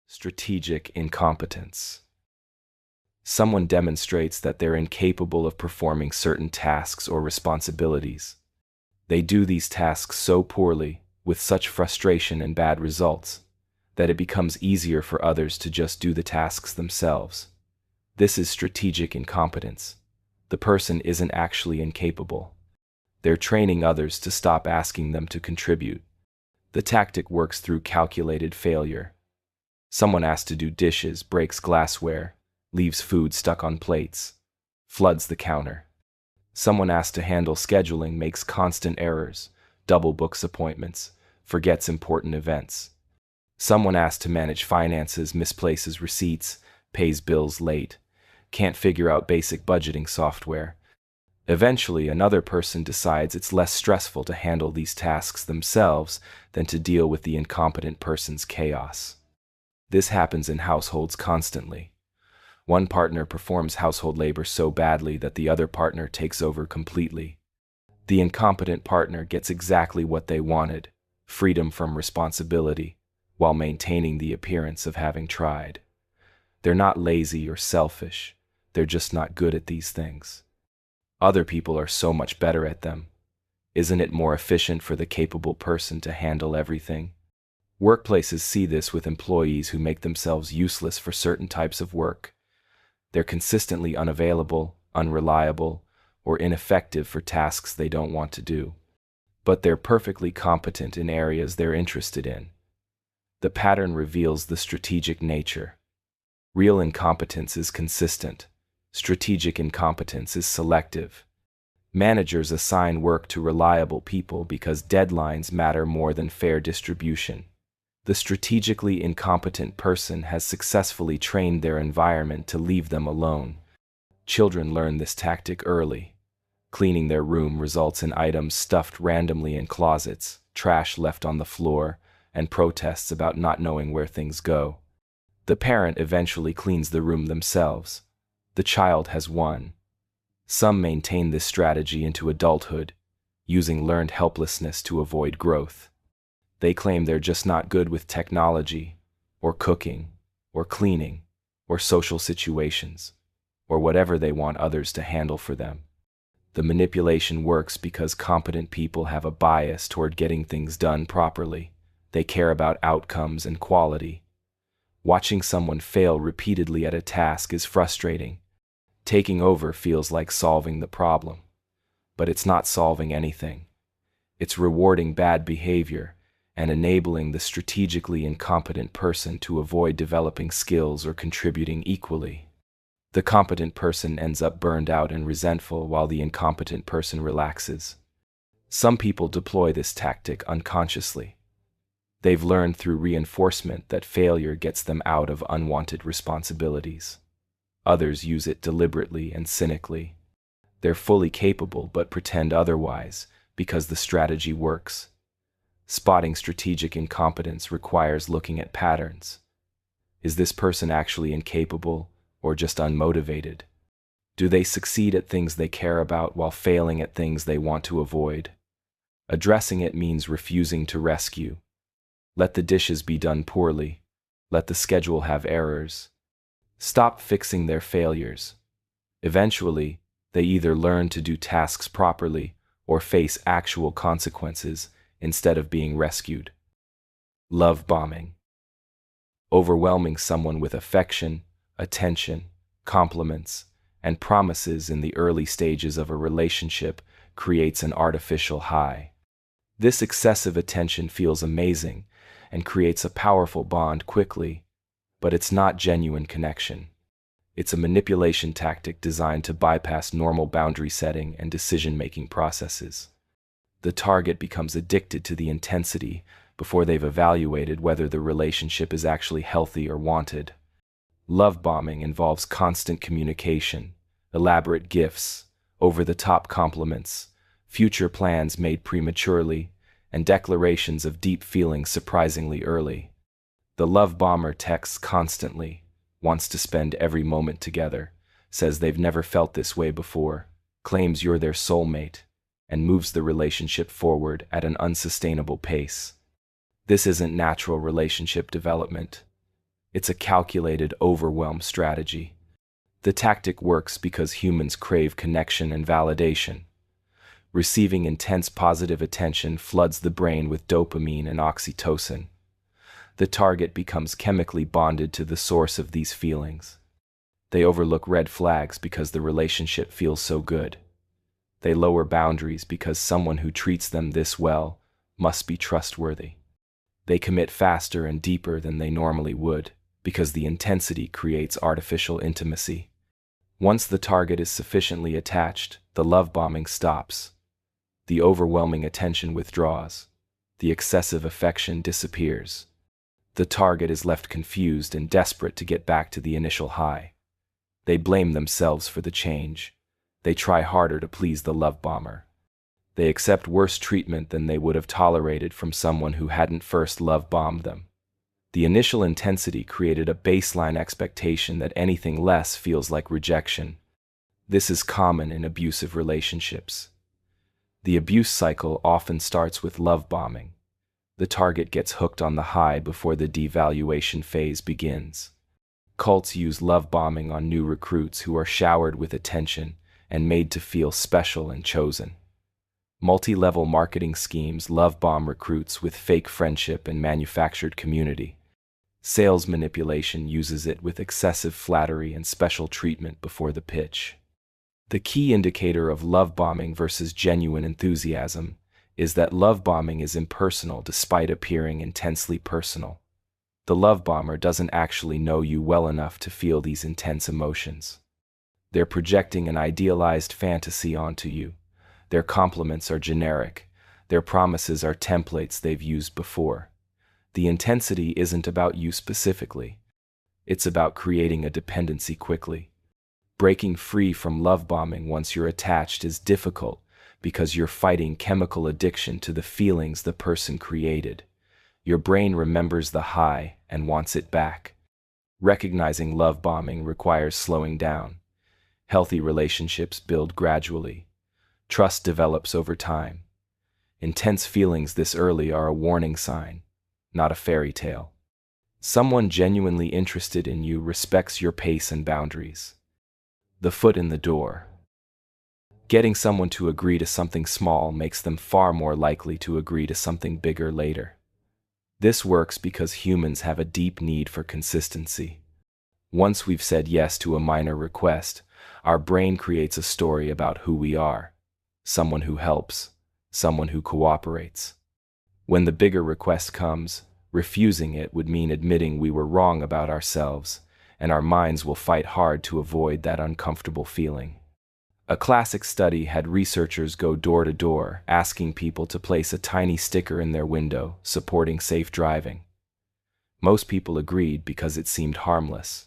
Strategic incompetence. Someone demonstrates that they're incapable of performing certain tasks or responsibilities. They do these tasks so poorly, with such frustration and bad results, that it becomes easier for others to just do the tasks themselves. This is strategic incompetence. The person isn't actually incapable. They're training others to stop asking them to contribute. The tactic works through calculated failure. Someone asked to do dishes, breaks glassware, leaves food stuck on plates, floods the counter. Someone asked to handle scheduling, makes constant errors, double books appointments, forgets important events. Someone asked to manage finances, misplaces receipts, pays bills late, can't figure out basic budgeting software. Eventually, another person decides it's less stressful to handle these tasks themselves than to deal with the incompetent person's chaos. This happens in households constantly. One partner performs household labor so badly that the other partner takes over completely. The incompetent partner gets exactly what they wanted, freedom from responsibility, while maintaining the appearance of having tried. They're not lazy or selfish, they're just not good at these things. Other people are so much better at them. Isn't it more efficient for the capable person to handle everything? Workplaces see this with employees who make themselves useless for certain types of work. They're consistently unavailable, unreliable, or ineffective for tasks they don't want to do. But they're perfectly competent in areas they're interested in. The pattern reveals the strategic nature. Real incompetence is consistent. Strategic incompetence is selective. Managers assign work to reliable people because deadlines matter more than fair distribution. The strategically incompetent person has successfully trained their environment to leave them alone. Children learn this tactic early. Cleaning their room results in items stuffed randomly in closets, trash left on the floor, and protests about not knowing where things go. The parent eventually cleans the room themselves. The child has won. Some maintain this strategy into adulthood, using learned helplessness to avoid growth. They claim they're just not good with technology, or cooking, or cleaning, or social situations, or whatever they want others to handle for them. The manipulation works because competent people have a bias toward getting things done properly. They care about outcomes and quality. Watching someone fail repeatedly at a task is frustrating. Taking over feels like solving the problem. But it's not solving anything. It's rewarding bad behavior and enabling the strategically incompetent person to avoid developing skills or contributing equally. The competent person ends up burned out and resentful while the incompetent person relaxes. Some people deploy this tactic unconsciously. They've learned through reinforcement that failure gets them out of unwanted responsibilities. Others use it deliberately and cynically. They're fully capable but pretend otherwise because the strategy works. Spotting strategic incompetence requires looking at patterns. Is this person actually incapable or just unmotivated? Do they succeed at things they care about while failing at things they want to avoid? Addressing it means refusing to rescue. Let the dishes be done poorly. Let the schedule have errors. Stop fixing their failures. Eventually, they either learn to do tasks properly or face actual consequences instead of being rescued. Love bombing. Overwhelming someone with affection, attention, compliments, and promises in the early stages of a relationship creates an artificial high. This excessive attention feels amazing and creates a powerful bond quickly, but it's not genuine connection. It's a manipulation tactic designed to bypass normal boundary setting and decision-making processes. The target becomes addicted to the intensity before they've evaluated whether the relationship is actually healthy or wanted. Love bombing involves constant communication, elaborate gifts, over-the-top compliments, future plans made prematurely, and declarations of deep feelings surprisingly early. The love bomber texts constantly, wants to spend every moment together, says they've never felt this way before, claims you're their soulmate, and moves the relationship forward at an unsustainable pace. This isn't natural relationship development. It's a calculated overwhelm strategy. The tactic works because humans crave connection and validation. Receiving intense positive attention floods the brain with dopamine and oxytocin. The target becomes chemically bonded to the source of these feelings. They overlook red flags because the relationship feels so good. They lower boundaries because someone who treats them this well must be trustworthy. They commit faster and deeper than they normally would because the intensity creates artificial intimacy. Once the target is sufficiently attached, the love bombing stops. The overwhelming attention withdraws. The excessive affection disappears. The target is left confused and desperate to get back to the initial high. They blame themselves for the change. They try harder to please the love bomber. They accept worse treatment than they would have tolerated from someone who hadn't first love bombed them. The initial intensity created a baseline expectation that anything less feels like rejection. This is common in abusive relationships. The abuse cycle often starts with love bombing. The target gets hooked on the high before the devaluation phase begins. Cults use love bombing on new recruits who are showered with attention and made to feel special and chosen. Multi-level marketing schemes love bomb recruits with fake friendship and manufactured community. Sales manipulation uses it with excessive flattery and special treatment before the pitch. The key indicator of love bombing versus genuine enthusiasm is that love bombing is impersonal despite appearing intensely personal. The love bomber doesn't actually know you well enough to feel these intense emotions. They're projecting an idealized fantasy onto you. Their compliments are generic. Their promises are templates they've used before. The intensity isn't about you specifically. It's about creating a dependency quickly. Breaking free from love bombing once you're attached is difficult because you're fighting chemical addiction to the feelings the person created. Your brain remembers the high and wants it back. Recognizing love bombing requires slowing down. Healthy relationships build gradually. Trust develops over time. Intense feelings this early are a warning sign, not a fairy tale. Someone genuinely interested in you respects your pace and boundaries. The foot in the door. Getting someone to agree to something small makes them far more likely to agree to something bigger later. This works because humans have a deep need for consistency. Once we've said yes to a minor request, our brain creates a story about who we are. Someone who helps, someone who cooperates. When the bigger request comes, refusing it would mean admitting we were wrong about ourselves, and our minds will fight hard to avoid that uncomfortable feeling. A classic study had researchers go door to door, asking people to place a tiny sticker in their window, supporting safe driving. Most people agreed because it seemed harmless.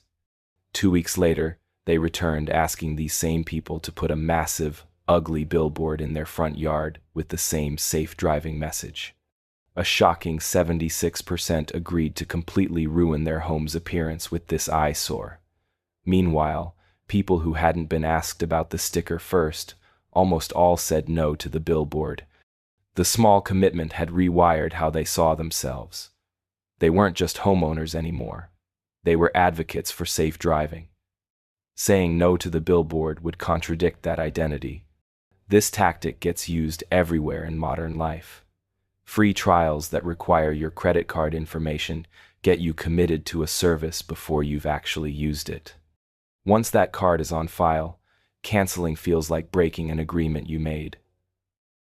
2 weeks later, they returned asking these same people to put a massive, ugly billboard in their front yard with the same safe driving message. A shocking 76% agreed to completely ruin their home's appearance with this eyesore. Meanwhile, people who hadn't been asked about the sticker first almost all said no to the billboard. The small commitment had rewired how they saw themselves. They weren't just homeowners anymore. They were advocates for safe driving. Saying no to the billboard would contradict that identity. This tactic gets used everywhere in modern life. Free trials that require your credit card information get you committed to a service before you've actually used it. Once that card is on file, canceling feels like breaking an agreement you made.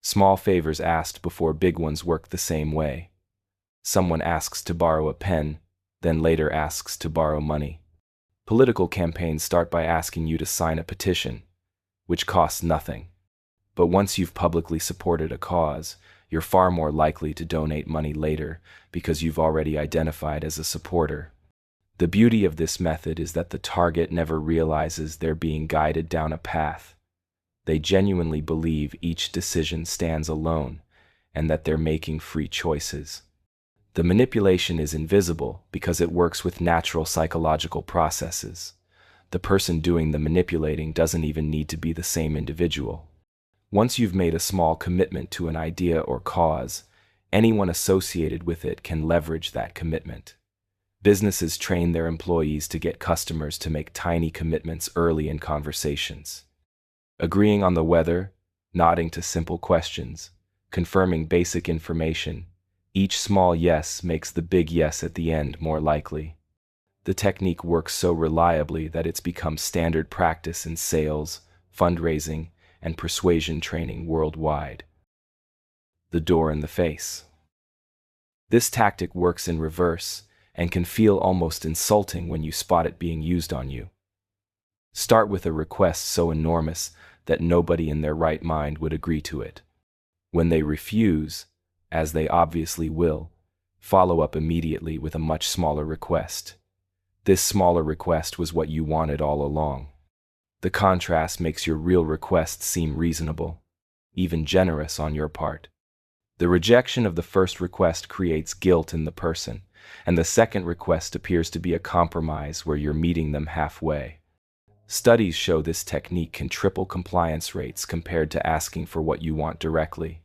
Small favors asked before big ones work the same way. Someone asks to borrow a pen, then later asks to borrow money. Political campaigns start by asking you to sign a petition, which costs nothing. But once you've publicly supported a cause, you're far more likely to donate money later because you've already identified as a supporter. The beauty of this method is that the target never realizes they're being guided down a path. They genuinely believe each decision stands alone and that they're making free choices. The manipulation is invisible because it works with natural psychological processes. The person doing the manipulating doesn't even need to be the same individual. Once you've made a small commitment to an idea or cause, anyone associated with it can leverage that commitment. Businesses train their employees to get customers to make tiny commitments early in conversations. Agreeing on the weather, nodding to simple questions, confirming basic information, each small yes makes the big yes at the end more likely. The technique works so reliably that it's become standard practice in sales, fundraising, and persuasion training worldwide. The door in the face. This tactic works in reverse and can feel almost insulting when you spot it being used on you. Start with a request so enormous that nobody in their right mind would agree to it. When they refuse, as they obviously will, follow up immediately with a much smaller request. This smaller request was what you wanted all along. The contrast makes your real request seem reasonable, even generous on your part. The rejection of the first request creates guilt in the person, and the second request appears to be a compromise where you're meeting them halfway. Studies show this technique can triple compliance rates compared to asking for what you want directly.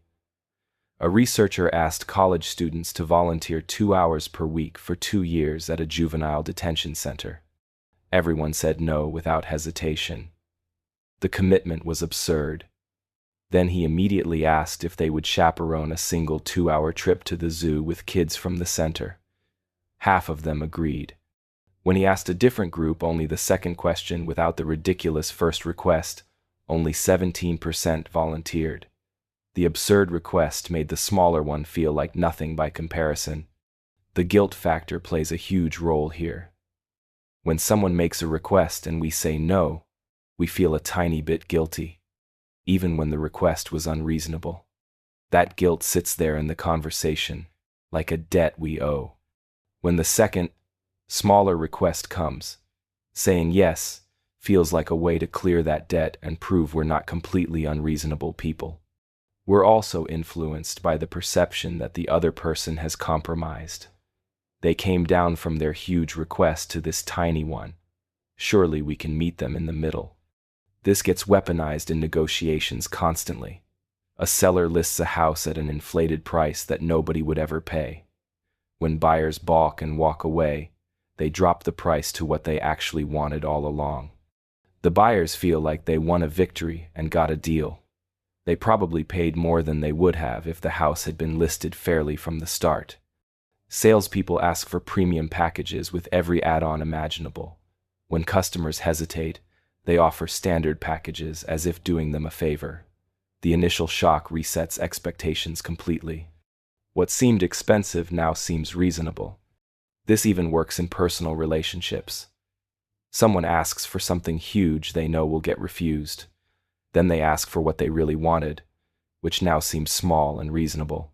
A researcher asked college students to volunteer 2 hours per week for 2 years at a juvenile detention center. Everyone said no without hesitation. The commitment was absurd. Then he immediately asked if they would chaperone a single 2-hour trip to the zoo with kids from the center. Half of them agreed. When he asked a different group only the second question without the ridiculous first request, only 17% volunteered. The absurd request made the smaller one feel like nothing by comparison. The guilt factor plays a huge role here. When someone makes a request and we say no, we feel a tiny bit guilty, even when the request was unreasonable. That guilt sits there in the conversation, like a debt we owe. When the second, smaller request comes, saying yes feels like a way to clear that debt and prove we're not completely unreasonable people. We're also influenced by the perception that the other person has compromised. They came down from their huge request to this tiny one. Surely we can meet them in the middle. This gets weaponized in negotiations constantly. A seller lists a house at an inflated price that nobody would ever pay. When buyers balk and walk away, they drop the price to what they actually wanted all along. The buyers feel like they won a victory and got a deal. They probably paid more than they would have if the house had been listed fairly from the start. Salespeople ask for premium packages with every add-on imaginable. When customers hesitate, they offer standard packages as if doing them a favor. The initial shock resets expectations completely. What seemed expensive now seems reasonable. This even works in personal relationships. Someone asks for something huge they know will get refused. Then they ask for what they really wanted, which now seems small and reasonable.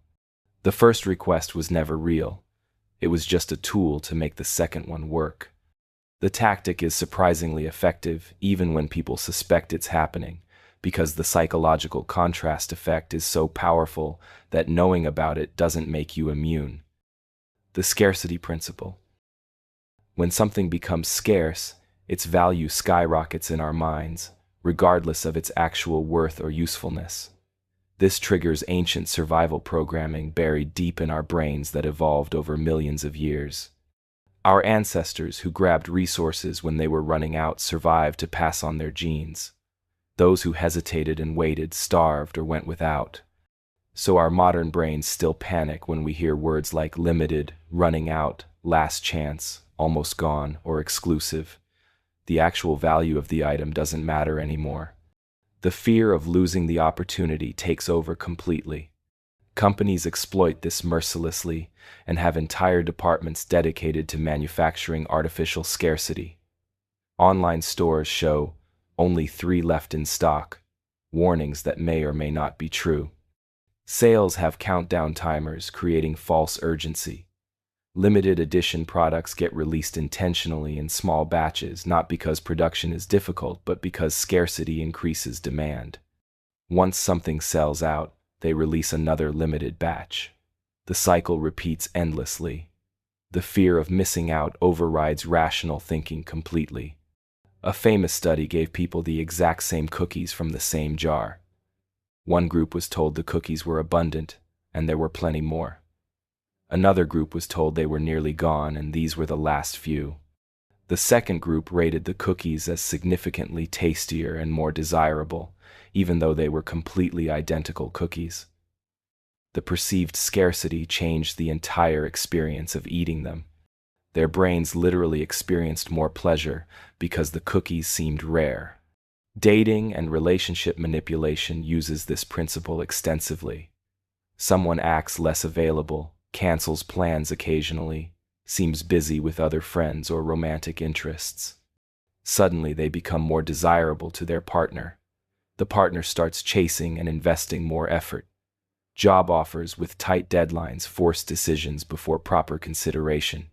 The first request was never real. It was just a tool to make the second one work. The tactic is surprisingly effective even when people suspect it's happening, because the psychological contrast effect is so powerful that knowing about it doesn't make you immune. The Scarcity Principle. When something becomes scarce, its value skyrockets in our minds, regardless of its actual worth or usefulness. This triggers ancient survival programming buried deep in our brains that evolved over millions of years. Our ancestors who grabbed resources when they were running out survived to pass on their genes. Those who hesitated and waited starved or went without. So our modern brains still panic when we hear words like limited, running out, last chance, almost gone, or exclusive. The actual value of the item doesn't matter anymore. The fear of losing the opportunity takes over completely. Companies exploit this mercilessly and have entire departments dedicated to manufacturing artificial scarcity. Online stores show only 3 left in stock, warnings that may or may not be true. Sales have countdown timers creating false urgency. Limited edition products get released intentionally in small batches, not because production is difficult, but because scarcity increases demand. Once something sells out, they release another limited batch. The cycle repeats endlessly. The fear of missing out overrides rational thinking completely. A famous study gave people the exact same cookies from the same jar. One group was told the cookies were abundant, and there were plenty more. Another group was told they were nearly gone, and these were the last few. The second group rated the cookies as significantly tastier and more desirable, even though they were completely identical cookies. The perceived scarcity changed the entire experience of eating them. Their brains literally experienced more pleasure because the cookies seemed rare. Dating and relationship manipulation uses this principle extensively. Someone acts less available, cancels plans occasionally, seems busy with other friends or romantic interests. Suddenly they become more desirable to their partner. The partner starts chasing and investing more effort. Job offers with tight deadlines force decisions before proper consideration.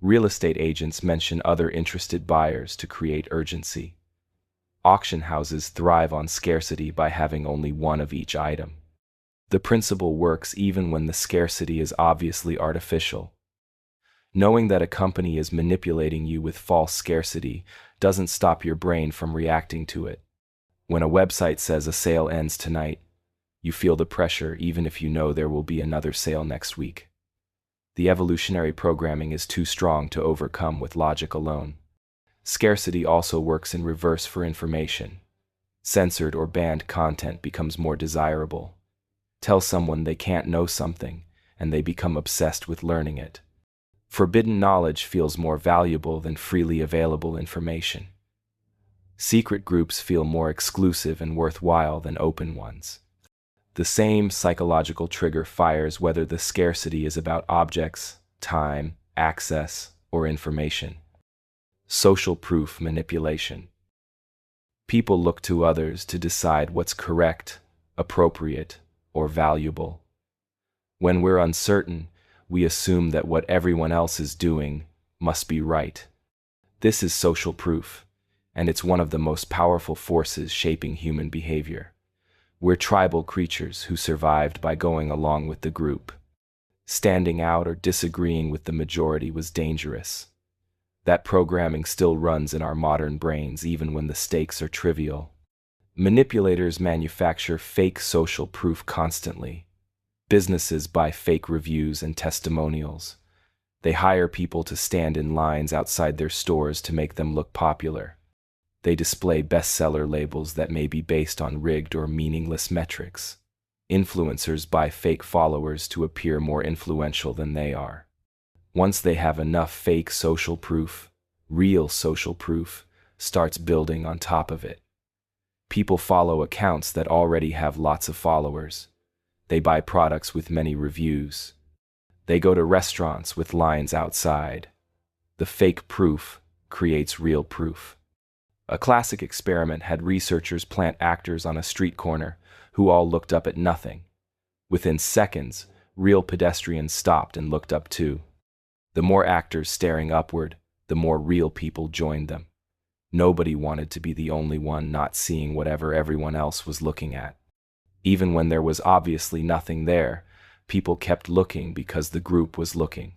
Real estate agents mention other interested buyers to create urgency. Auction houses thrive on scarcity by having only one of each item. The principle works even when the scarcity is obviously artificial. Knowing that a company is manipulating you with false scarcity doesn't stop your brain from reacting to it. When a website says a sale ends tonight, you feel the pressure even if you know there will be another sale next week. The evolutionary programming is too strong to overcome with logic alone. Scarcity also works in reverse for information. Censored or banned content becomes more desirable. Tell someone they can't know something, and they become obsessed with learning it. Forbidden knowledge feels more valuable than freely available information. Secret groups feel more exclusive and worthwhile than open ones. The same psychological trigger fires whether the scarcity is about objects, time, access, or information. Social proof manipulation. People look to others to decide what's correct, appropriate, or valuable. When we're uncertain, we assume that what everyone else is doing must be right. This is social proof, and it's one of the most powerful forces shaping human behavior. We're tribal creatures who survived by going along with the group. Standing out or disagreeing with the majority was dangerous. That programming still runs in our modern brains even when the stakes are trivial. Manipulators manufacture fake social proof constantly. Businesses buy fake reviews and testimonials. They hire people to stand in lines outside their stores to make them look popular. They display bestseller labels that may be based on rigged or meaningless metrics. Influencers buy fake followers to appear more influential than they are. Once they have enough fake social proof, real social proof starts building on top of it. People follow accounts that already have lots of followers. They buy products with many reviews. They go to restaurants with lines outside. The fake proof creates real proof. A classic experiment had researchers plant actors on a street corner who all looked up at nothing. Within seconds, real pedestrians stopped and looked up too. The more actors staring upward, the more real people joined them. Nobody wanted to be the only one not seeing whatever everyone else was looking at. Even when there was obviously nothing there, people kept looking because the group was looking.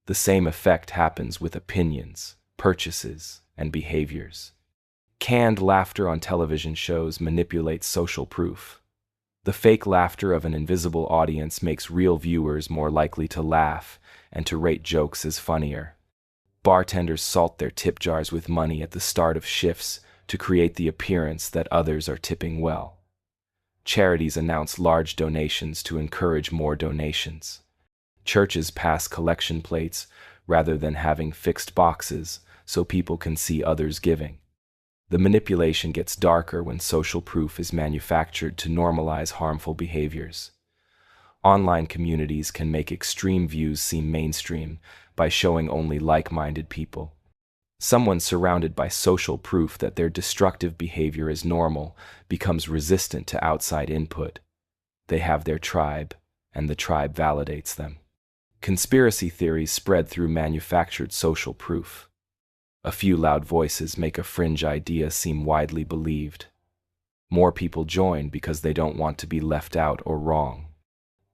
The same effect happens with opinions, purchases, and behaviors. Canned laughter on television shows manipulates social proof. The fake laughter of an invisible audience makes real viewers more likely to laugh and to rate jokes as funnier. Bartenders salt their tip jars with money at the start of shifts to create the appearance that others are tipping well. Charities announce large donations to encourage more donations. Churches pass collection plates rather than having fixed boxes so people can see others giving. The manipulation gets darker when social proof is manufactured to normalize harmful behaviors. Online communities can make extreme views seem mainstream by showing only like-minded people. Someone surrounded by social proof that their destructive behavior is normal becomes resistant to outside input. They have their tribe, and the tribe validates them. Conspiracy theories spread through manufactured social proof. A few loud voices make a fringe idea seem widely believed. More people join because they don't want to be left out or wrong.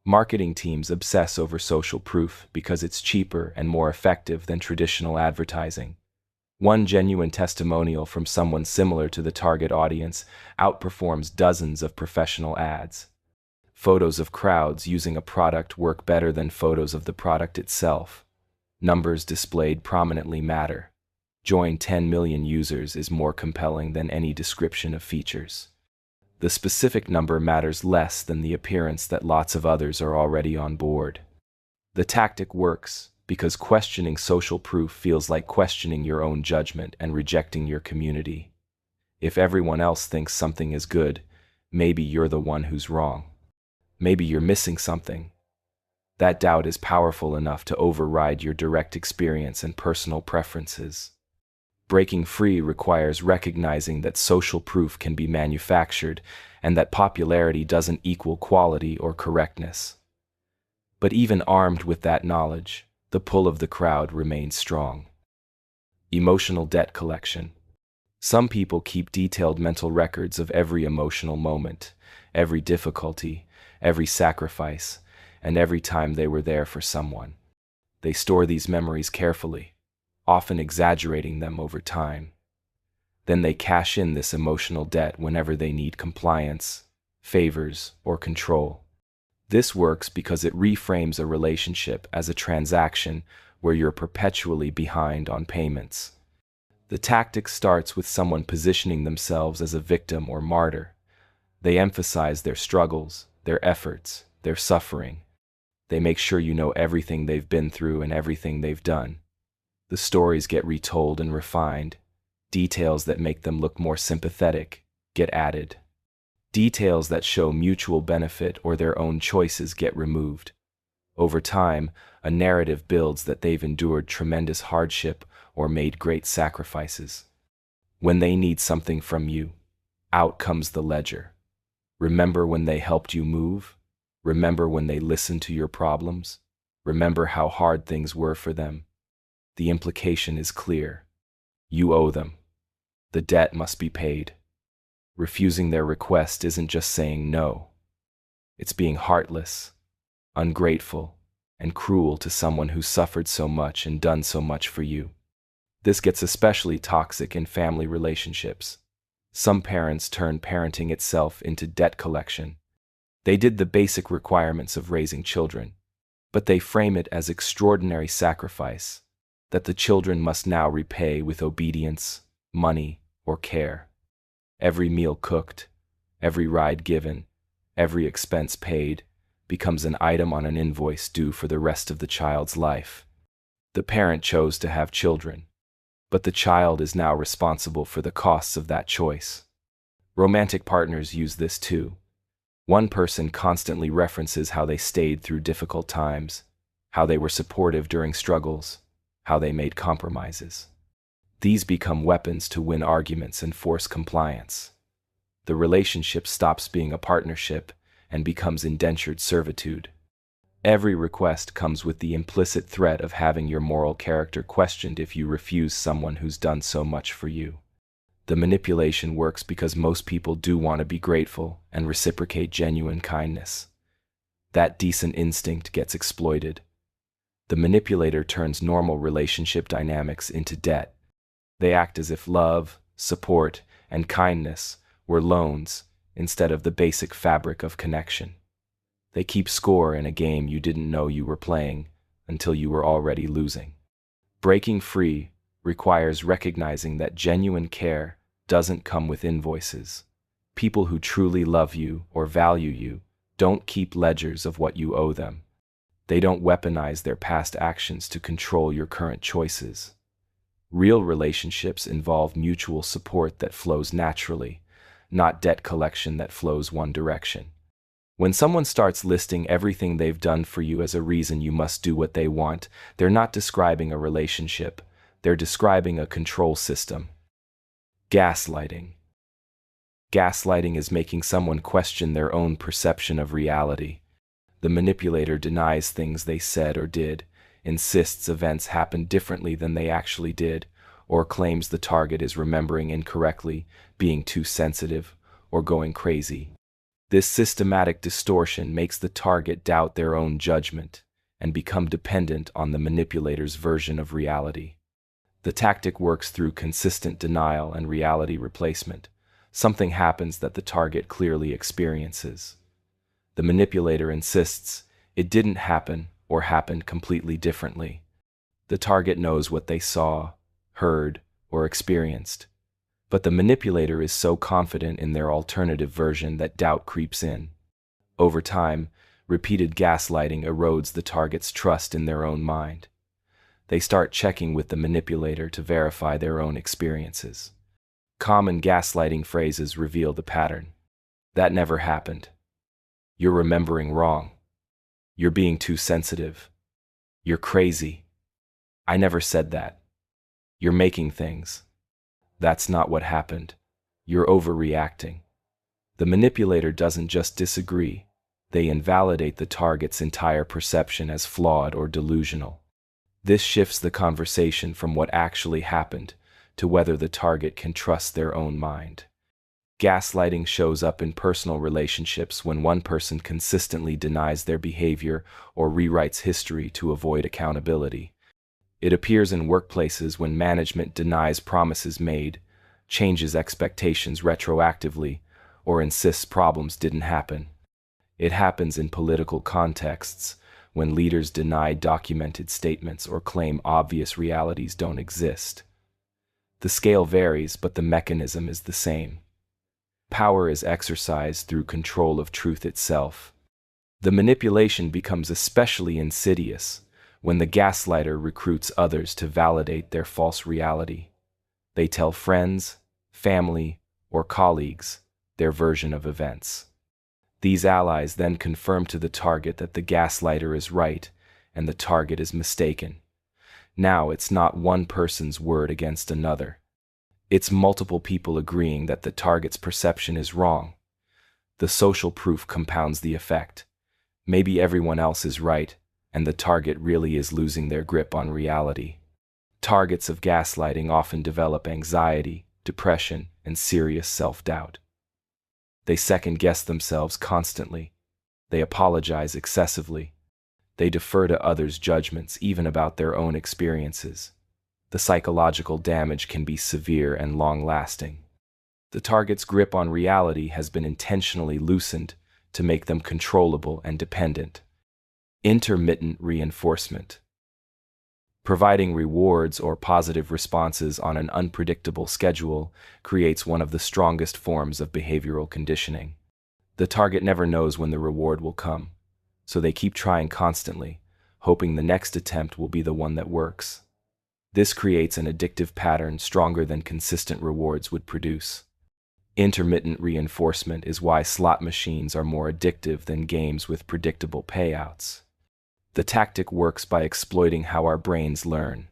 Marketing teams obsess over social proof because it's cheaper and more effective than traditional advertising. One genuine testimonial from someone similar to the target audience outperforms dozens of professional ads. Photos of crowds using a product work better than photos of the product itself. Numbers displayed prominently matter. Join 10 million users is more compelling than any description of features. The specific number matters less than the appearance that lots of others are already on board. The tactic works because questioning social proof feels like questioning your own judgment and rejecting your community. If everyone else thinks something is good, maybe you're the one who's wrong. Maybe you're missing something. That doubt is powerful enough to override your direct experience and personal preferences. Breaking free requires recognizing that social proof can be manufactured and that popularity doesn't equal quality or correctness. But even armed with that knowledge, the pull of the crowd remains strong. Emotional debt collection. Some people keep detailed mental records of every emotional moment, every difficulty, every sacrifice, and every time they were there for someone. They store these memories carefully, often exaggerating them over time. Then they cash in this emotional debt whenever they need compliance, favors, or control. This works because it reframes a relationship as a transaction where you're perpetually behind on payments. The tactic starts with someone positioning themselves as a victim or martyr. They emphasize their struggles, their efforts, their suffering. They make sure you know everything they've been through and everything they've done. The stories get retold and refined. Details that make them look more sympathetic get added. Details that show mutual benefit or their own choices get removed. Over time, a narrative builds that they've endured tremendous hardship or made great sacrifices. When they need something from you, out comes the ledger. Remember when they helped you move? Remember when they listened to your problems? Remember how hard things were for them? The implication is clear. You owe them. The debt must be paid. Refusing their request isn't just saying no. It's being heartless, ungrateful, and cruel to someone who suffered so much and done so much for you. This gets especially toxic in family relationships. Some parents turn parenting itself into debt collection. They did the basic requirements of raising children, but they frame it as extraordinary sacrifice that the children must now repay with obedience, money, or care. Every meal cooked, every ride given, every expense paid becomes an item on an invoice due for the rest of the child's life. The parent chose to have children, but the child is now responsible for the costs of that choice. Romantic partners use this too. One person constantly references how they stayed through difficult times, how they were supportive during struggles, how they made compromises. These become weapons to win arguments and force compliance. The relationship stops being a partnership and becomes indentured servitude. Every request comes with the implicit threat of having your moral character questioned if you refuse someone who's done so much for you. The manipulation works because most people do want to be grateful and reciprocate genuine kindness. That decent instinct gets exploited. The manipulator turns normal relationship dynamics into debt. They act as if love, support, and kindness were loans instead of the basic fabric of connection. They keep score in a game you didn't know you were playing until you were already losing. Breaking free requires recognizing that genuine care doesn't come with invoices. People who truly love you or value you don't keep ledgers of what you owe them. They don't weaponize their past actions to control your current choices. Real relationships involve mutual support that flows naturally, not debt collection that flows one direction. When someone starts listing everything they've done for you as a reason you must do what they want, they're not describing a relationship, they're describing a control system. Gaslighting. Gaslighting is making someone question their own perception of reality. The manipulator denies things they said or did, insists events happened differently than they actually did, or claims the target is remembering incorrectly, being too sensitive, or going crazy. This systematic distortion makes the target doubt their own judgment and become dependent on the manipulator's version of reality. The tactic works through consistent denial and reality replacement. Something happens that the target clearly experiences. The manipulator insists it didn't happen or happened completely differently. The target knows what they saw, heard, or experienced. But the manipulator is so confident in their alternative version that doubt creeps in. Over time, repeated gaslighting erodes the target's trust in their own mind. They start checking with the manipulator to verify their own experiences. Common gaslighting phrases reveal the pattern. That never happened. You're remembering wrong. You're being too sensitive. You're crazy. I never said that. You're making things. That's not what happened. You're overreacting. The manipulator doesn't just disagree. They invalidate the target's entire perception as flawed or delusional. This shifts the conversation from what actually happened to whether the target can trust their own mind. Gaslighting shows up in personal relationships when one person consistently denies their behavior or rewrites history to avoid accountability. It appears in workplaces when management denies promises made, changes expectations retroactively, or insists problems didn't happen. It happens in political contexts when leaders deny documented statements or claim obvious realities don't exist. The scale varies, but the mechanism is the same. Power is exercised through control of truth itself. The manipulation becomes especially insidious when the gaslighter recruits others to validate their false reality. They tell friends, family, or colleagues their version of events. These allies then confirm to the target that the gaslighter is right and the target is mistaken. Now it's not one person's word against another. It's multiple people agreeing that the target's perception is wrong. The social proof compounds the effect. Maybe everyone else is right, and the target really is losing their grip on reality. Targets of gaslighting often develop anxiety, depression, and serious self-doubt. They second-guess themselves constantly. They apologize excessively. They defer to others' judgments, even about their own experiences. The psychological damage can be severe and long-lasting. The target's grip on reality has been intentionally loosened to make them controllable and dependent. Intermittent reinforcement. Providing rewards or positive responses on an unpredictable schedule creates one of the strongest forms of behavioral conditioning. The target never knows when the reward will come, so they keep trying constantly, hoping the next attempt will be the one that works. This creates an addictive pattern stronger than consistent rewards would produce. Intermittent reinforcement is why slot machines are more addictive than games with predictable payouts. The tactic works by exploiting how our brains learn.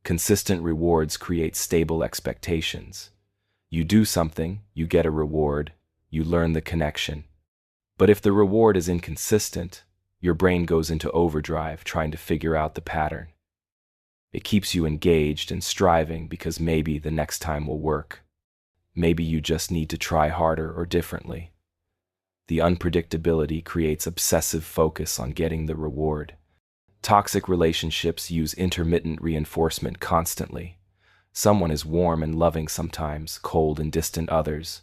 Consistent rewards create stable expectations. You do something, you get a reward, you learn the connection. But if the reward is inconsistent, your brain goes into overdrive trying to figure out the pattern. It keeps you engaged and striving because maybe the next time will work. Maybe you just need to try harder or differently. The unpredictability creates obsessive focus on getting the reward. Toxic relationships use intermittent reinforcement constantly. Someone is warm and loving sometimes, cold and distant others.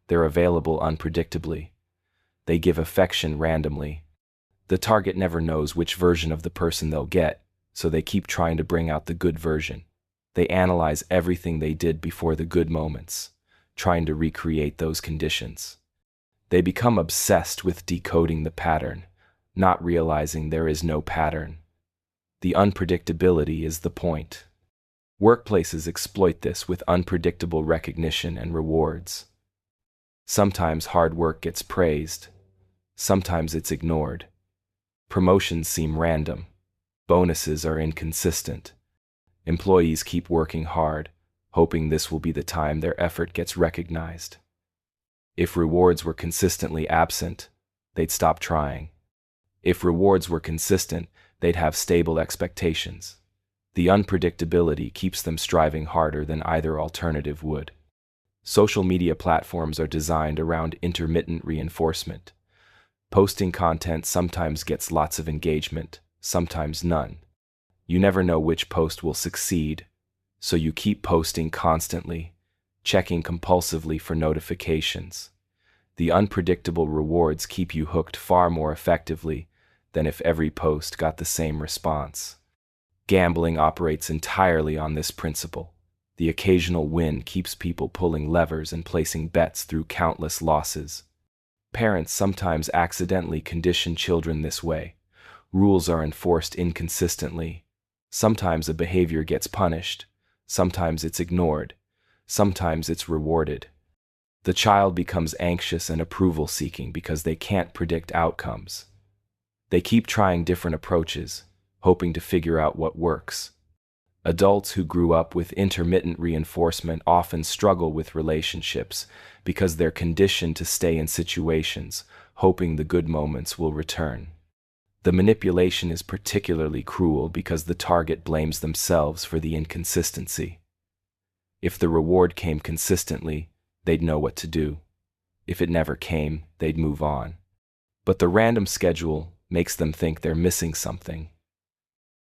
They're available unpredictably. They give affection randomly. The target never knows which version of the person they'll get, so they keep trying to bring out the good version. They analyze everything they did before the good moments, trying to recreate those conditions. They become obsessed with decoding the pattern, not realizing there is no pattern. The unpredictability is the point. Workplaces exploit this with unpredictable recognition and rewards. Sometimes hard work gets praised. Sometimes it's ignored. Promotions seem random. Bonuses are inconsistent. Employees keep working hard, hoping this will be the time their effort gets recognized. If rewards were consistently absent, they'd stop trying. If rewards were consistent, they'd have stable expectations. The unpredictability keeps them striving harder than either alternative would. Social media platforms are designed around intermittent reinforcement. Posting content sometimes gets lots of engagement, sometimes none. You never know which post will succeed, so you keep posting constantly, checking compulsively for notifications. The unpredictable rewards keep you hooked far more effectively than if every post got the same response. Gambling operates entirely on this principle. The occasional win keeps people pulling levers and placing bets through countless losses. Parents sometimes accidentally condition children this way. Rules are enforced inconsistently. Sometimes a behavior gets punished, sometimes it's ignored, sometimes it's rewarded. The child becomes anxious and approval-seeking because they can't predict outcomes. They keep trying different approaches, hoping to figure out what works. Adults who grew up with intermittent reinforcement often struggle with relationships because they're conditioned to stay in situations, hoping the good moments will return. The manipulation is particularly cruel because the target blames themselves for the inconsistency. If the reward came consistently, they'd know what to do. If it never came, they'd move on. But the random schedule makes them think they're missing something.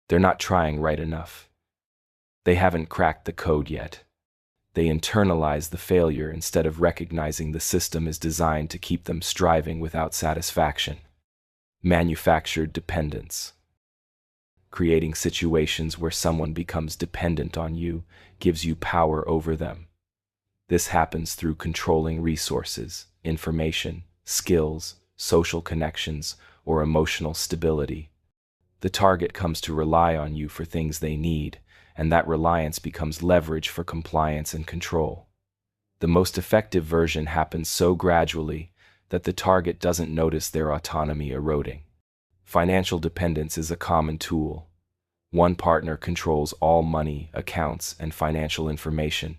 They're not trying right enough. They haven't cracked the code yet. They internalize the failure instead of recognizing the system is designed to keep them striving without satisfaction. Manufactured dependence. Creating situations where someone becomes dependent on you gives you power over them. This happens through controlling resources, information, skills, social connections, or emotional stability. The target comes to rely on you for things they need, and that reliance becomes leverage for compliance and control. The most effective version happens so gradually that the target doesn't notice their autonomy eroding. Financial dependence is a common tool. One partner controls all money, accounts, and financial information.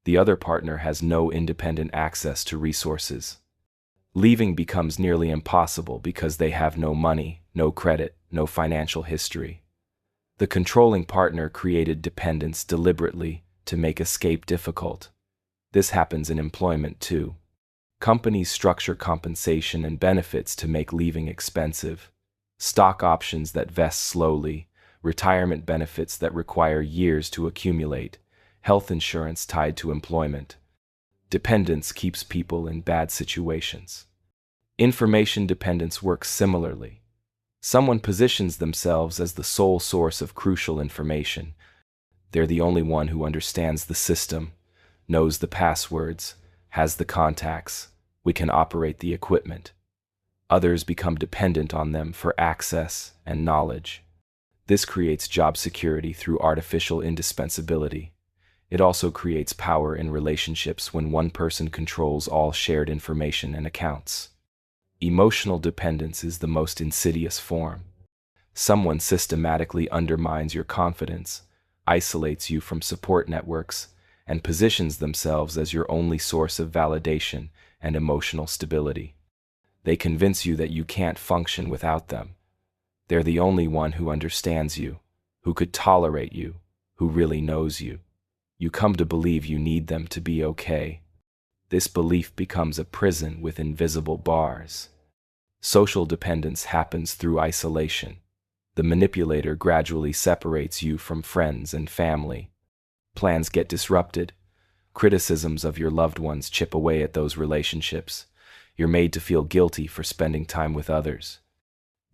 The other partner has no independent access to resources. Leaving becomes nearly impossible because they have no money, no credit, no financial history. The controlling partner created dependence deliberately to make escape difficult. This happens in employment too. Companies structure compensation and benefits to make leaving expensive. Stock options that vest slowly, retirement benefits that require years to accumulate, health insurance tied to employment. Dependence keeps people in bad situations. Information dependence works similarly. Someone positions themselves as the sole source of crucial information. They're the only one who understands the system, knows the passwords, has the contacts. We can operate the equipment. Others become dependent on them for access and knowledge. This creates job security through artificial indispensability. It also creates power in relationships when one person controls all shared information and accounts. Emotional dependence is the most insidious form. Someone systematically undermines your confidence, isolates you from support networks, and positions themselves as your only source of validation and emotional stability. They convince you that you can't function without them. They're the only one who understands you, who could tolerate you, who really knows you. You come to believe you need them to be okay. This belief becomes a prison with invisible bars. Social dependence happens through isolation. The manipulator gradually separates you from friends and family. Plans get disrupted. Criticisms of your loved ones chip away at those relationships. You're made to feel guilty for spending time with others.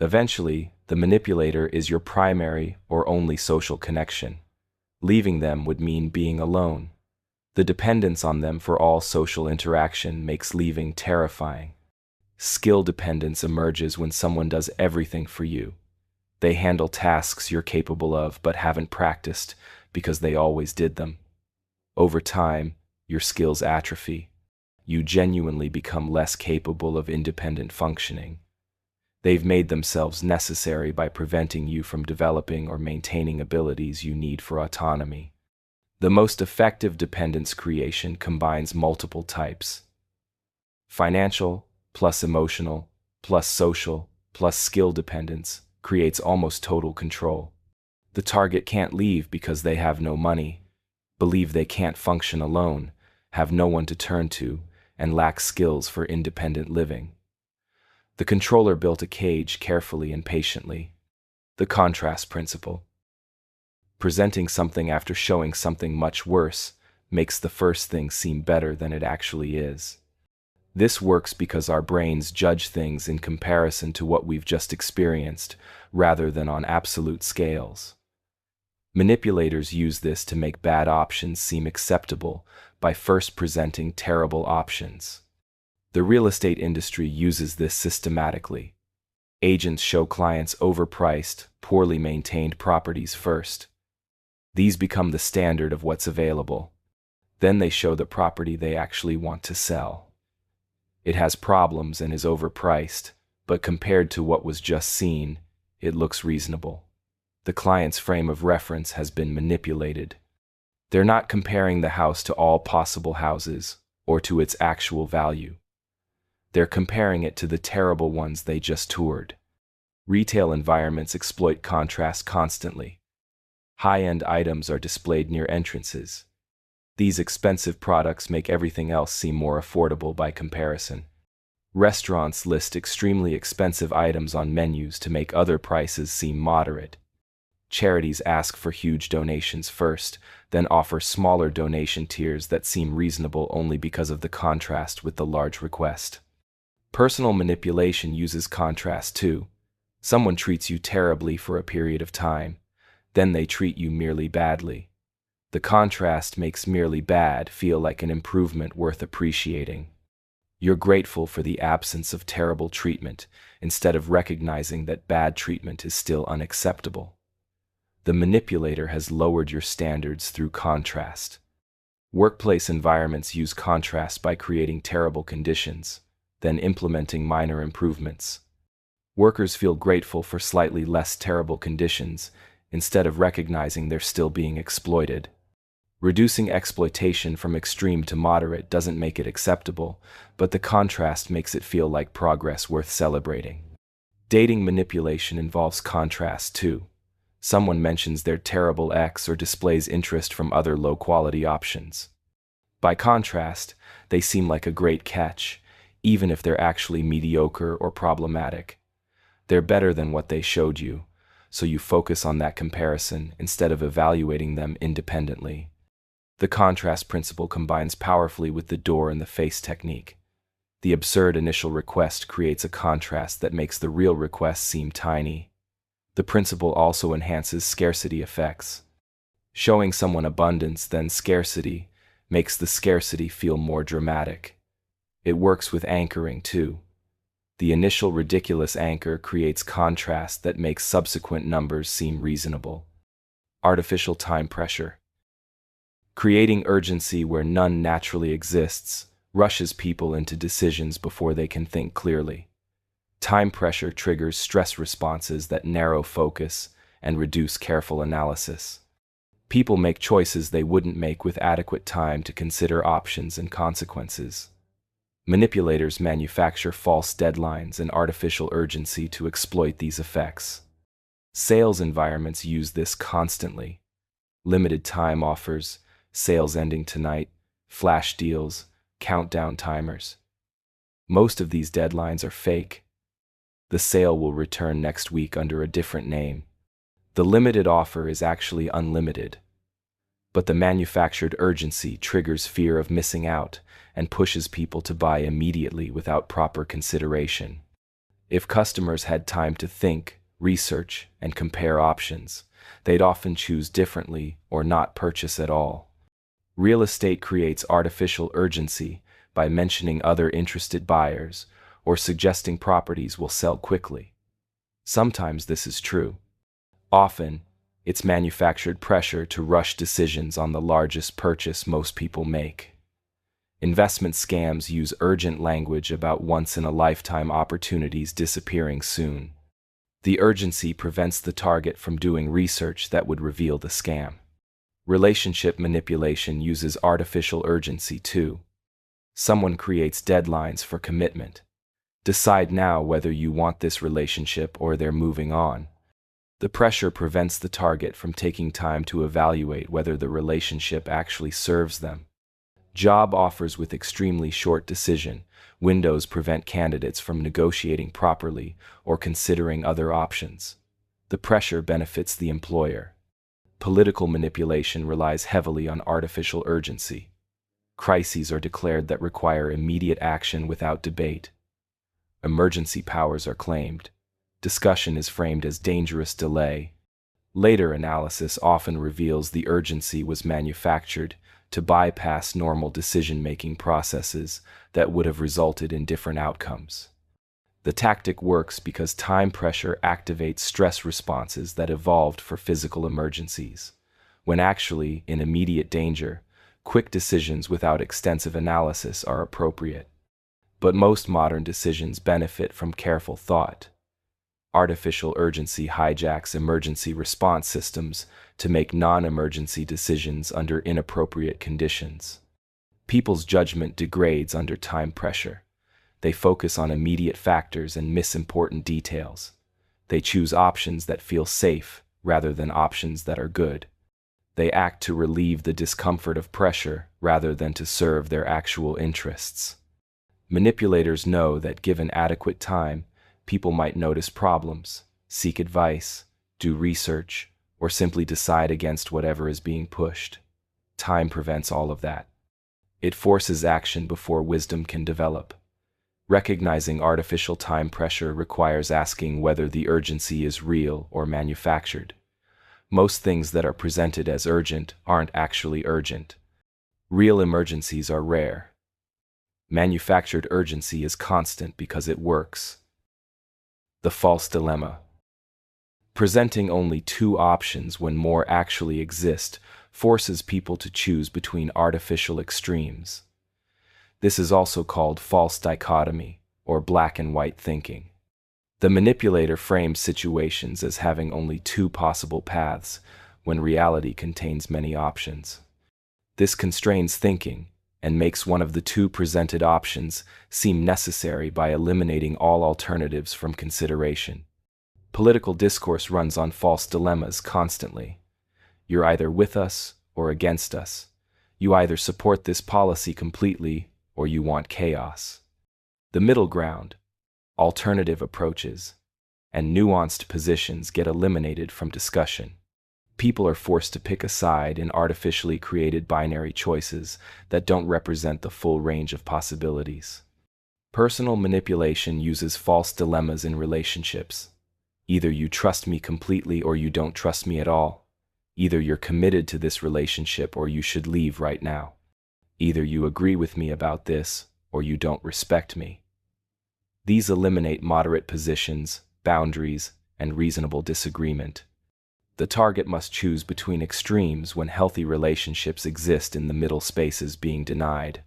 Eventually, the manipulator is your primary or only social connection. Leaving them would mean being alone. The dependence on them for all social interaction makes leaving terrifying. Skill dependence emerges when someone does everything for you. They handle tasks you're capable of but haven't practiced because they always did them. Over time, your skills atrophy. You genuinely become less capable of independent functioning. They've made themselves necessary by preventing you from developing or maintaining abilities you need for autonomy. The most effective dependence creation combines multiple types. Financial plus emotional plus social plus skill dependence creates almost total control. The target can't leave because they have no money, believe they can't function alone, have no one to turn to, and lack skills for independent living. The controller built a cage carefully and patiently. The contrast principle. Presenting something after showing something much worse makes the first thing seem better than it actually is. This works because our brains judge things in comparison to what we've just experienced, rather than on absolute scales. Manipulators use this to make bad options seem acceptable by first presenting terrible options. The real estate industry uses this systematically. Agents show clients overpriced, poorly maintained properties first. These become the standard of what's available. Then they show the property they actually want to sell. It has problems and is overpriced, but compared to what was just seen, it looks reasonable. The client's frame of reference has been manipulated. They're not comparing the house to all possible houses or to its actual value. They're comparing it to the terrible ones they just toured. Retail environments exploit contrast constantly. High-end items are displayed near entrances. These expensive products make everything else seem more affordable by comparison. Restaurants list extremely expensive items on menus to make other prices seem moderate. Charities ask for huge donations first, then offer smaller donation tiers that seem reasonable only because of the contrast with the large request. Personal manipulation uses contrast too. Someone treats you terribly for a period of time, then they treat you merely badly. The contrast makes merely bad feel like an improvement worth appreciating. You're grateful for the absence of terrible treatment instead of recognizing that bad treatment is still unacceptable. The manipulator has lowered your standards through contrast. Workplace environments use contrast by creating terrible conditions, then implementing minor improvements. Workers feel grateful for slightly less terrible conditions instead of recognizing they're still being exploited. Reducing exploitation from extreme to moderate doesn't make it acceptable, but the contrast makes it feel like progress worth celebrating. Dating manipulation involves contrast too. Someone mentions their terrible ex or displays interest from other low-quality options. By contrast, they seem like a great catch, even if they're actually mediocre or problematic. They're better than what they showed you, so you focus on that comparison instead of evaluating them independently. The contrast principle combines powerfully with the door-in-the-face technique. The absurd initial request creates a contrast that makes the real request seem tiny. The principle also enhances scarcity effects. Showing someone abundance, then scarcity, makes the scarcity feel more dramatic. It works with anchoring too. The initial ridiculous anchor creates contrast that makes subsequent numbers seem reasonable. Artificial time pressure. Creating urgency where none naturally exists rushes people into decisions before they can think clearly. Time pressure triggers stress responses that narrow focus and reduce careful analysis. People make choices they wouldn't make with adequate time to consider options and consequences. Manipulators manufacture false deadlines and artificial urgency to exploit these effects. Sales environments use this constantly. Limited time offers, sales ending tonight, flash deals, countdown timers. Most of these deadlines are fake. The sale will return next week under a different name. The limited offer is actually unlimited. But the manufactured urgency triggers fear of missing out and pushes people to buy immediately without proper consideration. If customers had time to think, research, and compare options, they'd often choose differently or not purchase at all. Real estate creates artificial urgency by mentioning other interested buyers or suggesting properties will sell quickly. Sometimes this is true. Often, it's manufactured pressure to rush decisions on the largest purchase most people make. Investment scams use urgent language about once-in-a-lifetime opportunities disappearing soon. The urgency prevents the target from doing research that would reveal the scam. Relationship manipulation uses artificial urgency too. Someone creates deadlines for commitment. Decide now whether you want this relationship or they're moving on. The pressure prevents the target from taking time to evaluate whether the relationship actually serves them. Job offers with extremely short decision windows prevent candidates from negotiating properly or considering other options. The pressure benefits the employer. Political manipulation relies heavily on artificial urgency. Crises are declared that require immediate action without debate. Emergency powers are claimed. Discussion is framed as dangerous delay. Later analysis often reveals the urgency was manufactured to bypass normal decision-making processes that would have resulted in different outcomes. The tactic works because time pressure activates stress responses that evolved for physical emergencies. When actually in immediate danger, quick decisions without extensive analysis are appropriate. But most modern decisions benefit from careful thought. Artificial urgency hijacks emergency response systems to make non-emergency decisions under inappropriate conditions. People's judgment degrades under time pressure. They focus on immediate factors and miss important details. They choose options that feel safe rather than options that are good. They act to relieve the discomfort of pressure rather than to serve their actual interests. Manipulators know that given adequate time, people might notice problems, seek advice, do research, or simply decide against whatever is being pushed. Time prevents all of that. It forces action before wisdom can develop. Recognizing artificial time pressure requires asking whether the urgency is real or manufactured. Most things that are presented as urgent aren't actually urgent. Real emergencies are rare. Manufactured urgency is constant because it works. The false dilemma. Presenting only two options when more actually exist forces people to choose between artificial extremes. This is also called false dichotomy or black and white thinking. The manipulator frames situations as having only two possible paths when reality contains many options. This constrains thinking and makes one of the two presented options seem necessary by eliminating all alternatives from consideration. Political discourse runs on false dilemmas constantly. You're either with us or against us. You either support this policy completely or you want chaos. The middle ground, alternative approaches, and nuanced positions get eliminated from discussion. People are forced to pick a side in artificially created binary choices that don't represent the full range of possibilities. Personal manipulation uses false dilemmas in relationships. Either you trust me completely or you don't trust me at all. Either you're committed to this relationship or you should leave right now. Either you agree with me about this or you don't respect me. These eliminate moderate positions, boundaries, and reasonable disagreement. The target must choose between extremes when healthy relationships exist in the middle spaces being denied.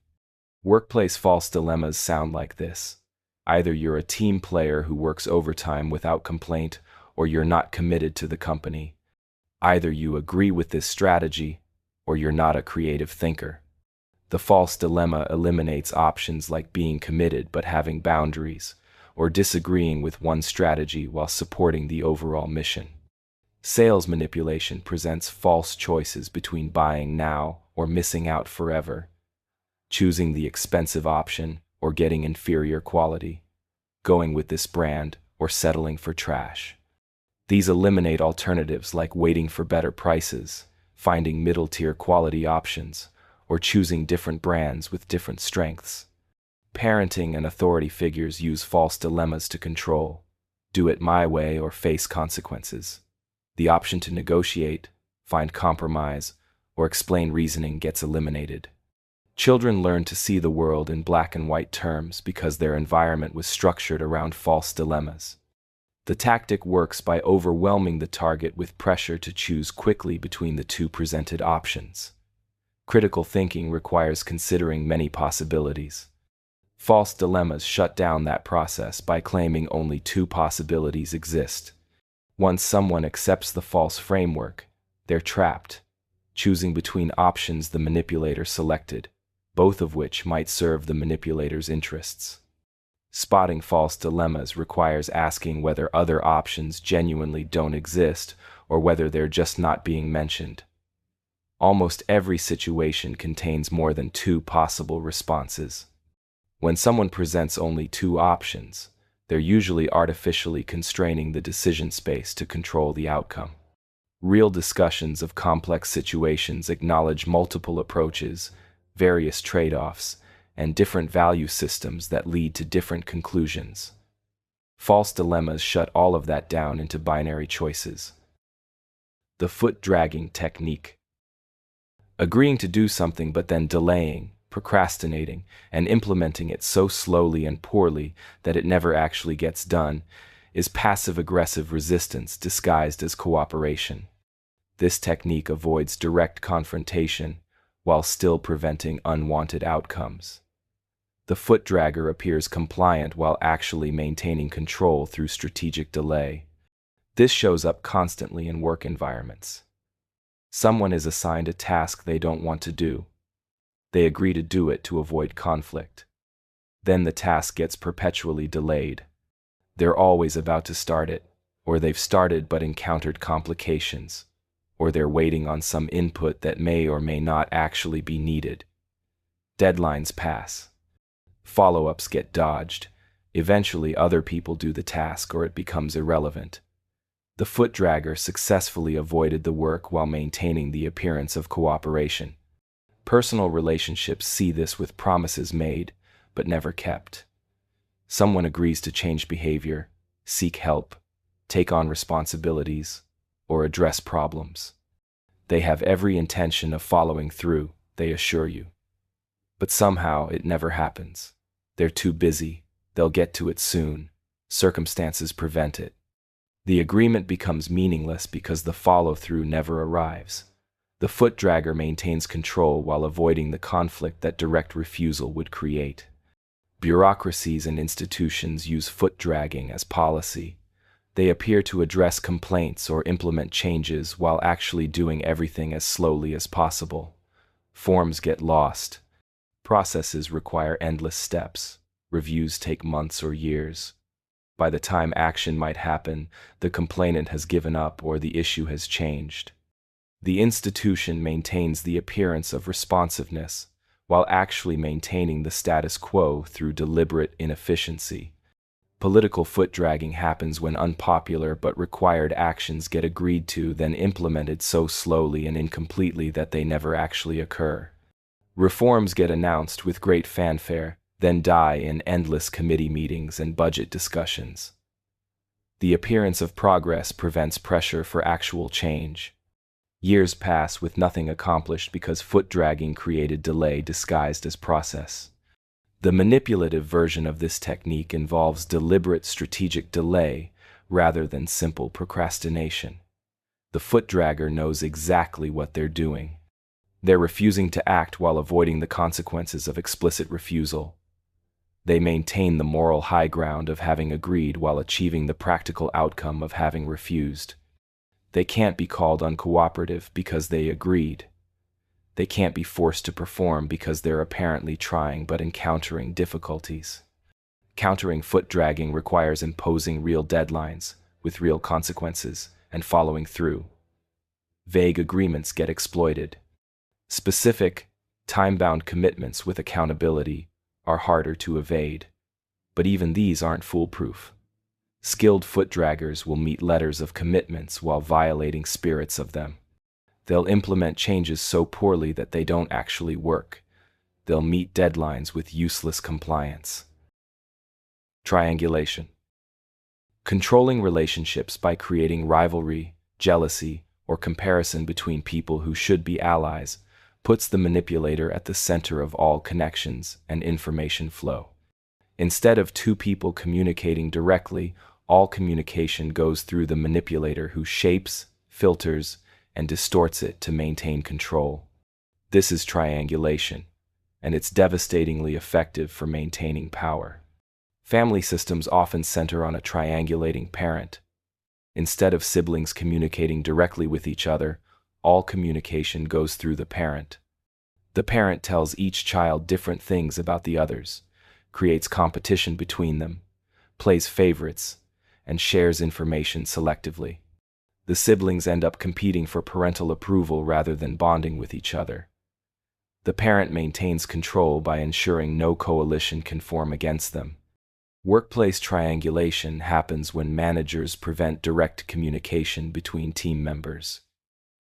Workplace false dilemmas sound like this. Either you're a team player who works overtime without complaint, or you're not committed to the company. Either you agree with this strategy, or you're not a creative thinker. The false dilemma eliminates options like being committed but having boundaries, or disagreeing with one strategy while supporting the overall mission. Sales manipulation presents false choices between buying now or missing out forever, choosing the expensive option or getting inferior quality, going with this brand or settling for trash. These eliminate alternatives like waiting for better prices, finding middle-tier quality options, or choosing different brands with different strengths. Parenting and authority figures use false dilemmas to control. Do it my way or face consequences. The option to negotiate, find compromise, or explain reasoning gets eliminated. Children learn to see the world in black and white terms because their environment was structured around false dilemmas. The tactic works by overwhelming the target with pressure to choose quickly between the two presented options. Critical thinking requires considering many possibilities. False dilemmas shut down that process by claiming only two possibilities exist. Once someone accepts the false framework, they're trapped, choosing between options the manipulator selected, both of which might serve the manipulator's interests. Spotting false dilemmas requires asking whether other options genuinely don't exist or whether they're just not being mentioned. Almost every situation contains more than two possible responses. When someone presents only two options, they're usually artificially constraining the decision space to control the outcome. Real discussions of complex situations acknowledge multiple approaches, various trade-offs, and different value systems that lead to different conclusions. False dilemmas shut all of that down into binary choices. The foot-dragging technique. Agreeing to do something but then delaying, procrastinating, and implementing it so slowly and poorly that it never actually gets done is passive-aggressive resistance disguised as cooperation. This technique avoids direct confrontation while still preventing unwanted outcomes. The foot-dragger appears compliant while actually maintaining control through strategic delay. This shows up constantly in work environments. Someone is assigned a task they don't want to do. They agree to do it to avoid conflict. Then the task gets perpetually delayed. They're always about to start it, or they've started but encountered complications, or they're waiting on some input that may or may not actually be needed. Deadlines pass. Follow-ups get dodged. Eventually other people do the task or it becomes irrelevant. The foot-dragger successfully avoided the work while maintaining the appearance of cooperation. Personal relationships see this with promises made, but never kept. Someone agrees to change behavior, seek help, take on responsibilities, or address problems. They have every intention of following through, they assure you. But somehow it never happens. They're too busy, they'll get to it soon, circumstances prevent it. The agreement becomes meaningless because the follow-through never arrives. The foot-dragger maintains control while avoiding the conflict that direct refusal would create. Bureaucracies and institutions use foot-dragging as policy. They appear to address complaints or implement changes while actually doing everything as slowly as possible. Forms get lost. Processes require endless steps. Reviews take months or years. By the time action might happen, the complainant has given up or the issue has changed. The institution maintains the appearance of responsiveness, while actually maintaining the status quo through deliberate inefficiency. Political foot-dragging happens when unpopular but required actions get agreed to, then implemented so slowly and incompletely that they never actually occur. Reforms get announced with great fanfare, then die in endless committee meetings and budget discussions. The appearance of progress prevents pressure for actual change. Years pass with nothing accomplished because foot-dragging created delay disguised as process. The manipulative version of this technique involves deliberate strategic delay rather than simple procrastination. The foot-dragger knows exactly what they're doing. They're refusing to act while avoiding the consequences of explicit refusal. They maintain the moral high ground of having agreed while achieving the practical outcome of having refused. They can't be called uncooperative because they agreed. They can't be forced to perform because they're apparently trying but encountering difficulties. Countering foot-dragging requires imposing real deadlines, with real consequences, and following through. Vague agreements get exploited. Specific, time-bound commitments with accountability are harder to evade. But even these aren't foolproof. Skilled foot-draggers will meet letters of commitments while violating spirits of them. They'll implement changes so poorly that they don't actually work. They'll meet deadlines with useless compliance. Triangulation. Controlling relationships by creating rivalry, jealousy, or comparison between people who should be allies puts the manipulator at the center of all connections and information flow. Instead of two people communicating directly, all communication goes through the manipulator who shapes, filters, and distorts it to maintain control. This is triangulation, and it's devastatingly effective for maintaining power. Family systems often center on a triangulating parent. Instead of siblings communicating directly with each other, all communication goes through the parent. The parent tells each child different things about the others, creates competition between them, plays favorites, and shares information selectively. The siblings end up competing for parental approval rather than bonding with each other. The parent maintains control by ensuring no coalition can form against them. Workplace triangulation happens when managers prevent direct communication between team members.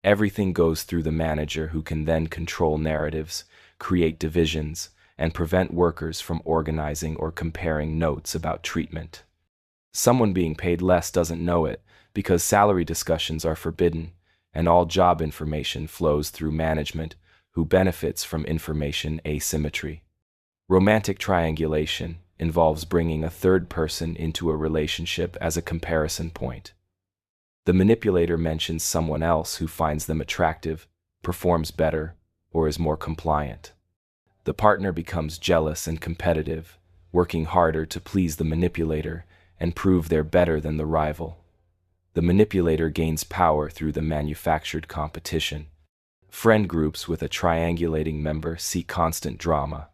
Everything goes through the manager, who can then control narratives, create divisions, and prevent workers from organizing or comparing notes about treatment. Someone being paid less doesn't know it because salary discussions are forbidden, and all job information flows through management, who benefits from information asymmetry. Romantic triangulation involves bringing a third person into a relationship as a comparison point. The manipulator mentions someone else who finds them attractive, performs better, or is more compliant. The partner becomes jealous and competitive, working harder to please the manipulator and prove they're better than the rival. The manipulator gains power through the manufactured competition. Friend groups with a triangulating member see constant drama.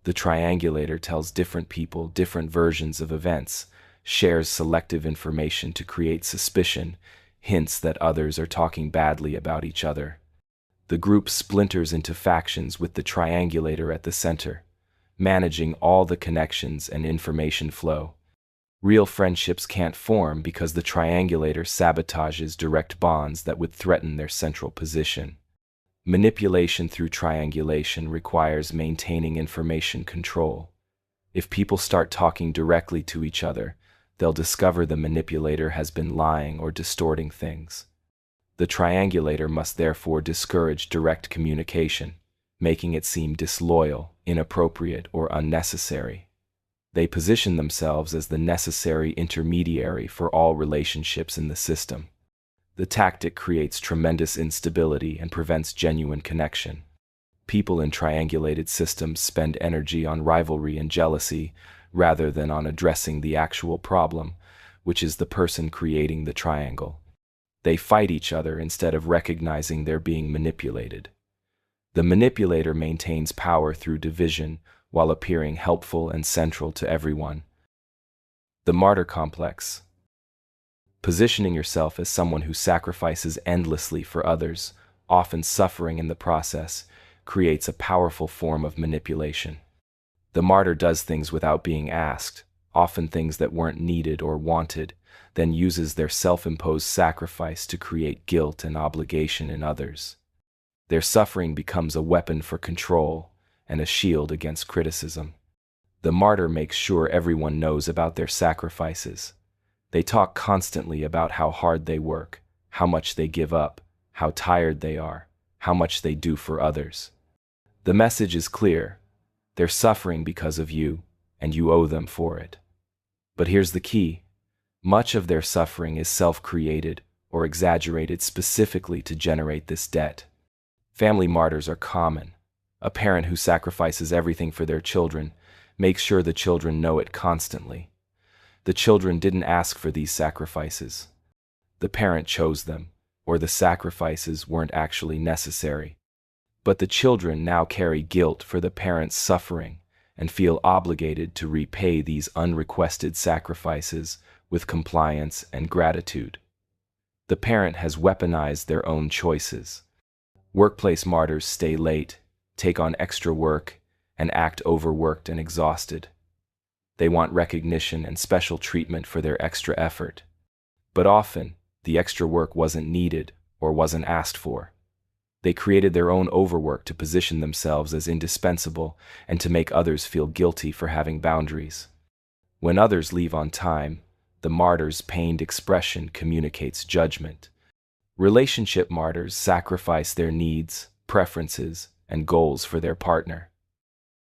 The triangulator tells different people different versions of events, shares selective information to create suspicion, hints that others are talking badly about each other. The group splinters into factions with the triangulator at the center, managing all the connections and information flow. Real friendships can't form because the triangulator sabotages direct bonds that would threaten their central position. Manipulation through triangulation requires maintaining information control. If people start talking directly to each other, they'll discover the manipulator has been lying or distorting things. The triangulator must therefore discourage direct communication, making it seem disloyal, inappropriate, or unnecessary. They position themselves as the necessary intermediary for all relationships in the system. The tactic creates tremendous instability and prevents genuine connection. People in triangulated systems spend energy on rivalry and jealousy rather than on addressing the actual problem, which is the person creating the triangle. They fight each other instead of recognizing they're being manipulated. The manipulator maintains power through division while appearing helpful and central to everyone. The Martyr Complex. Positioning yourself as someone who sacrifices endlessly for others, often suffering in the process, creates a powerful form of manipulation. The martyr does things without being asked, often things that weren't needed or wanted, then uses their self-imposed sacrifice to create guilt and obligation in others. Their suffering becomes a weapon for control and a shield against criticism. The martyr makes sure everyone knows about their sacrifices. They talk constantly about how hard they work, how much they give up, how tired they are, how much they do for others. The message is clear. They're suffering because of you, and you owe them for it. But here's the key. Much of their suffering is self-created or exaggerated specifically to generate this debt. Family martyrs are common. A parent who sacrifices everything for their children makes sure the children know it constantly. The children didn't ask for these sacrifices. The parent chose them, or the sacrifices weren't actually necessary. But the children now carry guilt for the parent's suffering and feel obligated to repay these unrequested sacrifices with compliance and gratitude. The parent has weaponized their own choices. Workplace martyrs stay late, take on extra work, and act overworked and exhausted. They want recognition and special treatment for their extra effort. But often, the extra work wasn't needed or wasn't asked for. They created their own overwork to position themselves as indispensable and to make others feel guilty for having boundaries. When others leave on time, the martyr's pained expression communicates judgment. Relationship martyrs sacrifice their needs, preferences, and goals for their partner.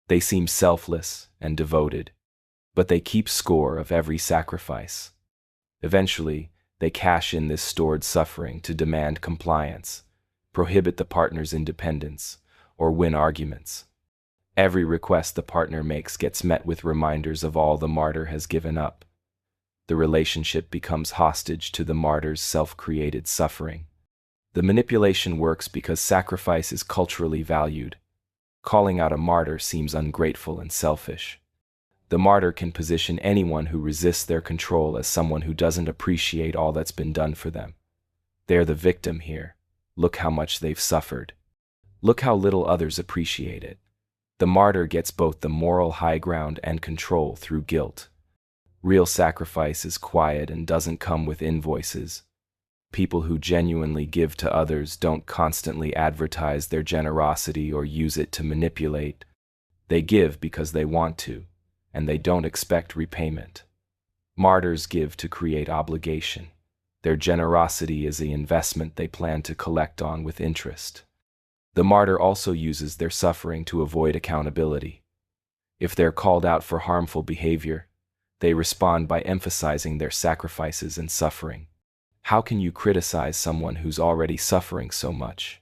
They seem selfless and devoted, but they keep score of every sacrifice. Eventually, they cash in this stored suffering to demand compliance, prohibit the partner's independence, or win arguments. Every request the partner makes gets met with reminders of all the martyr has given up. The relationship becomes hostage to the martyr's self-created suffering. The manipulation works because sacrifice is culturally valued. Calling out a martyr seems ungrateful and selfish. The martyr can position anyone who resists their control as someone who doesn't appreciate all that's been done for them. They're the victim here. Look how much they've suffered. Look how little others appreciate it. The martyr gets both the moral high ground and control through guilt. Real sacrifice is quiet and doesn't come with invoices. People who genuinely give to others don't constantly advertise their generosity or use it to manipulate. They give because they want to, and they don't expect repayment. Martyrs give to create obligation. Their generosity is the investment they plan to collect on with interest. The martyr also uses their suffering to avoid accountability. If they're called out for harmful behavior, they respond by emphasizing their sacrifices and suffering. How can you criticize someone who's already suffering so much?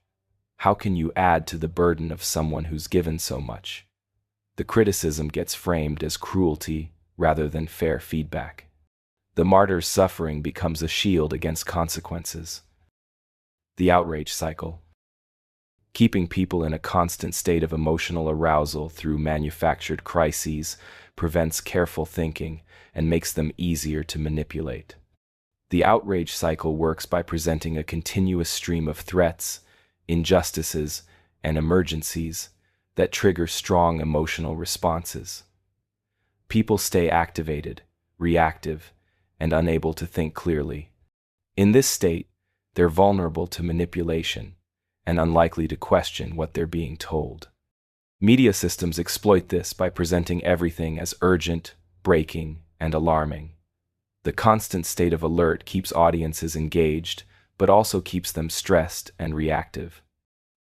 How can you add to the burden of someone who's given so much? The criticism gets framed as cruelty rather than fair feedback. The martyr's suffering becomes a shield against consequences. The outrage cycle. Keeping people in a constant state of emotional arousal through manufactured crises prevents careful thinking and makes them easier to manipulate. The outrage cycle works by presenting a continuous stream of threats, injustices, and emergencies that trigger strong emotional responses. People stay activated, reactive, and unable to think clearly. In this state, they're vulnerable to manipulation and unlikely to question what they're being told. Media systems exploit this by presenting everything as urgent, breaking, and alarming. The constant state of alert keeps audiences engaged, but also keeps them stressed and reactive.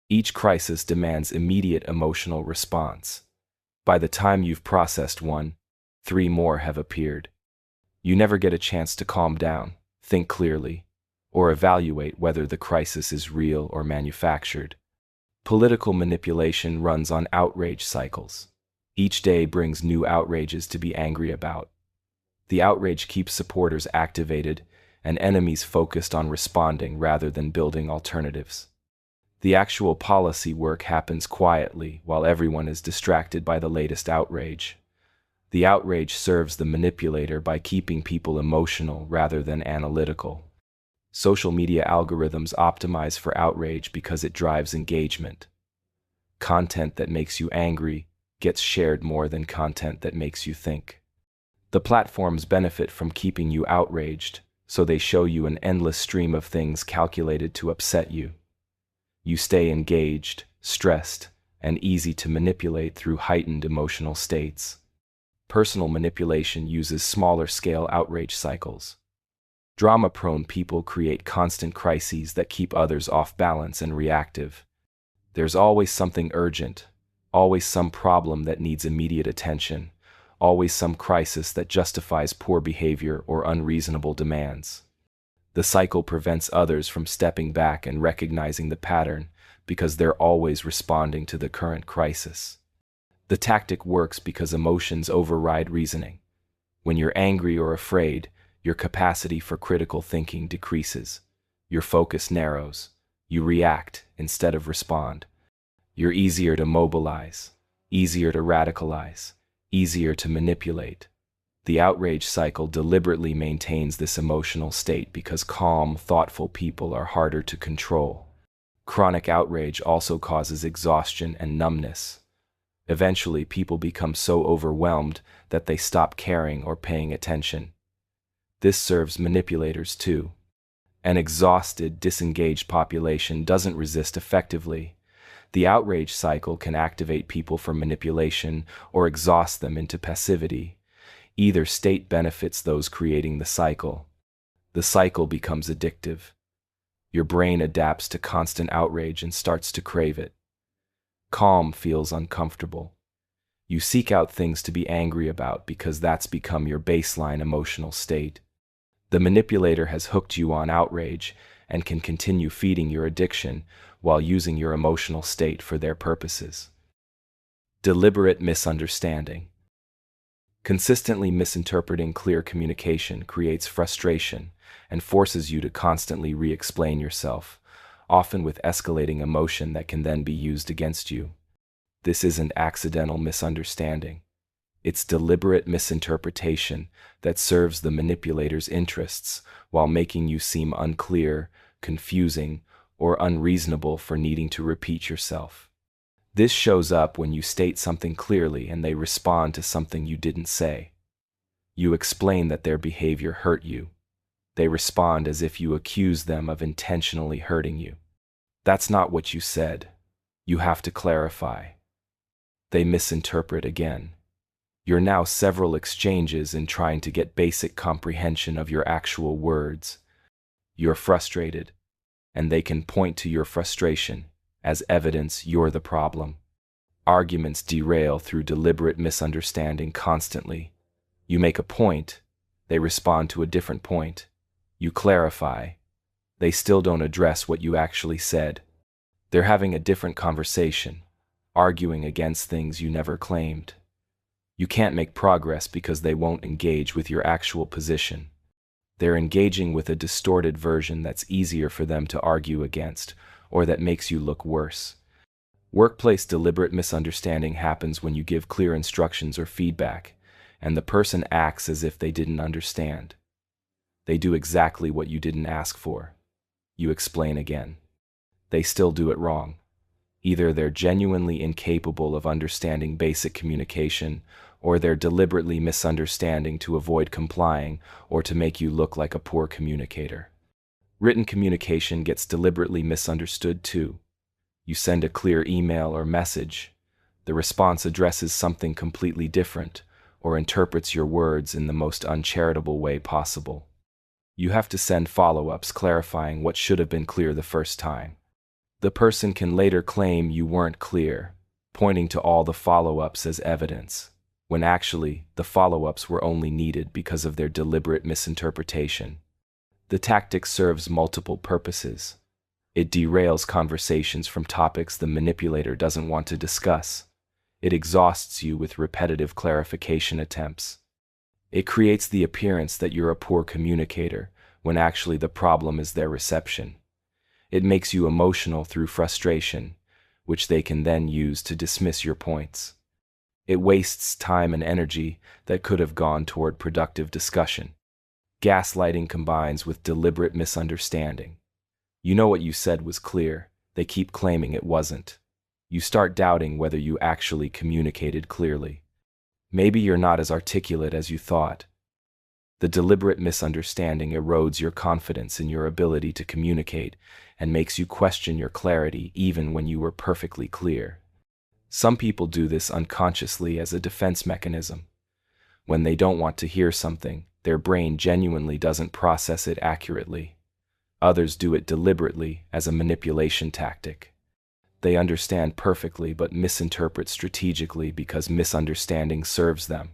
Each crisis demands immediate emotional response. By the time you've processed one, 3 more have appeared. You never get a chance to calm down, think clearly, or evaluate whether the crisis is real or manufactured. Political manipulation runs on outrage cycles. Each day brings new outrages to be angry about. The outrage keeps supporters activated and enemies focused on responding rather than building alternatives. The actual policy work happens quietly while everyone is distracted by the latest outrage. The outrage serves the manipulator by keeping people emotional rather than analytical. Social media algorithms optimize for outrage because it drives engagement. Content that makes you angry gets shared more than content that makes you think. The platforms benefit from keeping you outraged, so they show you an endless stream of things calculated to upset you. You stay engaged, stressed, and easy to manipulate through heightened emotional states. Personal manipulation uses smaller-scale outrage cycles. Drama-prone people create constant crises that keep others off balance and reactive. There's always something urgent, always some problem that needs immediate attention, always some crisis that justifies poor behavior or unreasonable demands. The cycle prevents others from stepping back and recognizing the pattern because they're always responding to the current crisis. The tactic works because emotions override reasoning. When you're angry or afraid, your capacity for critical thinking decreases. Your focus narrows. You react instead of respond. You're easier to mobilize, easier to radicalize, easier to manipulate. The outrage cycle deliberately maintains this emotional state because calm, thoughtful people are harder to control. Chronic outrage also causes exhaustion and numbness. Eventually, people become so overwhelmed that they stop caring or paying attention. This serves manipulators too. An exhausted, disengaged population doesn't resist effectively. The outrage cycle can activate people for manipulation or exhaust them into passivity. Either state benefits those creating the cycle. The cycle becomes addictive. Your brain adapts to constant outrage and starts to crave it. Calm feels uncomfortable. You seek out things to be angry about because that's become your baseline emotional state. The manipulator has hooked you on outrage and can continue feeding your addiction while using your emotional state for their purposes. Deliberate misunderstanding. Consistently misinterpreting clear communication creates frustration and forces you to constantly re-explain yourself, often with escalating emotion that can then be used against you. This isn't accidental misunderstanding. It's deliberate misinterpretation that serves the manipulator's interests while making you seem unclear, confusing, or unreasonable for needing to repeat yourself. This shows up when you state something clearly and they respond to something you didn't say. You explain that their behavior hurt you. They respond as if you accuse them of intentionally hurting you. That's not what you said. You have to clarify. They misinterpret again. You're now several exchanges in trying to get basic comprehension of your actual words. You're frustrated, and they can point to your frustration as evidence you're the problem. Arguments derail through deliberate misunderstanding constantly. You make a point, they respond to a different point. You clarify, they still don't address what you actually said. They're having a different conversation, arguing against things you never claimed. You can't make progress because they won't engage with your actual position. They're engaging with a distorted version that's easier for them to argue against, or that makes you look worse. Workplace deliberate misunderstanding happens when you give clear instructions or feedback, and the person acts as if they didn't understand. They do exactly what you didn't ask for. You explain again. They still do it wrong. Either they're genuinely incapable of understanding basic communication, or they're deliberately misunderstanding to avoid complying or to make you look like a poor communicator. Written communication gets deliberately misunderstood too. You send a clear email or message. The response addresses something completely different or interprets your words in the most uncharitable way possible. You have to send follow-ups clarifying what should have been clear the first time. The person can later claim you weren't clear, pointing to all the follow-ups as evidence, when actually the follow-ups were only needed because of their deliberate misinterpretation. The tactic serves multiple purposes. It derails conversations from topics the manipulator doesn't want to discuss. It exhausts you with repetitive clarification attempts. It creates the appearance that you're a poor communicator, when actually the problem is their reception. It makes you emotional through frustration, which they can then use to dismiss your points. It wastes time and energy that could have gone toward productive discussion. Gaslighting combines with deliberate misunderstanding. You know what you said was clear, they keep claiming it wasn't. You start doubting whether you actually communicated clearly. Maybe you're not as articulate as you thought. The deliberate misunderstanding erodes your confidence in your ability to communicate and makes you question your clarity even when you were perfectly clear. Some people do this unconsciously as a defense mechanism. When they don't want to hear something, their brain genuinely doesn't process it accurately. Others do it deliberately as a manipulation tactic. They understand perfectly but misinterpret strategically because misunderstanding serves them.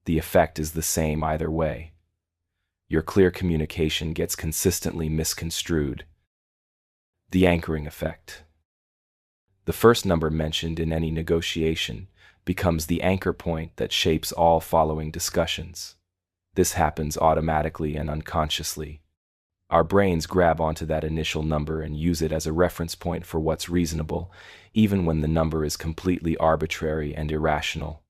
The effect is the same either way. Your clear communication gets consistently misconstrued. The anchoring effect. The first number mentioned in any negotiation becomes the anchor point that shapes all following discussions. This happens automatically and unconsciously. Our brains grab onto that initial number and use it as a reference point for what's reasonable, even when the number is completely arbitrary and irrational.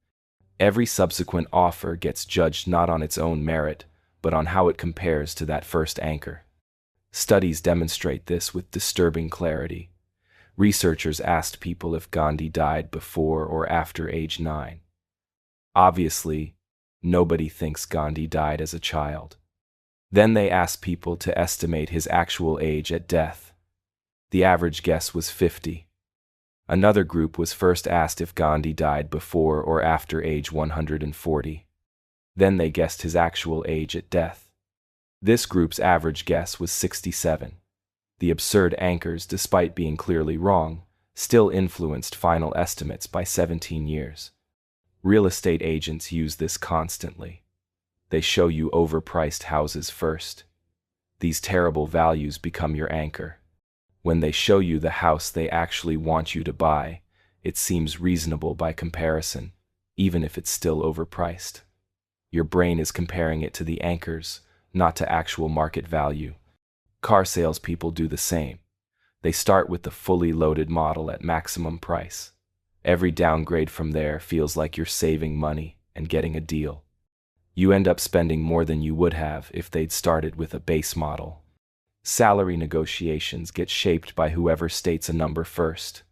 Every subsequent offer gets judged not on its own merit, but on how it compares to that first anchor. Studies demonstrate this with disturbing clarity. Researchers asked people if Gandhi died before or after age 9. Obviously, nobody thinks Gandhi died as a child. Then they asked people to estimate his actual age at death. The average guess was 50. Another group was first asked if Gandhi died before or after age 140. Then they guessed his actual age at death. This group's average guess was 67. The absurd anchors, despite being clearly wrong, still influenced final estimates by 17 years. Real estate agents use this constantly. They show you overpriced houses first. These terrible values become your anchor. When they show you the house they actually want you to buy, it seems reasonable by comparison, even if it's still overpriced. Your brain is comparing it to the anchors, not to actual market value. Car salespeople do the same. They start with the fully loaded model at maximum price. Every downgrade from there feels like you're saving money and getting a deal. You end up spending more than you would have if they'd started with a base model. Salary negotiations get shaped by whoever states a number first.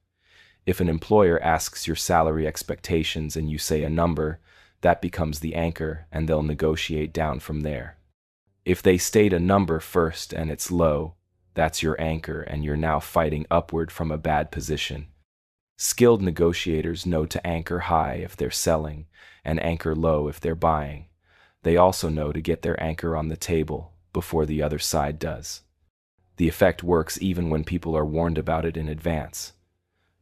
If an employer asks your salary expectations and you say a number, that becomes the anchor and they'll negotiate down from there. If they state a number first and it's low, that's your anchor and you're now fighting upward from a bad position. Skilled negotiators know to anchor high if they're selling and anchor low if they're buying. They also know to get their anchor on the table before the other side does. The effect works even when people are warned about it in advance.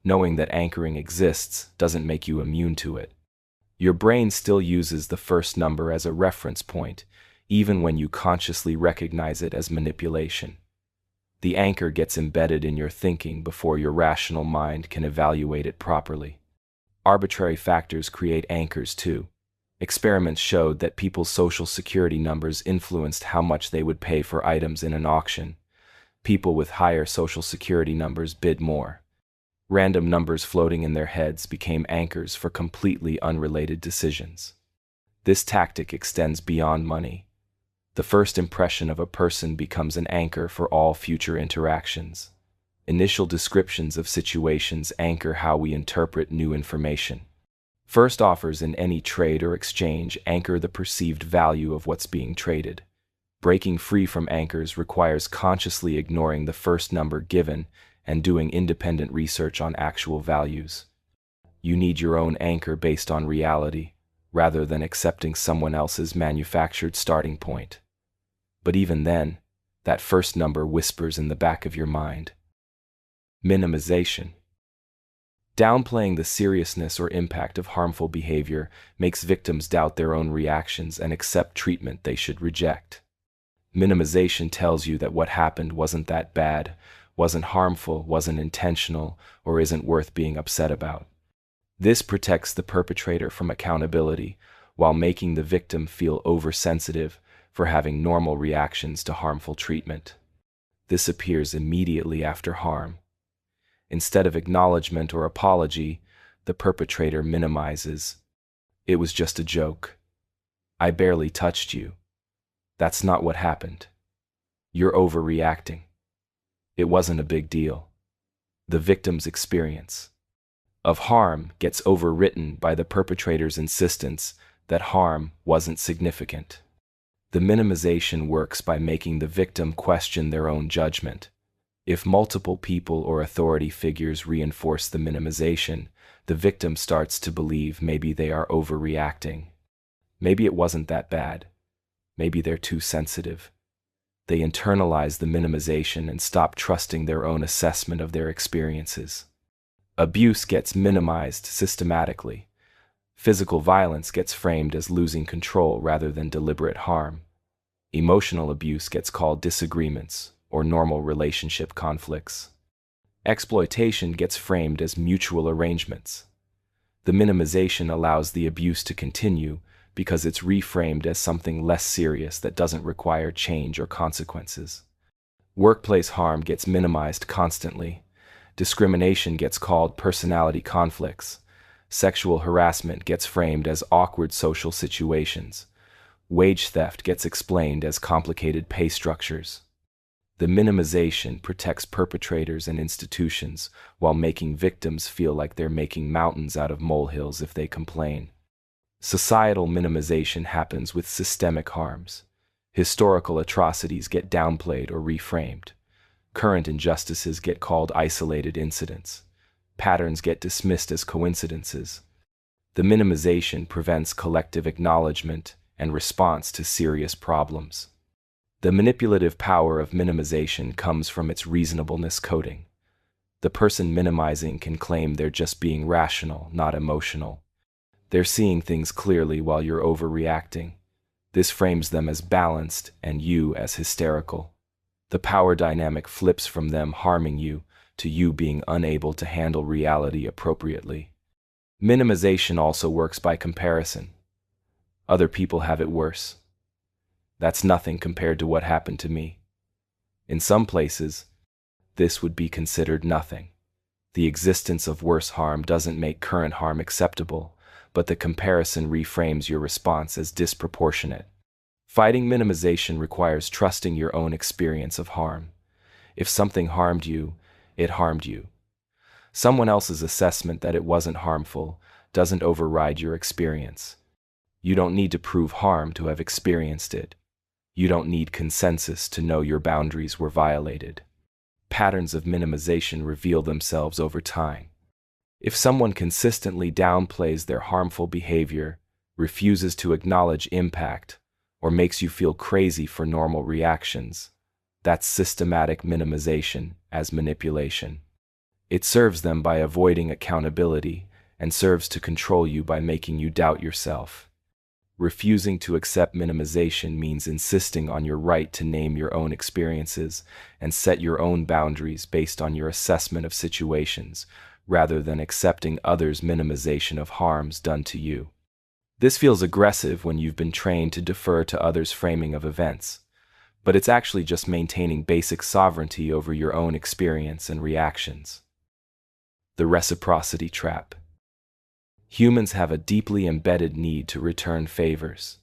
Knowing that anchoring exists doesn't make you immune to it. Your brain still uses the first number as a reference point, even when you consciously recognize it as manipulation. The anchor gets embedded in your thinking before your rational mind can evaluate it properly. Arbitrary factors create anchors too. Experiments showed that people's social security numbers influenced how much they would pay for items in an auction. People with higher social security numbers bid more. Random numbers floating in their heads became anchors for completely unrelated decisions. This tactic extends beyond money. The first impression of a person becomes an anchor for all future interactions. Initial descriptions of situations anchor how we interpret new information. First offers in any trade or exchange anchor the perceived value of what's being traded. Breaking free from anchors requires consciously ignoring the first number given and doing independent research on actual values. You need your own anchor based on reality, rather than accepting someone else's manufactured starting point. But even then, that first number whispers in the back of your mind. Minimization. Downplaying the seriousness or impact of harmful behavior makes victims doubt their own reactions and accept treatment they should reject. Minimization tells you that what happened wasn't that bad, wasn't harmful, wasn't intentional, or isn't worth being upset about. This protects the perpetrator from accountability while making the victim feel oversensitive for having normal reactions to harmful treatment. This appears immediately after harm. Instead of acknowledgement or apology, the perpetrator minimizes. It was just a joke. I barely touched you. That's not what happened. You're overreacting. It wasn't a big deal. The victim's experience of harm gets overwritten by the perpetrator's insistence that harm wasn't significant. The minimization works by making the victim question their own judgment. If multiple people or authority figures reinforce the minimization, the victim starts to believe maybe they are overreacting. Maybe it wasn't that bad. Maybe they're too sensitive. They internalize the minimization and stop trusting their own assessment of their experiences. Abuse gets minimized systematically. Physical violence gets framed as losing control rather than deliberate harm. Emotional abuse gets called disagreements or normal relationship conflicts. Exploitation gets framed as mutual arrangements. The minimization allows the abuse to continue because it's reframed as something less serious that doesn't require change or consequences. Workplace harm gets minimized constantly. Discrimination gets called personality conflicts. Sexual harassment gets framed as awkward social situations. Wage theft gets explained as complicated pay structures. The minimization protects perpetrators and institutions while making victims feel like they're making mountains out of molehills if they complain. Societal minimization happens with systemic harms. Historical atrocities get downplayed or reframed. Current injustices get called isolated incidents. Patterns get dismissed as coincidences. The minimization prevents collective acknowledgement and response to serious problems. The manipulative power of minimization comes from its reasonableness coding. The person minimizing can claim they're just being rational, not emotional. They're seeing things clearly while you're overreacting. This frames them as balanced and you as hysterical. The power dynamic flips from them harming you to you being unable to handle reality appropriately. Minimization also works by comparison. Other people have it worse. That's nothing compared to what happened to me. In some places, this would be considered nothing. The existence of worse harm doesn't make current harm acceptable, but the comparison reframes your response as disproportionate. Fighting minimization requires trusting your own experience of harm. If something harmed you, it harmed you. Someone else's assessment that it wasn't harmful doesn't override your experience. You don't need to prove harm to have experienced it. You don't need consensus to know your boundaries were violated. Patterns of minimization reveal themselves over time. If someone consistently downplays their harmful behavior, refuses to acknowledge impact, or makes you feel crazy for normal reactions, that's systematic minimization as manipulation. It serves them by avoiding accountability and serves to control you by making you doubt yourself. Refusing to accept minimization means insisting on your right to name your own experiences and set your own boundaries based on your assessment of situations, rather than accepting others' minimization of harms done to you. This feels aggressive when you've been trained to defer to others' framing of events, but it's actually just maintaining basic sovereignty over your own experience and reactions. The Reciprocity Trap. Humans have a deeply embedded need to return favors.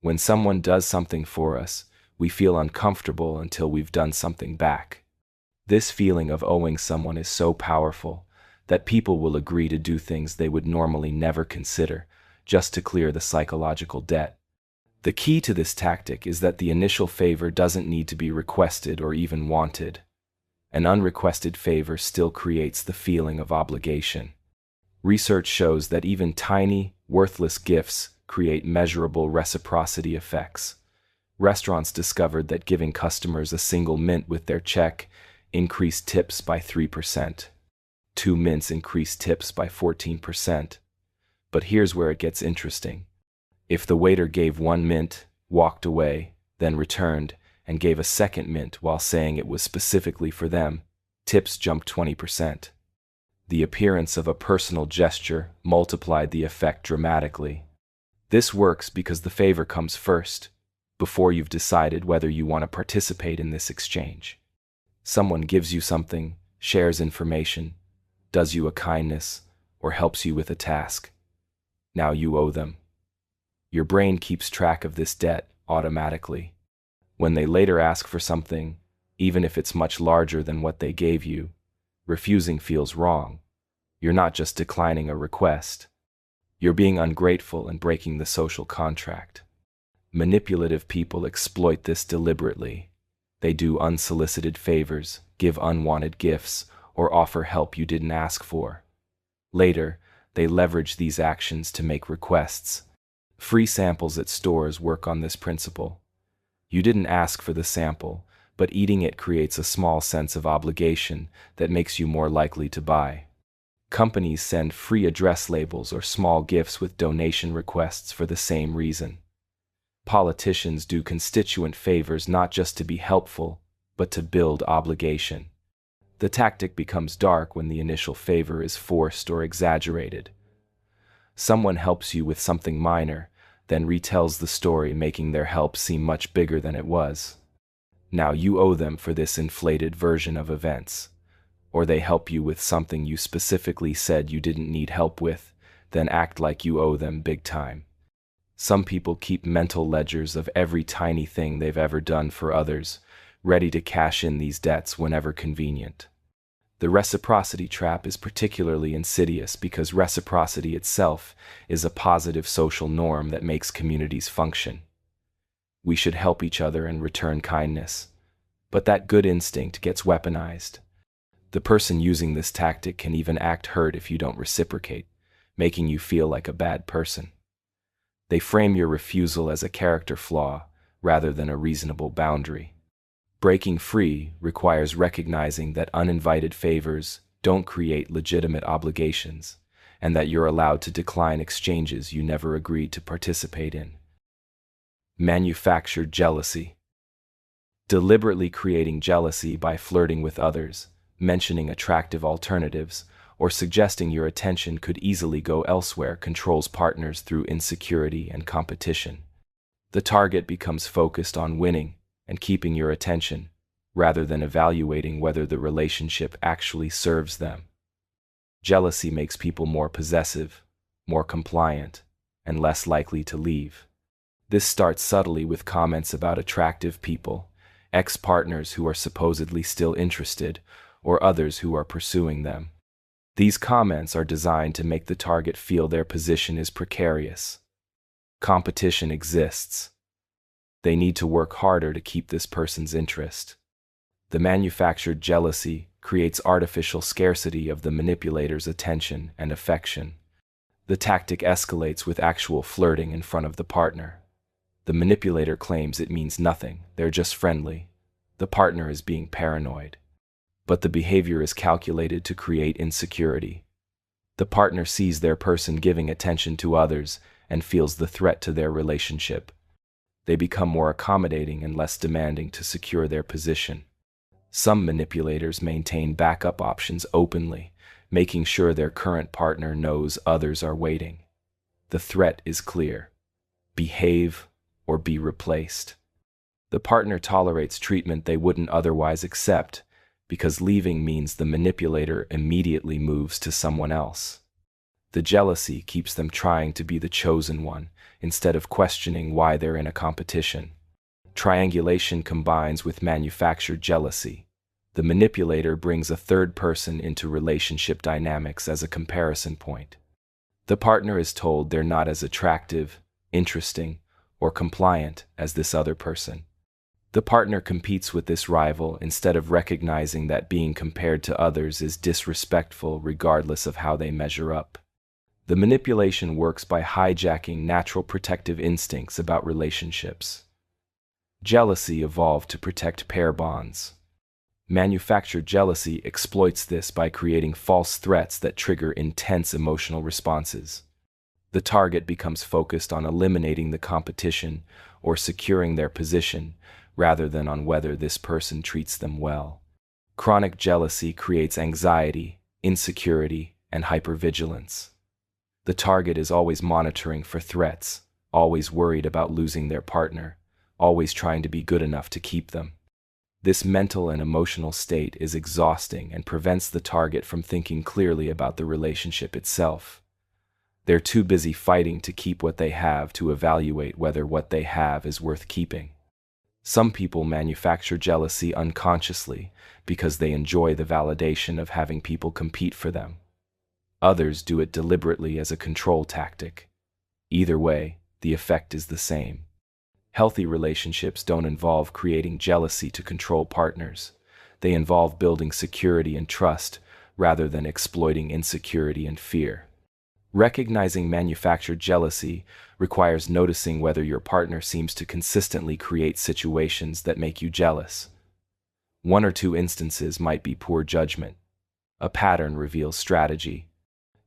When someone does something for us, we feel uncomfortable until we've done something back. This feeling of owing someone is so powerful that people will agree to do things they would normally never consider, just to clear the psychological debt. The key to this tactic is that the initial favor doesn't need to be requested or even wanted. An unrequested favor still creates the feeling of obligation. Research shows that even tiny, worthless gifts create measurable reciprocity effects. Restaurants discovered that giving customers a single mint with their check increased tips by 3%. 2 mints increased tips by 14%. But here's where it gets interesting. If the waiter gave 1 mint, walked away, then returned, and gave a second mint while saying it was specifically for them, tips jumped 20%. The appearance of a personal gesture multiplied the effect dramatically. This works because the favor comes first, before you've decided whether you want to participate in this exchange. Someone gives you something, shares information, does you a kindness, or helps you with a task. Now you owe them. Your brain keeps track of this debt automatically. When they later ask for something, even if it's much larger than what they gave you, refusing feels wrong. You're not just declining a request. You're being ungrateful and breaking the social contract. Manipulative people exploit this deliberately. They do unsolicited favors, give unwanted gifts, or offer help you didn't ask for. Later, they leverage these actions to make requests. Free samples at stores work on this principle. You didn't ask for the sample, but eating it creates a small sense of obligation that makes you more likely to buy. Companies send free address labels or small gifts with donation requests for the same reason. Politicians do constituent favors not just to be helpful, but to build obligation. The tactic becomes dark when the initial favor is forced or exaggerated. Someone helps you with something minor, then retells the story, making their help seem much bigger than it was. Now you owe them for this inflated version of events. Or they help you with something you specifically said you didn't need help with, then act like you owe them big time. Some people keep mental ledgers of every tiny thing they've ever done for others, ready to cash in these debts whenever convenient. The reciprocity trap is particularly insidious because reciprocity itself is a positive social norm that makes communities function. We should help each other and return kindness. But that good instinct gets weaponized. The person using this tactic can even act hurt if you don't reciprocate, making you feel like a bad person. They frame your refusal as a character flaw rather than a reasonable boundary. Breaking free requires recognizing that uninvited favors don't create legitimate obligations, and that you're allowed to decline exchanges you never agreed to participate in. Manufactured jealousy. Deliberately creating jealousy by flirting with others, mentioning attractive alternatives, or suggesting your attention could easily go elsewhere controls partners through insecurity and competition. The target becomes focused on winning and keeping your attention, rather than evaluating whether the relationship actually serves them. Jealousy makes people more possessive, more compliant, and less likely to leave. This starts subtly with comments about attractive people, ex-partners who are supposedly still interested, or others who are pursuing them. These comments are designed to make the target feel their position is precarious. Competition exists. They need to work harder to keep this person's interest. The manufactured jealousy creates artificial scarcity of the manipulator's attention and affection. The tactic escalates with actual flirting in front of the partner. The manipulator claims it means nothing, they're just friendly. The partner is being paranoid. But the behavior is calculated to create insecurity. The partner sees their person giving attention to others and feels the threat to their relationship. They become more accommodating and less demanding to secure their position. Some manipulators maintain backup options openly, making sure their current partner knows others are waiting. The threat is clear: behave or be replaced. The partner tolerates treatment they wouldn't otherwise accept, because leaving means the manipulator immediately moves to someone else. The jealousy keeps them trying to be the chosen one, instead of questioning why they're in a competition. Triangulation combines with manufactured jealousy. The manipulator brings a third person into relationship dynamics as a comparison point. The partner is told they're not as attractive, interesting, or compliant as this other person. The partner competes with this rival instead of recognizing that being compared to others is disrespectful regardless of how they measure up. The manipulation works by hijacking natural protective instincts about relationships. Jealousy evolved to protect pair bonds. Manufactured jealousy exploits this by creating false threats that trigger intense emotional responses. The target becomes focused on eliminating the competition or securing their position, rather than on whether this person treats them well. Chronic jealousy creates anxiety, insecurity, and hypervigilance. The target is always monitoring for threats, always worried about losing their partner, always trying to be good enough to keep them. This mental and emotional state is exhausting and prevents the target from thinking clearly about the relationship itself. They're too busy fighting to keep what they have to evaluate whether what they have is worth keeping. Some people manufacture jealousy unconsciously because they enjoy the validation of having people compete for them. Others do it deliberately as a control tactic. Either way, the effect is the same. Healthy relationships don't involve creating jealousy to control partners. They involve building security and trust rather than exploiting insecurity and fear. Recognizing manufactured jealousy requires noticing whether your partner seems to consistently create situations that make you jealous. One or two instances might be poor judgment. A pattern reveals strategy.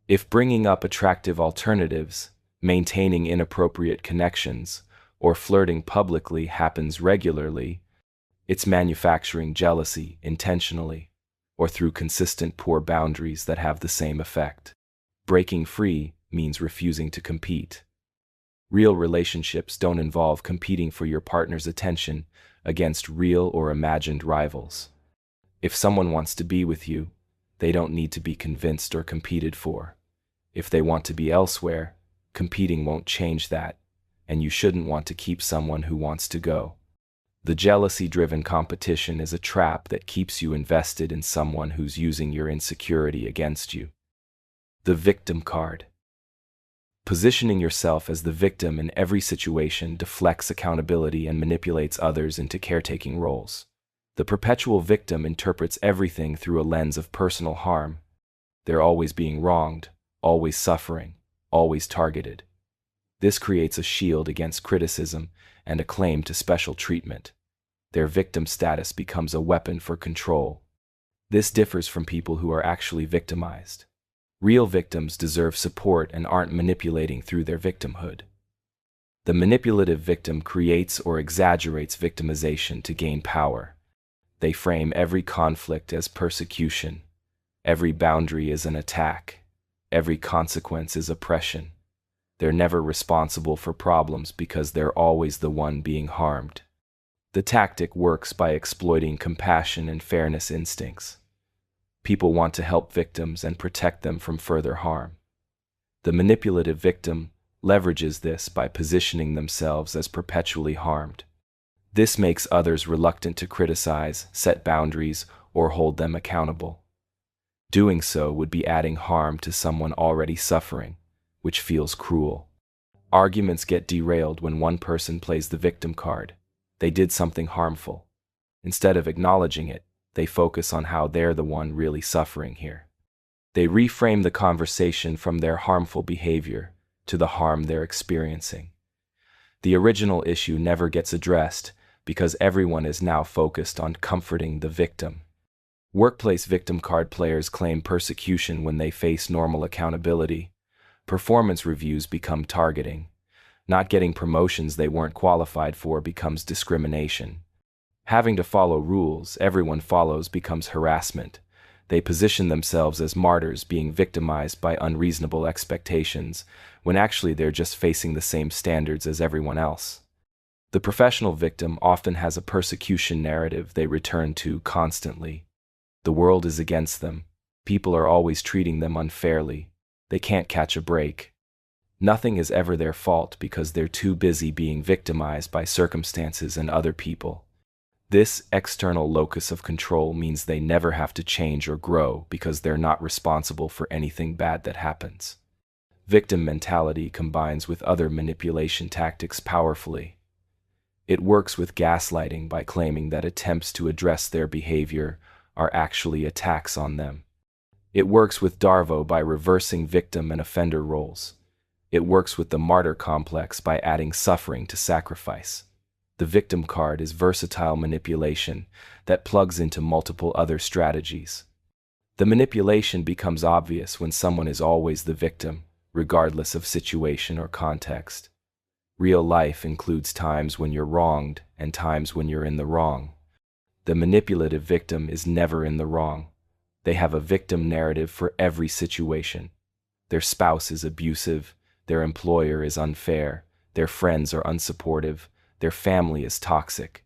If bringing up attractive alternatives, maintaining inappropriate connections, or flirting publicly happens regularly, it's manufacturing jealousy intentionally, or through consistent poor boundaries that have the same effect. Breaking free means refusing to compete. Real relationships don't involve competing for your partner's attention against real or imagined rivals. If someone wants to be with you, they don't need to be convinced or competed for. If they want to be elsewhere, competing won't change that, and you shouldn't want to keep someone who wants to go. The jealousy-driven competition is a trap that keeps you invested in someone who's using your insecurity against you. The victim card. Positioning yourself as the victim in every situation deflects accountability and manipulates others into caretaking roles. The perpetual victim interprets everything through a lens of personal harm. They're always being wronged, always suffering, always targeted. This creates a shield against criticism and a claim to special treatment. Their victim status becomes a weapon for control. This differs from people who are actually victimized. Real victims deserve support and aren't manipulating through their victimhood. The manipulative victim creates or exaggerates victimization to gain power. They frame every conflict as persecution. Every boundary is an attack. Every consequence is oppression. They're never responsible for problems because they're always the one being harmed. The tactic works by exploiting compassion and fairness instincts. People want to help victims and protect them from further harm. The manipulative victim leverages this by positioning themselves as perpetually harmed. This makes others reluctant to criticize, set boundaries, or hold them accountable. Doing so would be adding harm to someone already suffering, which feels cruel. Arguments get derailed when one person plays the victim card. They did something harmful. Instead of acknowledging it, they focus on how they're the one really suffering here. They reframe the conversation from their harmful behavior to the harm they're experiencing. The original issue never gets addressed because everyone is now focused on comforting the victim. Workplace victim card players claim persecution when they face normal accountability. Performance reviews become targeting. Not getting promotions they weren't qualified for becomes discrimination. Having to follow rules everyone follows becomes harassment. They position themselves as martyrs being victimized by unreasonable expectations, when actually they're just facing the same standards as everyone else. The professional victim often has a persecution narrative they return to constantly. The world is against them. People are always treating them unfairly. They can't catch a break. Nothing is ever their fault because they're too busy being victimized by circumstances and other people. This external locus of control means they never have to change or grow because they're not responsible for anything bad that happens. Victim mentality combines with other manipulation tactics powerfully. It works with gaslighting by claiming that attempts to address their behavior are actually attacks on them. It works with Darvo by reversing victim and offender roles. It works with the Martyr Complex by adding suffering to sacrifice. The victim card is versatile manipulation that plugs into multiple other strategies. The manipulation becomes obvious when someone is always the victim, regardless of situation or context. Real life includes times when you're wronged and times when you're in the wrong. The manipulative victim is never in the wrong. They have a victim narrative for every situation. Their spouse is abusive, their employer is unfair, their friends are unsupportive, their family is toxic.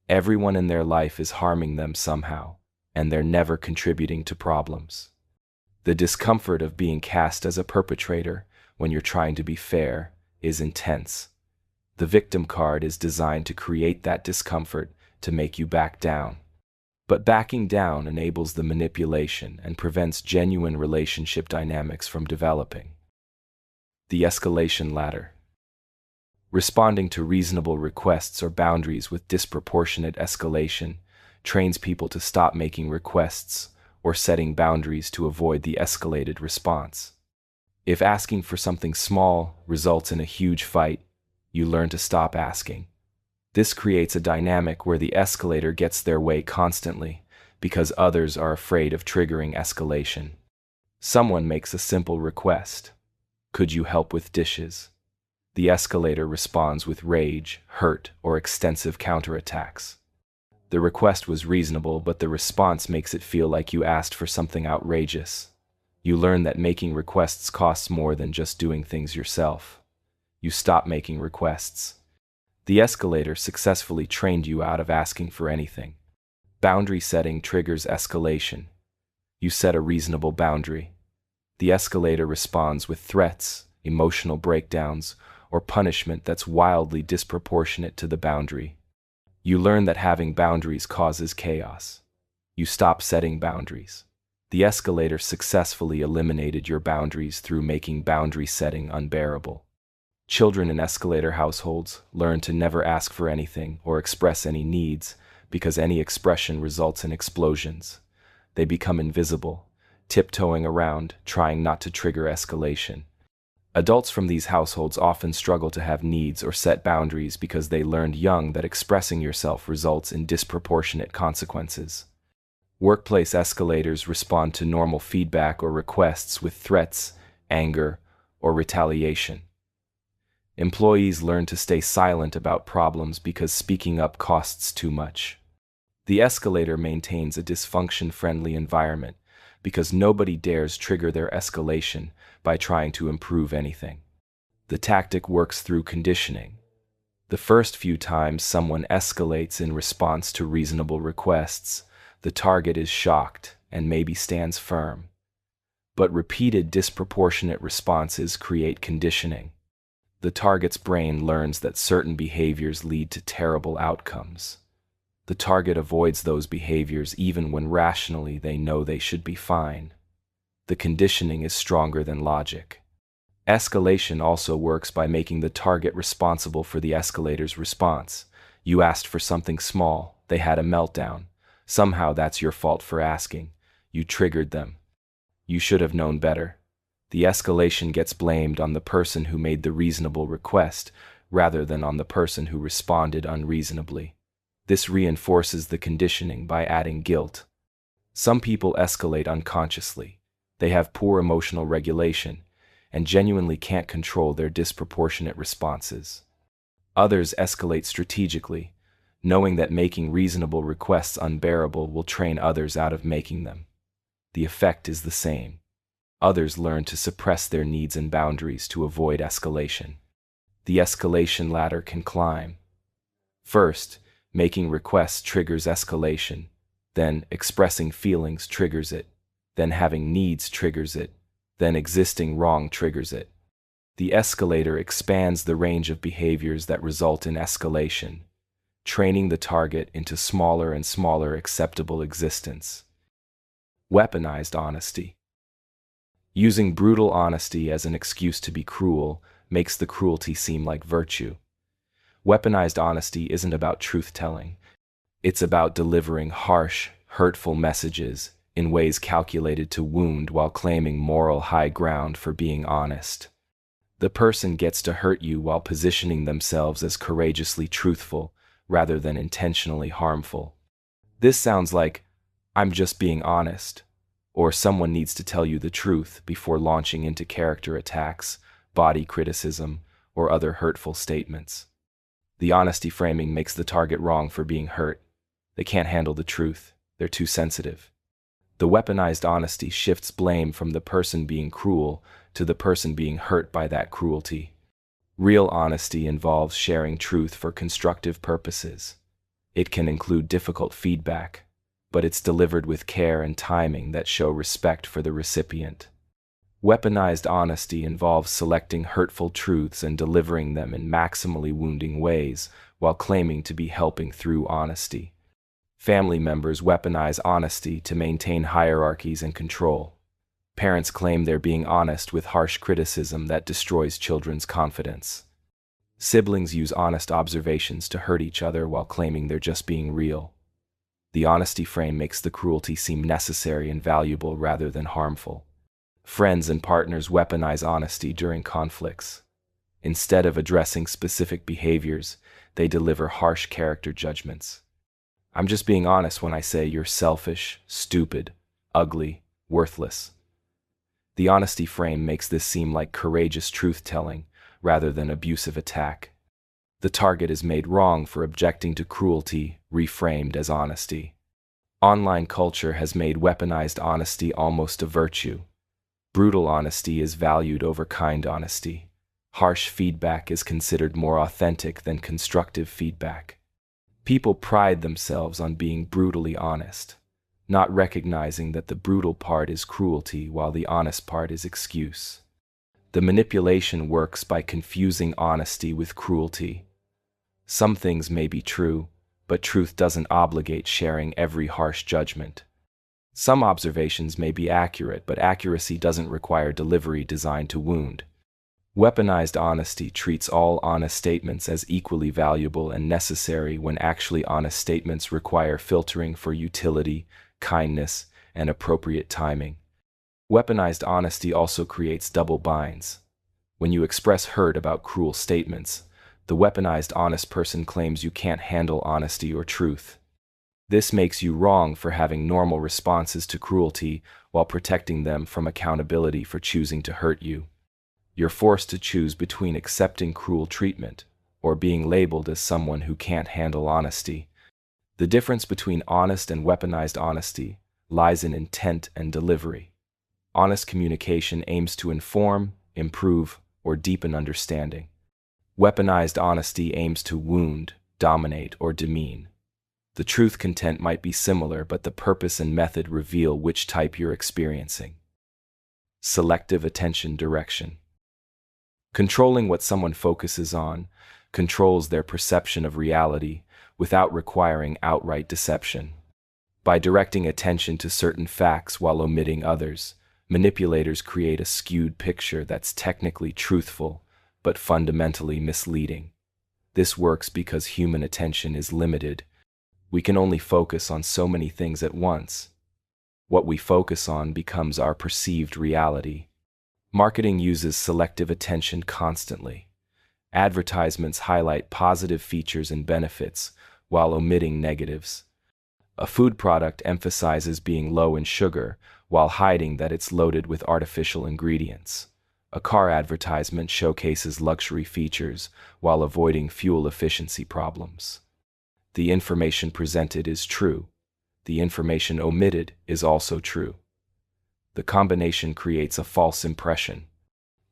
Everyone in their life is harming them somehow, and they're never contributing to problems. The discomfort of being cast as a perpetrator when you're trying to be fair is intense. The victim card is designed to create that discomfort to make you back down. But backing down enables the manipulation and prevents genuine relationship dynamics from developing. The Escalation Ladder. Responding to reasonable requests or boundaries with disproportionate escalation trains people to stop making requests or setting boundaries to avoid the escalated response. If asking for something small results in a huge fight, you learn to stop asking. This creates a dynamic where the escalator gets their way constantly because others are afraid of triggering escalation. Someone makes a simple request. Could you help with dishes? The escalator responds with rage, hurt, or extensive counterattacks. The request was reasonable, but the response makes it feel like you asked for something outrageous. You learn that making requests costs more than just doing things yourself. You stop making requests. The escalator successfully trained you out of asking for anything. Boundary setting triggers escalation. You set a reasonable boundary. The escalator responds with threats, emotional breakdowns, or punishment that's wildly disproportionate to the boundary. You learn that having boundaries causes chaos. You stop setting boundaries. The escalator successfully eliminated your boundaries through making boundary setting unbearable. Children in escalator households learn to never ask for anything or express any needs because any expression results in explosions. They become invisible, tiptoeing around, trying not to trigger escalation. Adults from these households often struggle to have needs or set boundaries because they learned young that expressing yourself results in disproportionate consequences. Workplace escalators respond to normal feedback or requests with threats, anger, or retaliation. Employees learn to stay silent about problems because speaking up costs too much. The escalator maintains a dysfunction-friendly environment because nobody dares trigger their escalation by trying to improve anything. The tactic works through conditioning. The first few times someone escalates in response to reasonable requests, the target is shocked and maybe stands firm. But repeated disproportionate responses create conditioning. The target's brain learns that certain behaviors lead to terrible outcomes. The target avoids those behaviors even when rationally they know they should be fine. The conditioning is stronger than logic. Escalation also works by making the target responsible for the escalator's response. You asked for something small, they had a meltdown. Somehow that's your fault for asking. You triggered them. You should have known better. The escalation gets blamed on the person who made the reasonable request rather than on the person who responded unreasonably. This reinforces the conditioning by adding guilt. Some people escalate unconsciously. They have poor emotional regulation and genuinely can't control their disproportionate responses. Others escalate strategically, knowing that making reasonable requests unbearable will train others out of making them. The effect is the same. Others learn to suppress their needs and boundaries to avoid escalation. The escalation ladder can climb. First, making requests triggers escalation. Then, expressing feelings triggers it. Then, having needs triggers it. Then, existing wrong triggers it. The escalator expands the range of behaviors that result in escalation, training the target into smaller and smaller acceptable existence. Weaponized honesty. Using brutal honesty as an excuse to be cruel makes the cruelty seem like virtue. Weaponized honesty isn't about truth-telling. It's about delivering harsh, hurtful messages in ways calculated to wound while claiming moral high ground for being honest. The person gets to hurt you while positioning themselves as courageously truthful rather than intentionally harmful. This sounds like, "I'm just being honest," or someone needs to tell you the truth before launching into character attacks, body criticism, or other hurtful statements. The honesty framing makes the target wrong for being hurt. They can't handle the truth. They're too sensitive. The weaponized honesty shifts blame from the person being cruel to the person being hurt by that cruelty. Real honesty involves sharing truth for constructive purposes. It can include difficult feedback, but it's delivered with care and timing that show respect for the recipient. Weaponized honesty involves selecting hurtful truths and delivering them in maximally wounding ways while claiming to be helping through honesty. Family members weaponize honesty to maintain hierarchies and control. Parents claim they're being honest with harsh criticism that destroys children's confidence. Siblings use honest observations to hurt each other while claiming they're just being real. The honesty frame makes the cruelty seem necessary and valuable rather than harmful. Friends and partners weaponize honesty during conflicts. Instead of addressing specific behaviors, they deliver harsh character judgments. "I'm just being honest when I say you're selfish, stupid, ugly, worthless." The honesty frame makes this seem like courageous truth-telling rather than abusive attack. The target is made wrong for objecting to cruelty, reframed as honesty. Online culture has made weaponized honesty almost a virtue. Brutal honesty is valued over kind honesty. Harsh feedback is considered more authentic than constructive feedback. People pride themselves on being brutally honest, not recognizing that the brutal part is cruelty while the honest part is excuse. The manipulation works by confusing honesty with cruelty. Some things may be true, but truth doesn't obligate sharing every harsh judgment. Some observations may be accurate, but accuracy doesn't require delivery designed to wound. Weaponized honesty treats all honest statements as equally valuable and necessary when actually honest statements require filtering for utility, kindness, and appropriate timing. Weaponized honesty also creates double binds. When you express hurt about cruel statements, the weaponized honest person claims you can't handle honesty or truth. This makes you wrong for having normal responses to cruelty while protecting them from accountability for choosing to hurt you. You're forced to choose between accepting cruel treatment or being labeled as someone who can't handle honesty. The difference between honest and weaponized honesty lies in intent and delivery. Honest communication aims to inform, improve, or deepen understanding. Weaponized honesty aims to wound, dominate, or demean. The truth content might be similar, but the purpose and method reveal which type you're experiencing. Selective attention direction. Controlling what someone focuses on controls their perception of reality without requiring outright deception. By directing attention to certain facts while omitting others, manipulators create a skewed picture that's technically truthful, but fundamentally misleading. This works because human attention is limited. We can only focus on so many things at once. What we focus on becomes our perceived reality. Marketing uses selective attention constantly. Advertisements highlight positive features and benefits while omitting negatives. A food product emphasizes being low in sugar while hiding that it's loaded with artificial ingredients. A car advertisement showcases luxury features while avoiding fuel efficiency problems. The information presented is true. The information omitted is also true. The combination creates a false impression.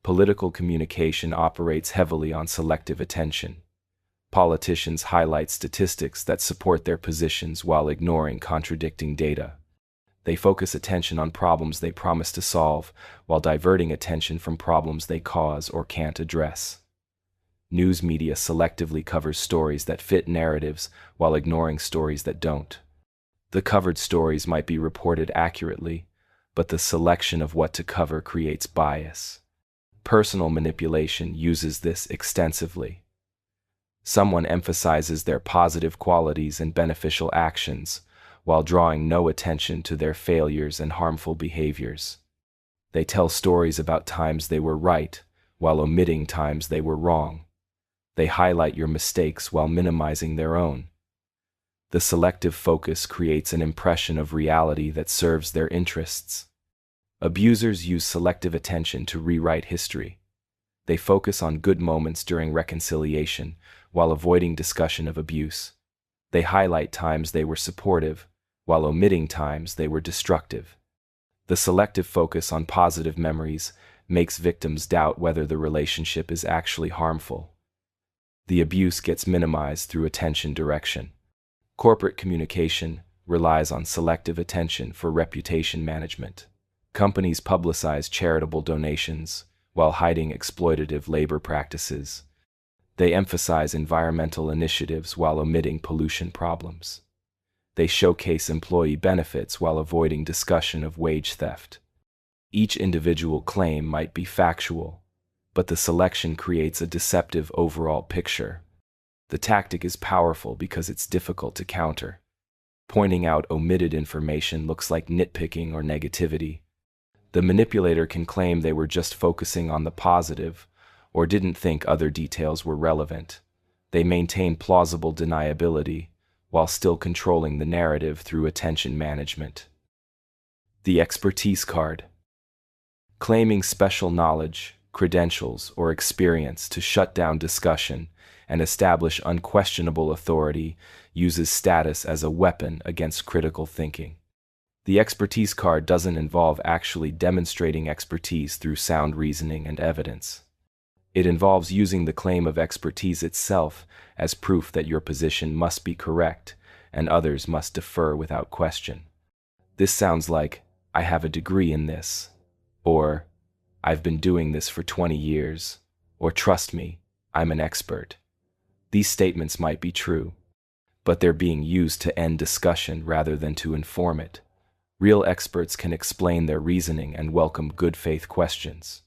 Political communication operates heavily on selective attention. Politicians highlight statistics that support their positions while ignoring contradicting data. They focus attention on problems they promise to solve while diverting attention from problems they cause or can't address. News media selectively covers stories that fit narratives while ignoring stories that don't. The covered stories might be reported accurately, but the selection of what to cover creates bias. Personal manipulation uses this extensively. Someone emphasizes their positive qualities and beneficial actions, while drawing no attention to their failures and harmful behaviors. They tell stories about times they were right, while omitting times they were wrong. They highlight your mistakes while minimizing their own. The selective focus creates an impression of reality that serves their interests. Abusers use selective attention to rewrite history. They focus on good moments during reconciliation, while avoiding discussion of abuse. They highlight times they were supportive, while omitting times they were destructive. The selective focus on positive memories makes victims doubt whether the relationship is actually harmful. The abuse gets minimized through attention direction. Corporate communication relies on selective attention for reputation management. Companies publicize charitable donations while hiding exploitative labor practices. They emphasize environmental initiatives while omitting pollution problems. They showcase employee benefits while avoiding discussion of wage theft. Each individual claim might be factual, but the selection creates a deceptive overall picture. The tactic is powerful because it's difficult to counter. Pointing out omitted information looks like nitpicking or negativity. The manipulator can claim they were just focusing on the positive, or didn't think other details were relevant. They maintain plausible deniability, while still controlling the narrative through attention management. The expertise card. Claiming special knowledge, credentials, or experience to shut down discussion and establish unquestionable authority uses status as a weapon against critical thinking. The expertise card doesn't involve actually demonstrating expertise through sound reasoning and evidence. It involves using the claim of expertise itself as proof that your position must be correct and others must defer without question. This sounds like, "I have a degree in this," or "I've been doing this for 20 years," or "Trust me, I'm an expert." These statements might be true, but they're being used to end discussion rather than to inform it. Real experts can explain their reasoning and welcome good faith questions.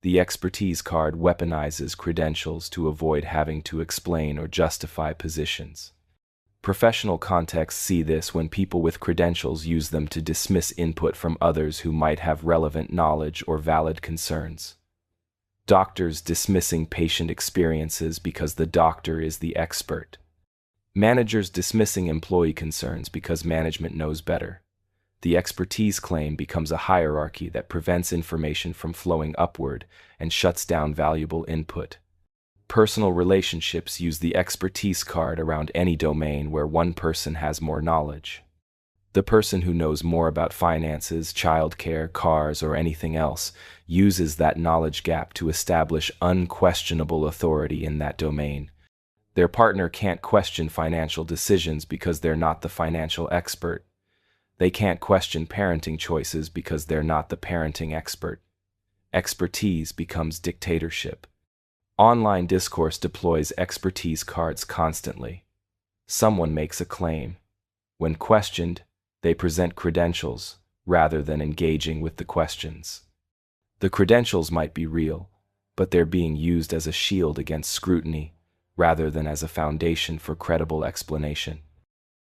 The expertise card weaponizes credentials to avoid having to explain or justify positions. Professional contexts see this when people with credentials use them to dismiss input from others who might have relevant knowledge or valid concerns. Doctors dismissing patient experiences because the doctor is the expert. Managers dismissing employee concerns because management knows better. The expertise claim becomes a hierarchy that prevents information from flowing upward and shuts down valuable input. Personal relationships use the expertise card around any domain where one person has more knowledge. The person who knows more about finances, childcare, cars, or anything else uses that knowledge gap to establish unquestionable authority in that domain. Their partner can't question financial decisions because they're not the financial expert. They can't question parenting choices because they're not the parenting expert. Expertise becomes dictatorship. Online discourse deploys expertise cards constantly. Someone makes a claim. When questioned, they present credentials rather than engaging with the questions. The credentials might be real, but they're being used as a shield against scrutiny, rather than as a foundation for credible explanation.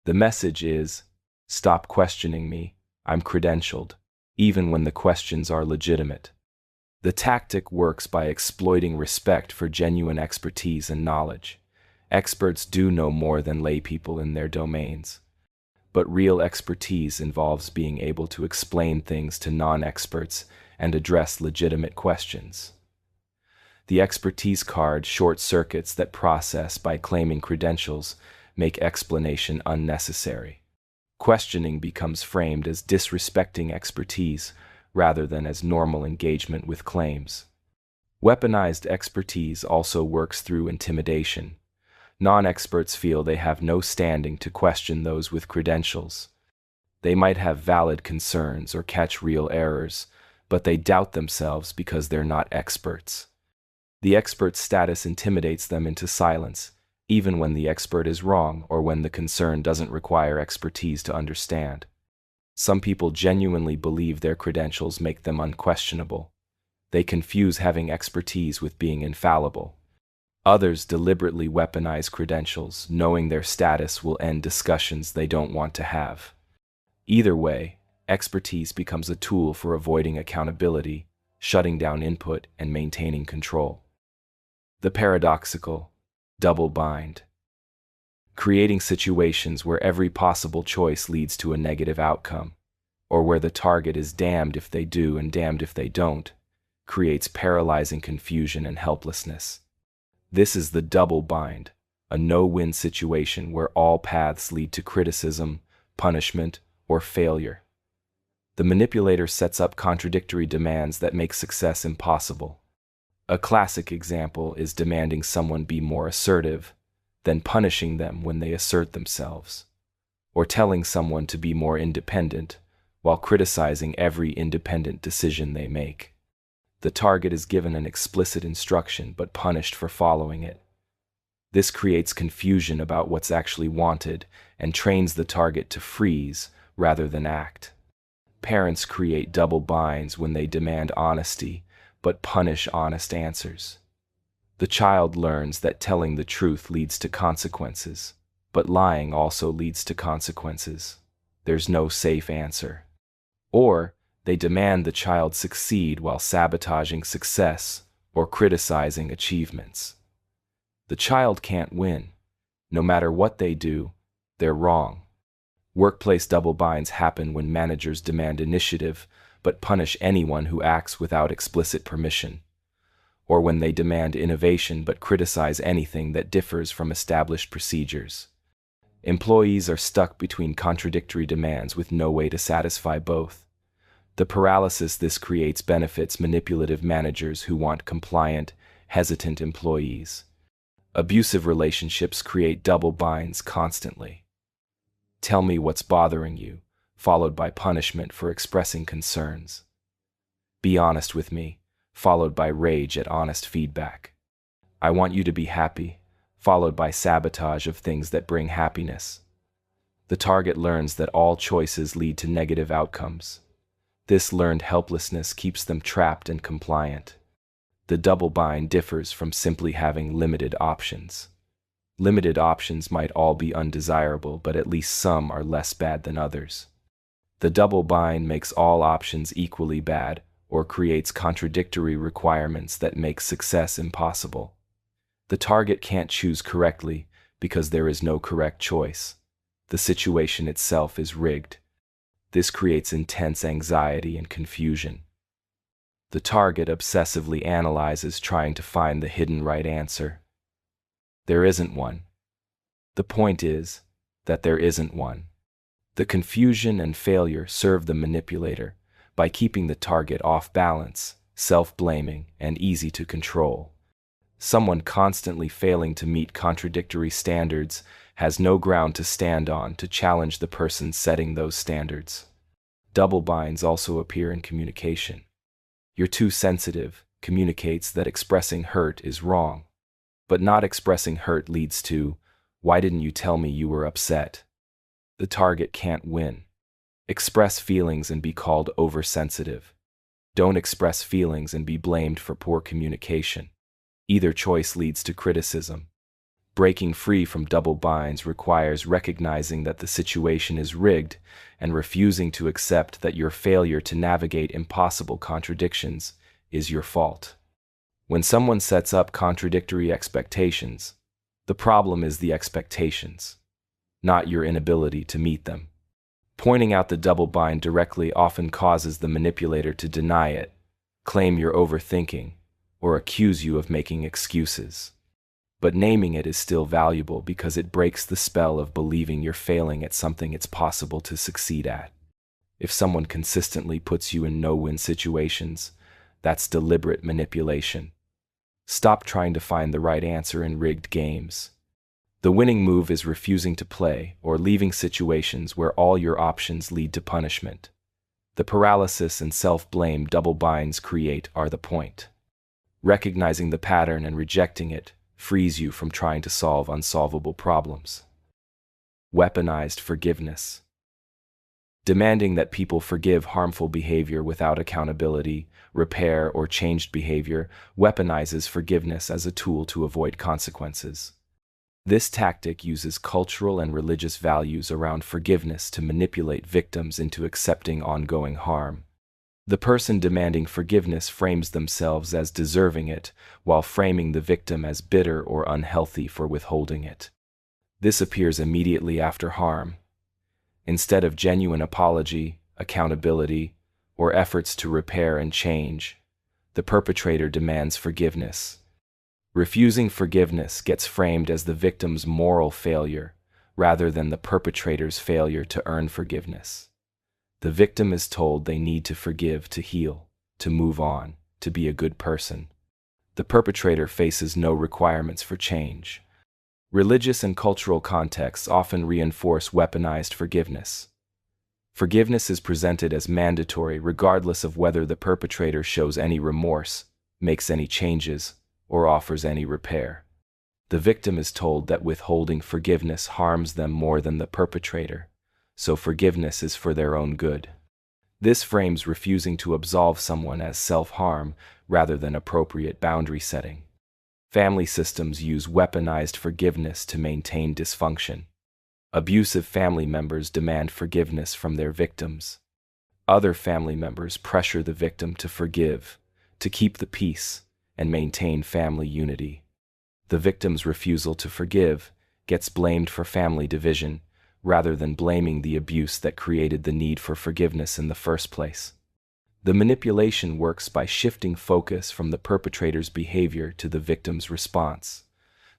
The message is, stop questioning me, I'm credentialed, even when the questions are legitimate. The tactic works by exploiting respect for genuine expertise and knowledge. Experts do know more than laypeople in their domains. But real expertise involves being able to explain things to non-experts and address legitimate questions. The expertise card short-circuits that process by claiming credentials make explanation unnecessary. Questioning becomes framed as disrespecting expertise rather than as normal engagement with claims. Weaponized expertise also works through intimidation. Non-experts feel they have no standing to question those with credentials. They might have valid concerns or catch real errors, but they doubt themselves because they're not experts. The expert's status intimidates them into silence, even when the expert is wrong or when the concern doesn't require expertise to understand. Some people genuinely believe their credentials make them unquestionable. They confuse having expertise with being infallible. Others deliberately weaponize credentials, knowing their status will end discussions they don't want to have. Either way, expertise becomes a tool for avoiding accountability, shutting down input, and maintaining control. The paradoxical, double bind. Creating situations where every possible choice leads to a negative outcome, or where the target is damned if they do and damned if they don't, creates paralyzing confusion and helplessness. This is the double bind, a no-win situation where all paths lead to criticism, punishment, or failure. The manipulator sets up contradictory demands that make success impossible. A classic example is demanding someone be more assertive, then punishing them when they assert themselves, or telling someone to be more independent while criticizing every independent decision they make. The target is given an explicit instruction but punished for following it. This creates confusion about what's actually wanted and trains the target to freeze rather than act. Parents create double binds when they demand honesty but punish honest answers. The child learns that telling the truth leads to consequences, but lying also leads to consequences. There's no safe answer. Or they demand the child succeed while sabotaging success or criticizing achievements. The child can't win. No matter what they do, they're wrong. Workplace double binds happen when managers demand initiative but punish anyone who acts without explicit permission, or when they demand innovation but criticize anything that differs from established procedures. Employees are stuck between contradictory demands with no way to satisfy both. The paralysis this creates benefits manipulative managers who want compliant, hesitant employees. Abusive relationships create double binds constantly. Tell me what's bothering you, followed by punishment for expressing concerns. Be honest with me, followed by rage at honest feedback. I want you to be happy, followed by sabotage of things that bring happiness. The target learns that all choices lead to negative outcomes. This learned helplessness keeps them trapped and compliant. The double bind differs from simply having limited options. Limited options might all be undesirable, but at least some are less bad than others. The double bind makes all options equally bad, or creates contradictory requirements that make success impossible. The target can't choose correctly because there is no correct choice. The situation itself is rigged. This creates intense anxiety and confusion. The target obsessively analyzes, trying to find the hidden right answer. There isn't one. The point is that there isn't one. The confusion and failure serve the manipulator by keeping the target off balance, self-blaming, and easy to control. Someone constantly failing to meet contradictory standards has no ground to stand on to challenge the person setting those standards. Double binds also appear in communication. You're too sensitive communicates that expressing hurt is wrong, but not expressing hurt leads to, why didn't you tell me you were upset? The target can't win. Express feelings and be called oversensitive. Don't express feelings and be blamed for poor communication. Either choice leads to criticism. Breaking free from double binds requires recognizing that the situation is rigged and refusing to accept that your failure to navigate impossible contradictions is your fault. When someone sets up contradictory expectations, the problem is the expectations, not your inability to meet them. Pointing out the double bind directly often causes the manipulator to deny it, claim you're overthinking, or accuse you of making excuses. But naming it is still valuable because it breaks the spell of believing you're failing at something it's possible to succeed at. If someone consistently puts you in no-win situations, that's deliberate manipulation. Stop trying to find the right answer in rigged games. The winning move is refusing to play or leaving situations where all your options lead to punishment. The paralysis and self-blame double binds create are the point. Recognizing the pattern and rejecting it frees you from trying to solve unsolvable problems. Weaponized forgiveness. Demanding that people forgive harmful behavior without accountability, repair, or changed behavior weaponizes forgiveness as a tool to avoid consequences. This tactic uses cultural and religious values around forgiveness to manipulate victims into accepting ongoing harm. The person demanding forgiveness frames themselves as deserving it, while framing the victim as bitter or unhealthy for withholding it. This appears immediately after harm. Instead of genuine apology, accountability, or efforts to repair and change, the perpetrator demands forgiveness. Refusing forgiveness gets framed as the victim's moral failure, rather than the perpetrator's failure to earn forgiveness. The victim is told they need to forgive to heal, to move on, to be a good person. The perpetrator faces no requirements for change. Religious and cultural contexts often reinforce weaponized forgiveness. Forgiveness is presented as mandatory regardless of whether the perpetrator shows any remorse, makes any changes, or offers any repair. The victim is told that withholding forgiveness harms them more than the perpetrator, so forgiveness is for their own good. This frames refusing to absolve someone as self-harm rather than appropriate boundary setting. Family systems use weaponized forgiveness to maintain dysfunction. Abusive family members demand forgiveness from their victims. Other family members pressure the victim to forgive, to keep the peace, and maintain family unity. The victim's refusal to forgive gets blamed for family division, rather than blaming the abuse that created the need for forgiveness in the first place. The manipulation works by shifting focus from the perpetrator's behavior to the victim's response.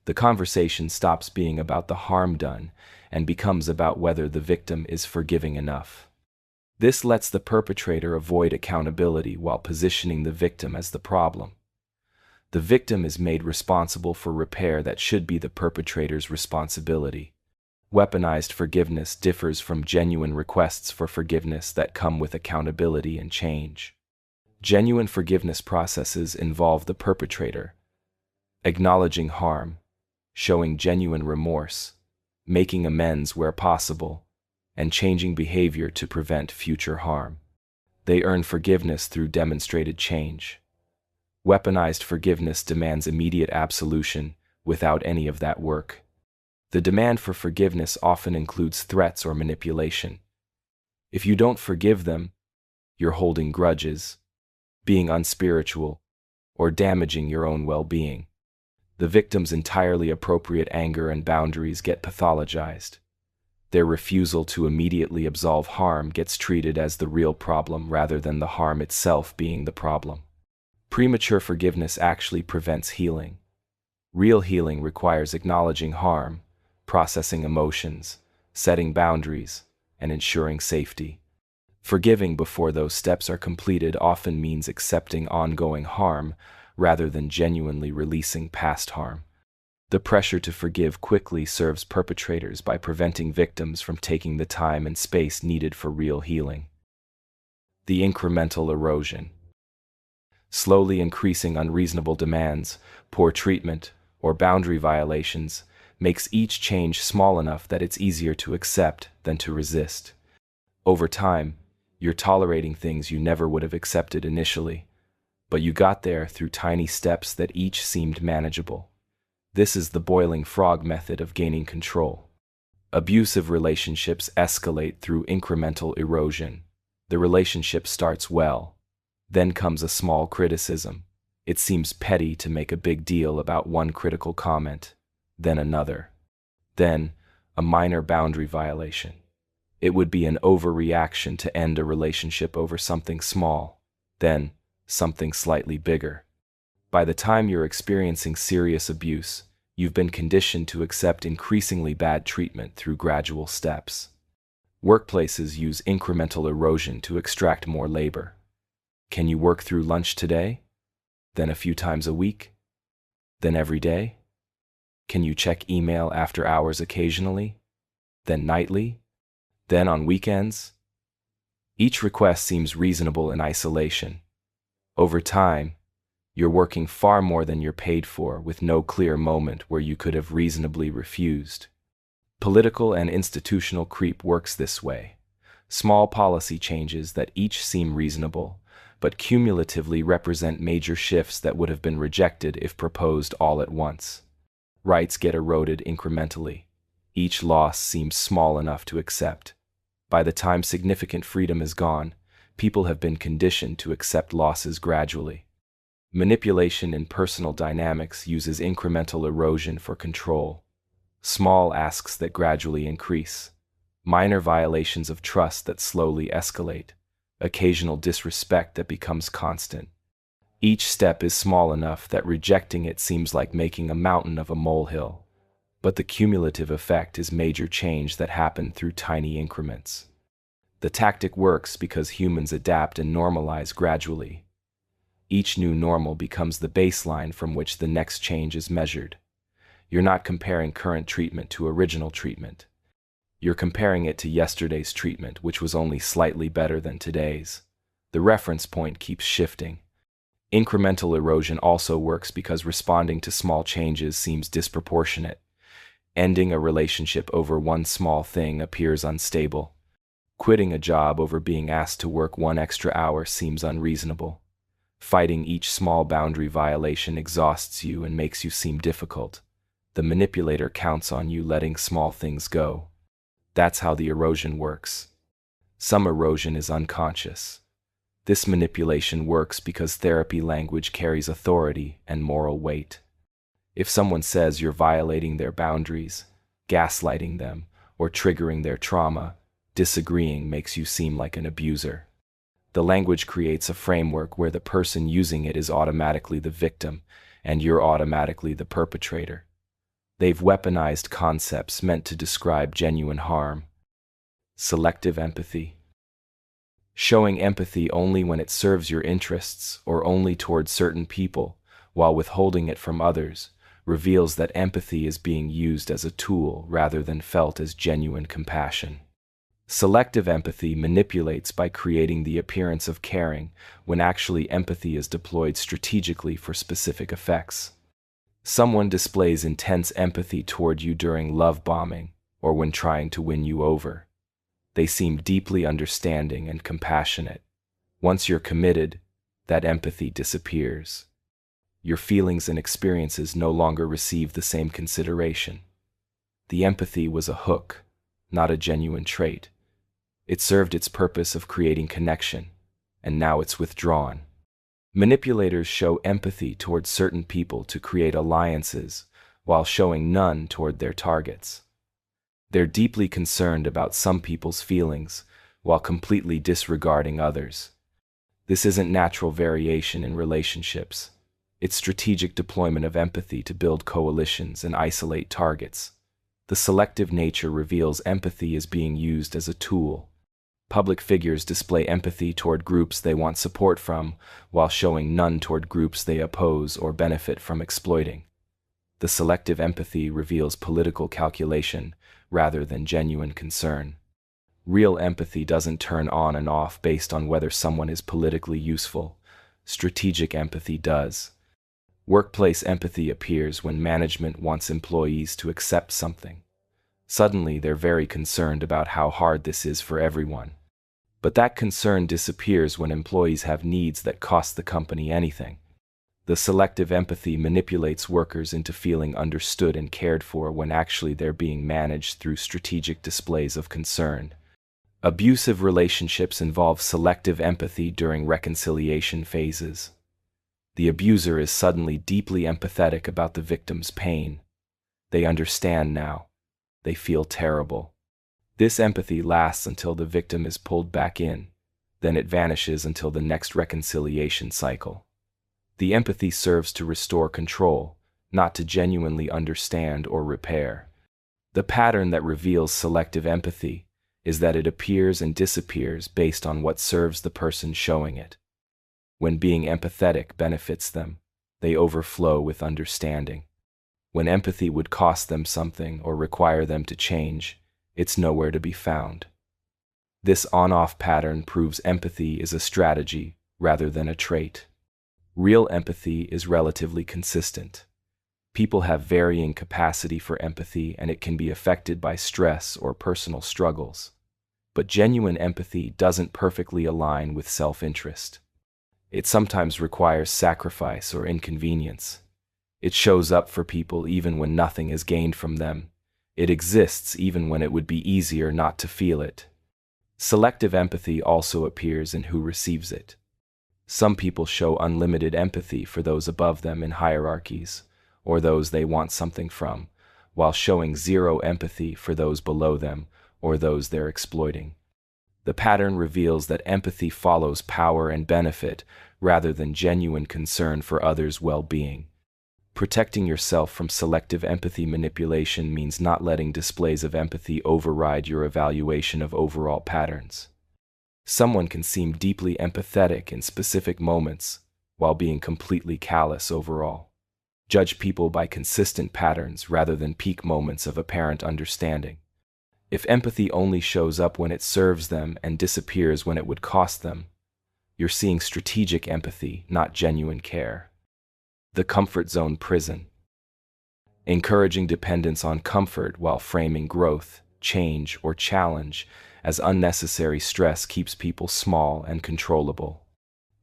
The conversation stops being about the harm done and becomes about whether the victim is forgiving enough. This lets the perpetrator avoid accountability while positioning the victim as the problem. The victim is made responsible for repair that should be the perpetrator's responsibility. Weaponized forgiveness differs from genuine requests for forgiveness that come with accountability and change. Genuine forgiveness processes involve the perpetrator acknowledging harm, showing genuine remorse, making amends where possible, and changing behavior to prevent future harm. They earn forgiveness through demonstrated change. Weaponized forgiveness demands immediate absolution without any of that work. The demand for forgiveness often includes threats or manipulation. If you don't forgive them, you're holding grudges, being unspiritual, or damaging your own well-being. The victim's entirely appropriate anger and boundaries get pathologized. Their refusal to immediately absolve harm gets treated as the real problem rather than the harm itself being the problem. Premature forgiveness actually prevents healing. Real healing requires acknowledging harm, processing emotions, setting boundaries, and ensuring safety. Forgiving before those steps are completed often means accepting ongoing harm rather than genuinely releasing past harm. The pressure to forgive quickly serves perpetrators by preventing victims from taking the time and space needed for real healing. The incremental erosion. Slowly increasing unreasonable demands, poor treatment, or boundary violations makes each change small enough that it's easier to accept than to resist. Over time, you're tolerating things you never would have accepted initially, but you got there through tiny steps that each seemed manageable. This is the boiling frog method of gaining control. Abusive relationships escalate through incremental erosion. The relationship starts well. Then comes a small criticism. It seems petty to make a big deal about one critical comment. Then another. Then, a minor boundary violation. It would be an overreaction to end a relationship over something small. Then, something slightly bigger. By the time you're experiencing serious abuse, you've been conditioned to accept increasingly bad treatment through gradual steps. Workplaces use incremental erosion to extract more labor. Can you work through lunch today? Then a few times a week? Then every day? Can you check email after hours occasionally? Then nightly? Then on weekends? Each request seems reasonable in isolation. Over time, you're working far more than you're paid for, with no clear moment where you could have reasonably refused. Political and institutional creep works this way. Small policy changes that each seem reasonable, but cumulatively represent major shifts that would have been rejected if proposed all at once. Rights get eroded incrementally. Each loss seems small enough to accept. By the time significant freedom is gone, people have been conditioned to accept losses gradually. Manipulation in personal dynamics uses incremental erosion for control. Small asks that gradually increase. Minor violations of trust that slowly escalate. Occasional disrespect that becomes constant. Each step is small enough that rejecting it seems like making a mountain of a molehill. But the cumulative effect is major change that happened through tiny increments. The tactic works because humans adapt and normalize gradually. Each new normal becomes the baseline from which the next change is measured. You're not comparing current treatment to original treatment. You're comparing it to yesterday's treatment, which was only slightly better than today's. The reference point keeps shifting. Incremental erosion also works because responding to small changes seems disproportionate. Ending a relationship over one small thing appears unstable. Quitting a job over being asked to work one extra hour seems unreasonable. Fighting each small boundary violation exhausts you and makes you seem difficult. The manipulator counts on you letting small things go. That's how the erosion works. Some erosion is unconscious. This manipulation works because therapy language carries authority and moral weight. If someone says you're violating their boundaries, gaslighting them, or triggering their trauma, disagreeing makes you seem like an abuser. The language creates a framework where the person using it is automatically the victim, and you're automatically the perpetrator. They've weaponized concepts meant to describe genuine harm. Selective empathy. Showing empathy only when it serves your interests or only toward certain people, while withholding it from others, reveals that empathy is being used as a tool rather than felt as genuine compassion. Selective empathy manipulates by creating the appearance of caring when actually empathy is deployed strategically for specific effects. Someone displays intense empathy toward you during love bombing or when trying to win you over. They seem deeply understanding and compassionate. Once you're committed, that empathy disappears. Your feelings and experiences no longer receive the same consideration. The empathy was a hook, not a genuine trait. It served its purpose of creating connection, and now it's withdrawn. Manipulators show empathy toward certain people to create alliances, while showing none toward their targets. They're deeply concerned about some people's feelings, while completely disregarding others. This isn't natural variation in relationships. It's strategic deployment of empathy to build coalitions and isolate targets. The selective nature reveals empathy is being used as a tool. Public figures display empathy toward groups they want support from, while showing none toward groups they oppose or benefit from exploiting. The selective empathy reveals political calculation rather than genuine concern. Real empathy doesn't turn on and off based on whether someone is politically useful. Strategic empathy does. Workplace empathy appears when management wants employees to accept something. Suddenly, they're very concerned about how hard this is for everyone. But that concern disappears when employees have needs that cost the company anything. The selective empathy manipulates workers into feeling understood and cared for when actually they're being managed through strategic displays of concern. Abusive relationships involve selective empathy during reconciliation phases. The abuser is suddenly deeply empathetic about the victim's pain. They understand now. They feel terrible. This empathy lasts until the victim is pulled back in, then it vanishes until the next reconciliation cycle. The empathy serves to restore control, not to genuinely understand or repair. The pattern that reveals selective empathy is that it appears and disappears based on what serves the person showing it. When being empathetic benefits them, they overflow with understanding. When empathy would cost them something or require them to change, it's nowhere to be found. This on-off pattern proves empathy is a strategy rather than a trait. Real empathy is relatively consistent. People have varying capacity for empathy, and it can be affected by stress or personal struggles. But genuine empathy doesn't perfectly align with self-interest. It sometimes requires sacrifice or inconvenience. It shows up for people even when nothing is gained from them. It exists even when it would be easier not to feel it. Selective empathy also appears in who receives it. Some people show unlimited empathy for those above them in hierarchies, or those they want something from, while showing zero empathy for those below them or those they're exploiting. The pattern reveals that empathy follows power and benefit rather than genuine concern for others' well-being. Protecting yourself from selective empathy manipulation means not letting displays of empathy override your evaluation of overall patterns. Someone can seem deeply empathetic in specific moments while being completely callous overall. Judge people by consistent patterns rather than peak moments of apparent understanding. If empathy only shows up when it serves them and disappears when it would cost them, you're seeing strategic empathy, not genuine care. The comfort zone prison. Encouraging dependence on comfort while framing growth, change, or challenge as unnecessary stress keeps people small and controllable.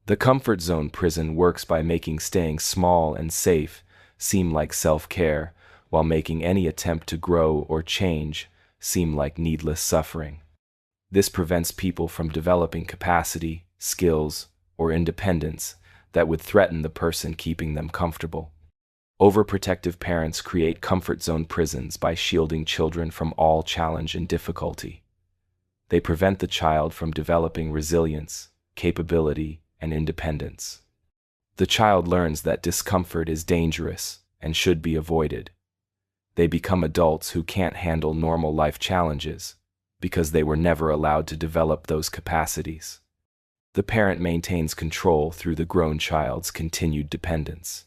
The comfort zone prison works by making staying small and safe seem like self-care, while making any attempt to grow or change seem like needless suffering. This prevents people from developing capacity, skills, or independence that would threaten the person keeping them comfortable. Overprotective parents create comfort zone prisons by shielding children from all challenge and difficulty. They prevent the child from developing resilience, capability, and independence. The child learns that discomfort is dangerous and should be avoided. They become adults who can't handle normal life challenges because they were never allowed to develop those capacities. The parent maintains control through the grown child's continued dependence.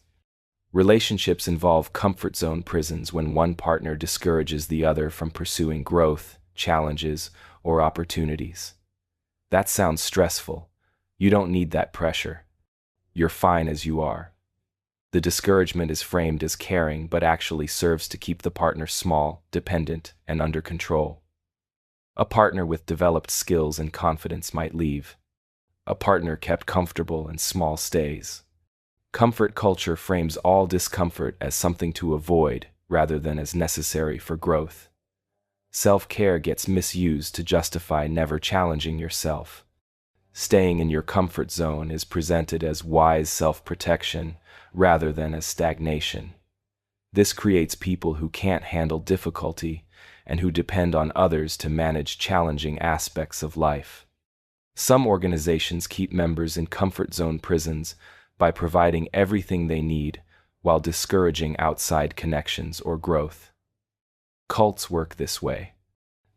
Relationships involve comfort zone prisons when one partner discourages the other from pursuing growth, challenges, or opportunities. That sounds stressful. You don't need that pressure. You're fine as you are. The discouragement is framed as caring but actually serves to keep the partner small, dependent, and under control. A partner with developed skills and confidence might leave. A partner kept comfortable and small stays. Comfort culture frames all discomfort as something to avoid rather than as necessary for growth. Self-care gets misused to justify never challenging yourself. Staying in your comfort zone is presented as wise self-protection rather than as stagnation. This creates people who can't handle difficulty and who depend on others to manage challenging aspects of life. Some organizations keep members in comfort zone prisons by providing everything they need while discouraging outside connections or growth. Cults work this way.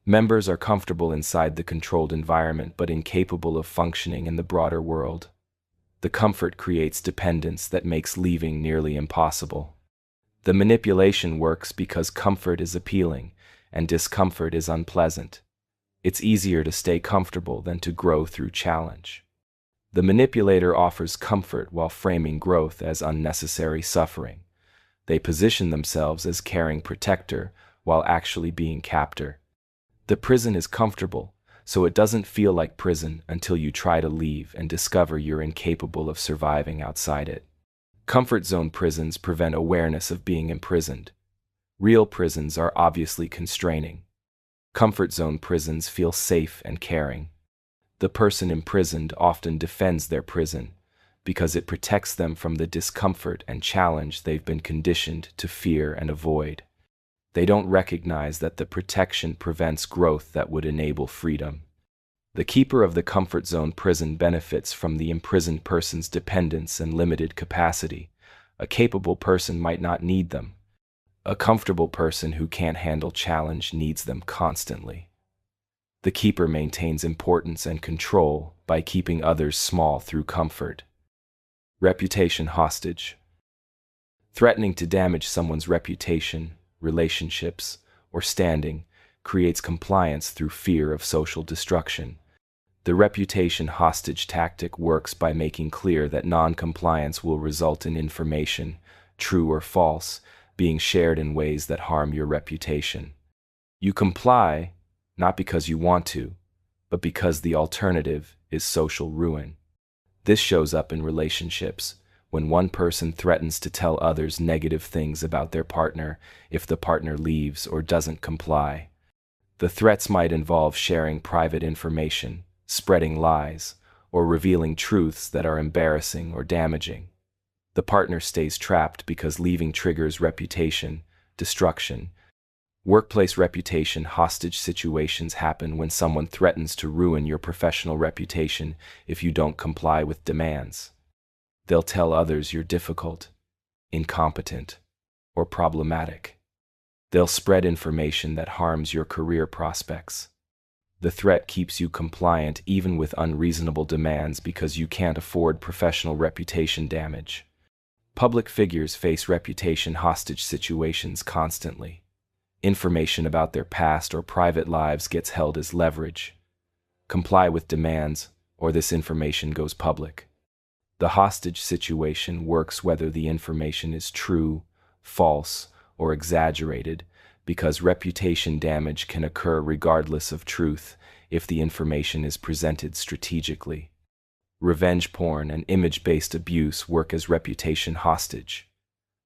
Members are comfortable inside the controlled environment but incapable of functioning in the broader world. The comfort creates dependence that makes leaving nearly impossible. The manipulation works because comfort is appealing and discomfort is unpleasant. It's easier to stay comfortable than to grow through challenge. The manipulator offers comfort while framing growth as unnecessary suffering. They position themselves as caring protector while actually being captor. The prison is comfortable, so it doesn't feel like prison until you try to leave and discover you're incapable of surviving outside it. Comfort zone prisons prevent awareness of being imprisoned. Real prisons are obviously constraining. Comfort zone prisons feel safe and caring. The person imprisoned often defends their prison because it protects them from the discomfort and challenge they've been conditioned to fear and avoid. They don't recognize that the protection prevents growth that would enable freedom. The keeper of the comfort zone prison benefits from the imprisoned person's dependence and limited capacity. A capable person might not need them. A comfortable person who can't handle challenge needs them constantly. The keeper maintains importance and control by keeping others small through comfort. Reputation hostage. Threatening to damage someone's reputation, relationships, or standing creates compliance through fear of social destruction. The reputation hostage tactic works by making clear that non-compliance will result in information, true or false, being shared in ways that harm your reputation. You comply, not because you want to, but because the alternative is social ruin. This shows up in relationships, when one person threatens to tell others negative things about their partner if the partner leaves or doesn't comply. The threats might involve sharing private information, spreading lies, or revealing truths that are embarrassing or damaging. The partner stays trapped because leaving triggers reputation destruction. Workplace reputation hostage situations happen when someone threatens to ruin your professional reputation if you don't comply with demands. They'll tell others you're difficult, incompetent, or problematic. They'll spread information that harms your career prospects. The threat keeps you compliant even with unreasonable demands because you can't afford professional reputation damage. Public figures face reputation hostage situations constantly. Information about their past or private lives gets held as leverage. Comply with demands, or this information goes public. The hostage situation works whether the information is true, false, or exaggerated, because reputation damage can occur regardless of truth if the information is presented strategically. Revenge porn and image-based abuse work as reputation hostage.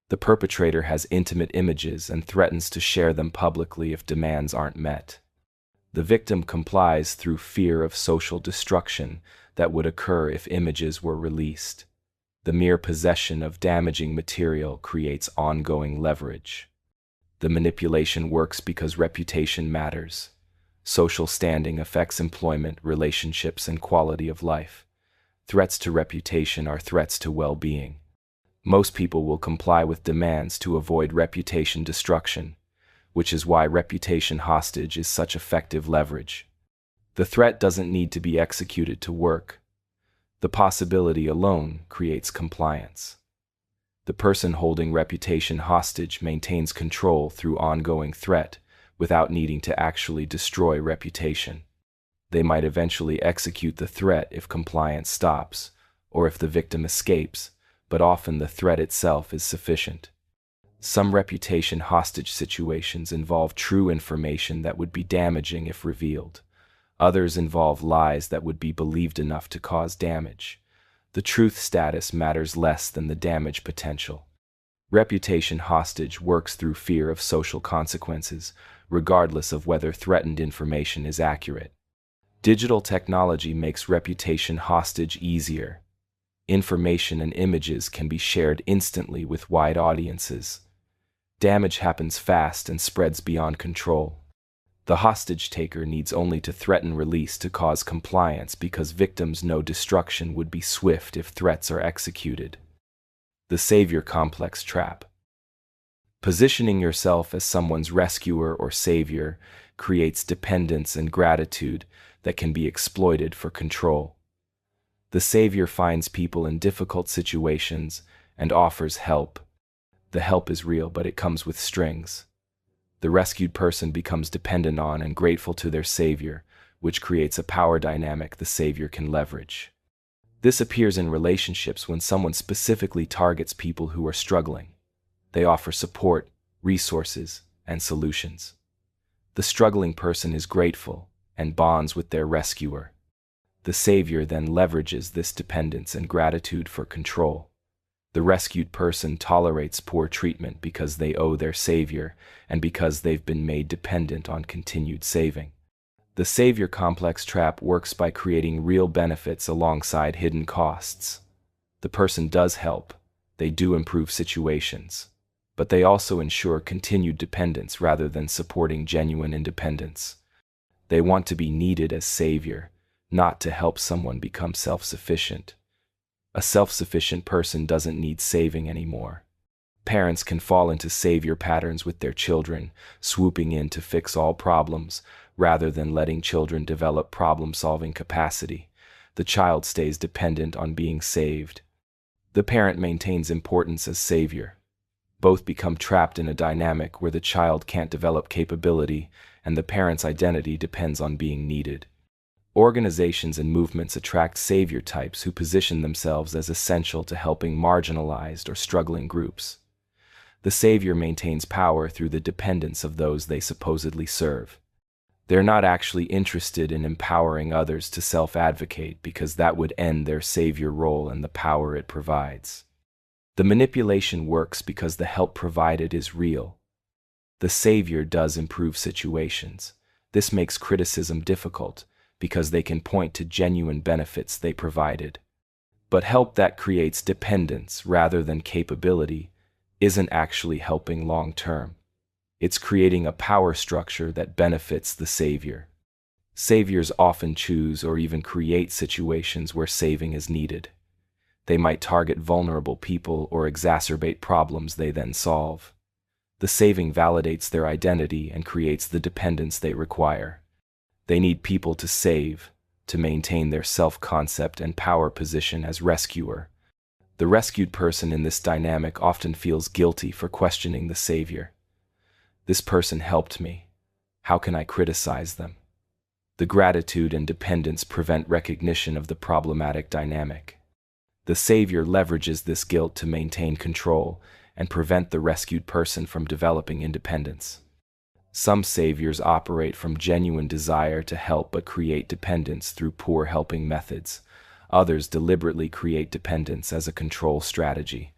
The perpetrator has intimate images and threatens to share them publicly if demands aren't met. The victim complies through fear of social destruction that would occur if images were released. The mere possession of damaging material creates ongoing leverage. The manipulation works because reputation matters. Social standing affects employment, relationships, and quality of life. Threats to reputation are threats to well-being. Most people will comply with demands to avoid reputation destruction, which is why reputation hostage is such effective leverage. The threat doesn't need to be executed to work. The possibility alone creates compliance. The person holding reputation hostage maintains control through ongoing threat without needing to actually destroy reputation. They might eventually execute the threat if compliance stops, or if the victim escapes, but often the threat itself is sufficient. Some reputation hostage situations involve true information that would be damaging if revealed. Others involve lies that would be believed enough to cause damage. The truth status matters less than the damage potential. Reputation hostage works through fear of social consequences, regardless of whether threatened information is accurate. Digital technology makes reputation hostage easier. Information and images can be shared instantly with wide audiences. Damage happens fast and spreads beyond control. The hostage taker needs only to threaten release to cause compliance because victims know destruction would be swift if threats are executed. The Savior Complex Trap. Positioning yourself as someone's rescuer or savior creates dependence and gratitude that can be exploited for control. The savior finds people in difficult situations and offers help. The help is real, but it comes with strings. The rescued person becomes dependent on and grateful to their savior, which creates a power dynamic the savior can leverage. This appears in relationships when someone specifically targets people who are struggling. They offer support, resources, and solutions. The struggling person is grateful and bonds with their rescuer. The savior then leverages this dependence and gratitude for control. The rescued person tolerates poor treatment because they owe their savior and because they've been made dependent on continued saving. The savior complex trap works by creating real benefits alongside hidden costs. The person does help, they do improve situations, but they also ensure continued dependence rather than supporting genuine independence. They want to be needed as savior, not to help someone become self-sufficient. A self-sufficient person doesn't need saving anymore. Parents can fall into savior patterns with their children, swooping in to fix all problems, rather than letting children develop problem-solving capacity. The child stays dependent on being saved. The parent maintains importance as savior. Both become trapped in a dynamic where the child can't develop capability, and the parent's identity depends on being needed. Organizations and movements attract savior types who position themselves as essential to helping marginalized or struggling groups. The savior maintains power through the dependence of those they supposedly serve. They're not actually interested in empowering others to self-advocate because that would end their savior role and the power it provides. The manipulation works because the help provided is real. The savior does improve situations. This makes criticism difficult, because they can point to genuine benefits they provided. But help that creates dependence rather than capability isn't actually helping long-term. It's creating a power structure that benefits the savior. Saviors often choose or even create situations where saving is needed. They might target vulnerable people or exacerbate problems they then solve. The saving validates their identity and creates the dependence they require. They need people to save, to maintain their self-concept and power position as rescuer. The rescued person in this dynamic often feels guilty for questioning the savior. This person helped me. How can I criticize them? The gratitude and dependence prevent recognition of the problematic dynamic. The savior leverages this guilt to maintain control and prevent the rescued person from developing independence. Some saviors operate from genuine desire to help but create dependence through poor helping methods. Others deliberately create dependence as a control strategy.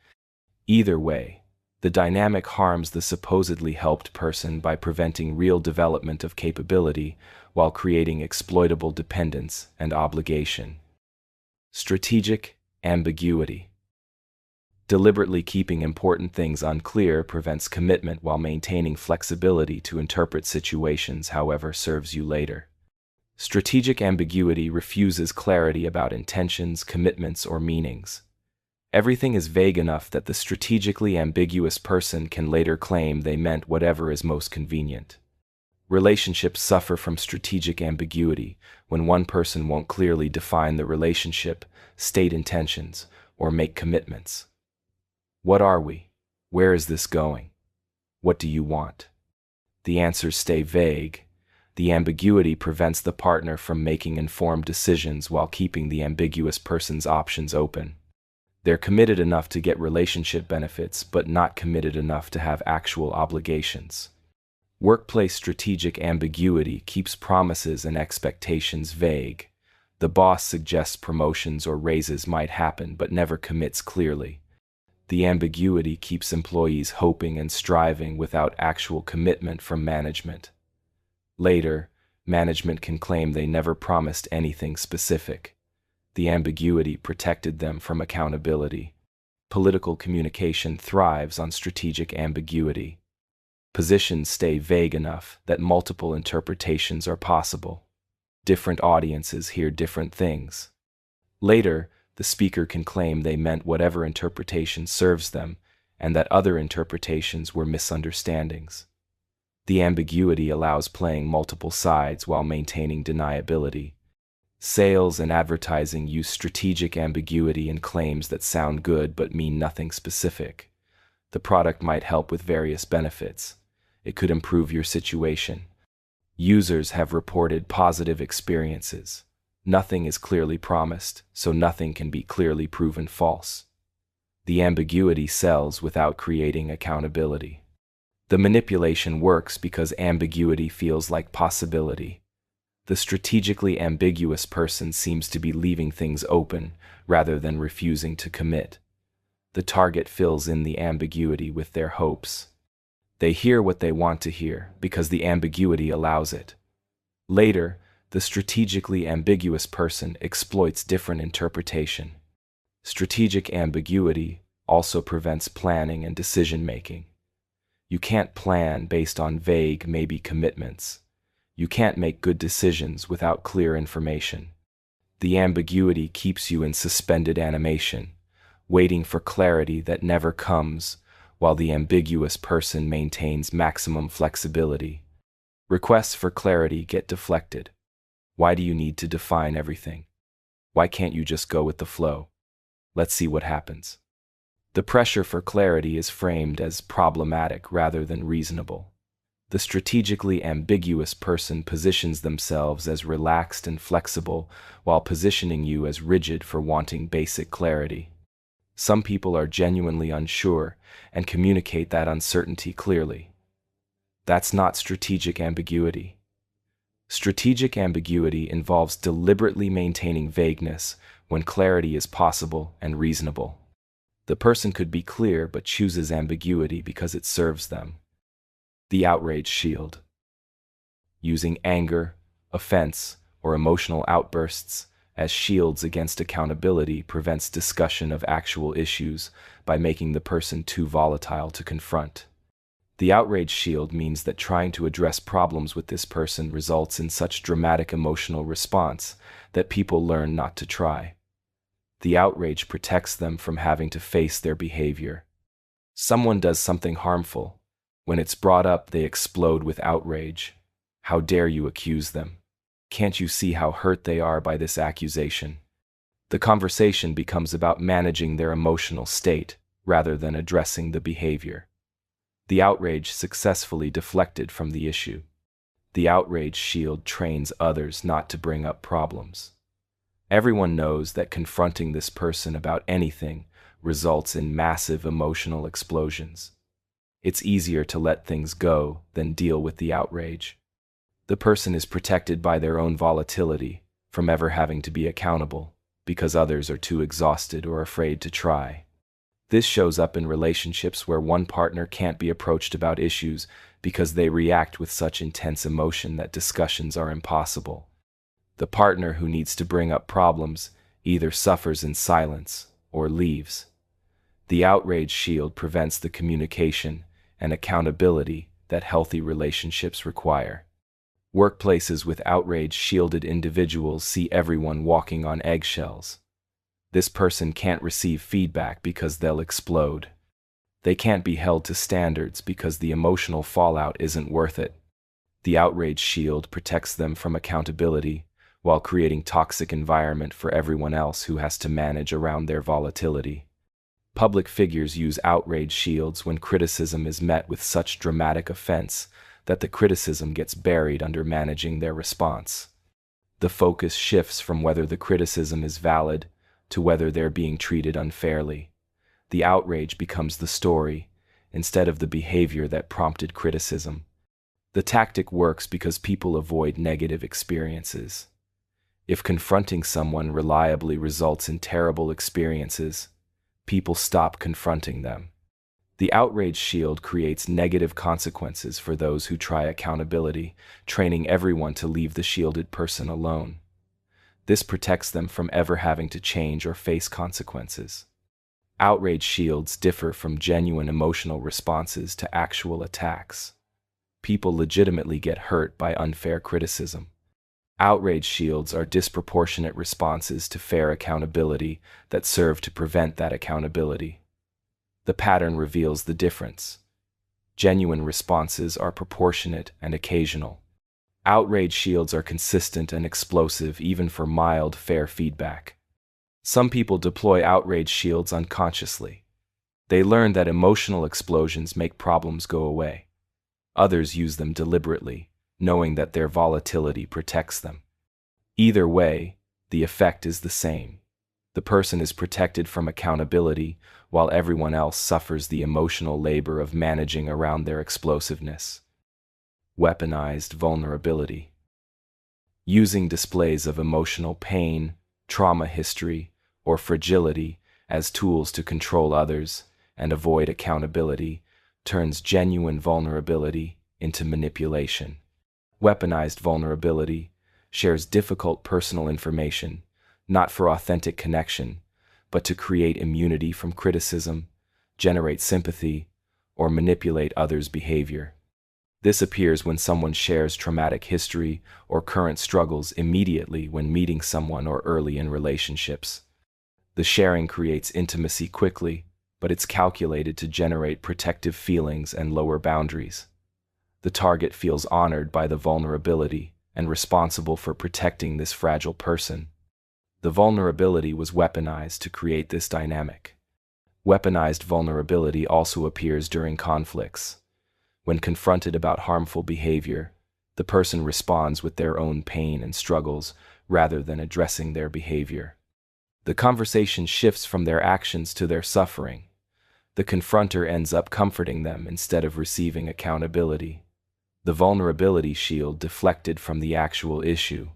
Either way, the dynamic harms the supposedly helped person by preventing real development of capability while creating exploitable dependence and obligation. Strategic ambiguity. Deliberately keeping important things unclear prevents commitment while maintaining flexibility to interpret situations however serves you later. Strategic ambiguity refuses clarity about intentions, commitments, or meanings. Everything is vague enough that the strategically ambiguous person can later claim they meant whatever is most convenient. Relationships suffer from strategic ambiguity when one person won't clearly define the relationship, state intentions, or make commitments. What are we? Where is this going? What do you want? The answers stay vague. The ambiguity prevents the partner from making informed decisions while keeping the ambiguous person's options open. They're committed enough to get relationship benefits, but not committed enough to have actual obligations. Workplace strategic ambiguity keeps promises and expectations vague. The boss suggests promotions or raises might happen, but never commits clearly. The ambiguity keeps employees hoping and striving without actual commitment from management. Later, management can claim they never promised anything specific. The ambiguity protected them from accountability. Political communication thrives on strategic ambiguity. Positions stay vague enough that multiple interpretations are possible. Different audiences hear different things. Later, the speaker can claim they meant whatever interpretation serves them, and that other interpretations were misunderstandings. The ambiguity allows playing multiple sides while maintaining deniability. Sales and advertising use strategic ambiguity in claims that sound good but mean nothing specific. The product might help with various benefits. It could improve your situation. Users have reported positive experiences. Nothing is clearly promised, so nothing can be clearly proven false. The ambiguity sells without creating accountability. The manipulation works because ambiguity feels like possibility. The strategically ambiguous person seems to be leaving things open rather than refusing to commit. The target fills in the ambiguity with their hopes. They hear what they want to hear because the ambiguity allows it. Later, the strategically ambiguous person exploits different interpretation. Strategic ambiguity also prevents planning and decision-making. You can't plan based on vague, maybe commitments. You can't make good decisions without clear information. The ambiguity keeps you in suspended animation, waiting for clarity that never comes, while the ambiguous person maintains maximum flexibility. Requests for clarity get deflected. Why do you need to define everything? Why can't you just go with the flow? Let's see what happens. The pressure for clarity is framed as problematic rather than reasonable. The strategically ambiguous person positions themselves as relaxed and flexible while positioning you as rigid for wanting basic clarity. Some people are genuinely unsure and communicate that uncertainty clearly. That's not strategic ambiguity. Strategic ambiguity involves deliberately maintaining vagueness when clarity is possible and reasonable. The person could be clear but chooses ambiguity because it serves them. The Outrage Shield. Using anger, offense, or emotional outbursts as shields against accountability prevents discussion of actual issues by making the person too volatile to confront. The Outrage Shield means that trying to address problems with this person results in such dramatic emotional response that people learn not to try. The outrage protects them from having to face their behavior. Someone does something harmful. When it's brought up, they explode with outrage. How dare you accuse them? Can't you see how hurt they are by this accusation? The conversation becomes about managing their emotional state rather than addressing the behavior. The outrage successfully deflected from the issue. The Outrage Shield trains others not to bring up problems. Everyone knows that confronting this person about anything results in massive emotional explosions. It's easier to let things go than deal with the outrage. The person is protected by their own volatility from ever having to be accountable because others are too exhausted or afraid to try. This shows up in relationships where one partner can't be approached about issues because they react with such intense emotion that discussions are impossible. The partner who needs to bring up problems either suffers in silence or leaves. The Outrage Shield prevents the communication and accountability that healthy relationships require. Workplaces with outrage-shielded individuals see everyone walking on eggshells. This person can't receive feedback because they'll explode. They can't be held to standards because the emotional fallout isn't worth it. The Outrage Shield protects them from accountability while creating a toxic environment for everyone else who has to manage around their volatility. Public figures use outrage shields when criticism is met with such dramatic offense that the criticism gets buried under managing their response. The focus shifts from whether the criticism is valid to whether they're being treated unfairly. The outrage becomes the story instead of the behavior that prompted criticism. The tactic works because people avoid negative experiences. If confronting someone reliably results in terrible experiences, people stop confronting them. The Outrage Shield creates negative consequences for those who try accountability, training everyone to leave the shielded person alone. This protects them from ever having to change or face consequences. Outrage shields differ from genuine emotional responses to actual attacks. People legitimately get hurt by unfair criticism. Outrage shields are disproportionate responses to fair accountability that serve to prevent that accountability. The pattern reveals the difference. Genuine responses are proportionate and occasional. Outrage shields are consistent and explosive even for mild, fair feedback. Some people deploy outrage shields unconsciously. They learn that emotional explosions make problems go away. Others use them deliberately, knowing that their volatility protects them. Either way, the effect is the same. The person is protected from accountability, while everyone else suffers the emotional labor of managing around their explosiveness. Weaponized vulnerability. Using displays of emotional pain, trauma history, or fragility as tools to control others and avoid accountability turns genuine vulnerability into manipulation. Weaponized vulnerability shares difficult personal information, not for authentic connection, but to create immunity from criticism, generate sympathy, or manipulate others' behavior. This appears when someone shares traumatic history or current struggles immediately when meeting someone or early in relationships. The sharing creates intimacy quickly, but it's calculated to generate protective feelings and lower boundaries. The target feels honored by the vulnerability and responsible for protecting this fragile person. The vulnerability was weaponized to create this dynamic. Weaponized vulnerability also appears during conflicts. When confronted about harmful behavior, the person responds with their own pain and struggles rather than addressing their behavior. The conversation shifts from their actions to their suffering. The confronter ends up comforting them instead of receiving accountability. The vulnerability shield deflected from the actual issue.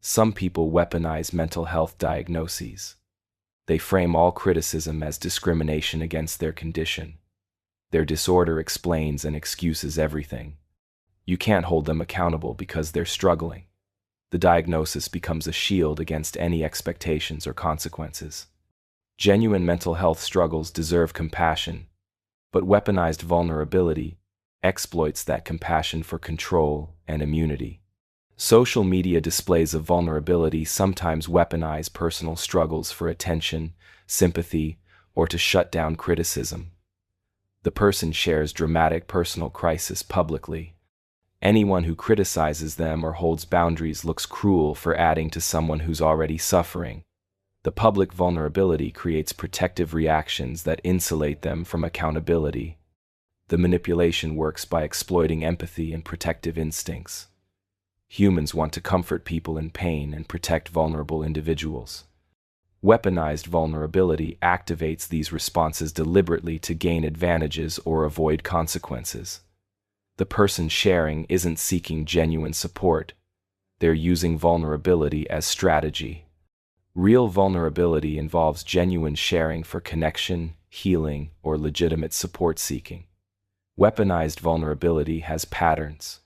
Some people weaponize mental health diagnoses. They frame all criticism as discrimination against their condition. Their disorder explains and excuses everything. You can't hold them accountable because they're struggling. The diagnosis becomes a shield against any expectations or consequences. Genuine mental health struggles deserve compassion, but weaponized vulnerability exploits that compassion for control and immunity. Social media displays of vulnerability sometimes weaponize personal struggles for attention, sympathy, or to shut down criticism. The person shares dramatic personal crisis publicly. Anyone who criticizes them or holds boundaries looks cruel for adding to someone who's already suffering. The public vulnerability creates protective reactions that insulate them from accountability. The manipulation works by exploiting empathy and protective instincts. Humans want to comfort people in pain and protect vulnerable individuals. Weaponized vulnerability activates these responses deliberately to gain advantages or avoid consequences. The person sharing isn't seeking genuine support. They're using vulnerability as strategy. Real vulnerability involves genuine sharing for connection, healing, or legitimate support seeking. Weaponized vulnerability has patterns.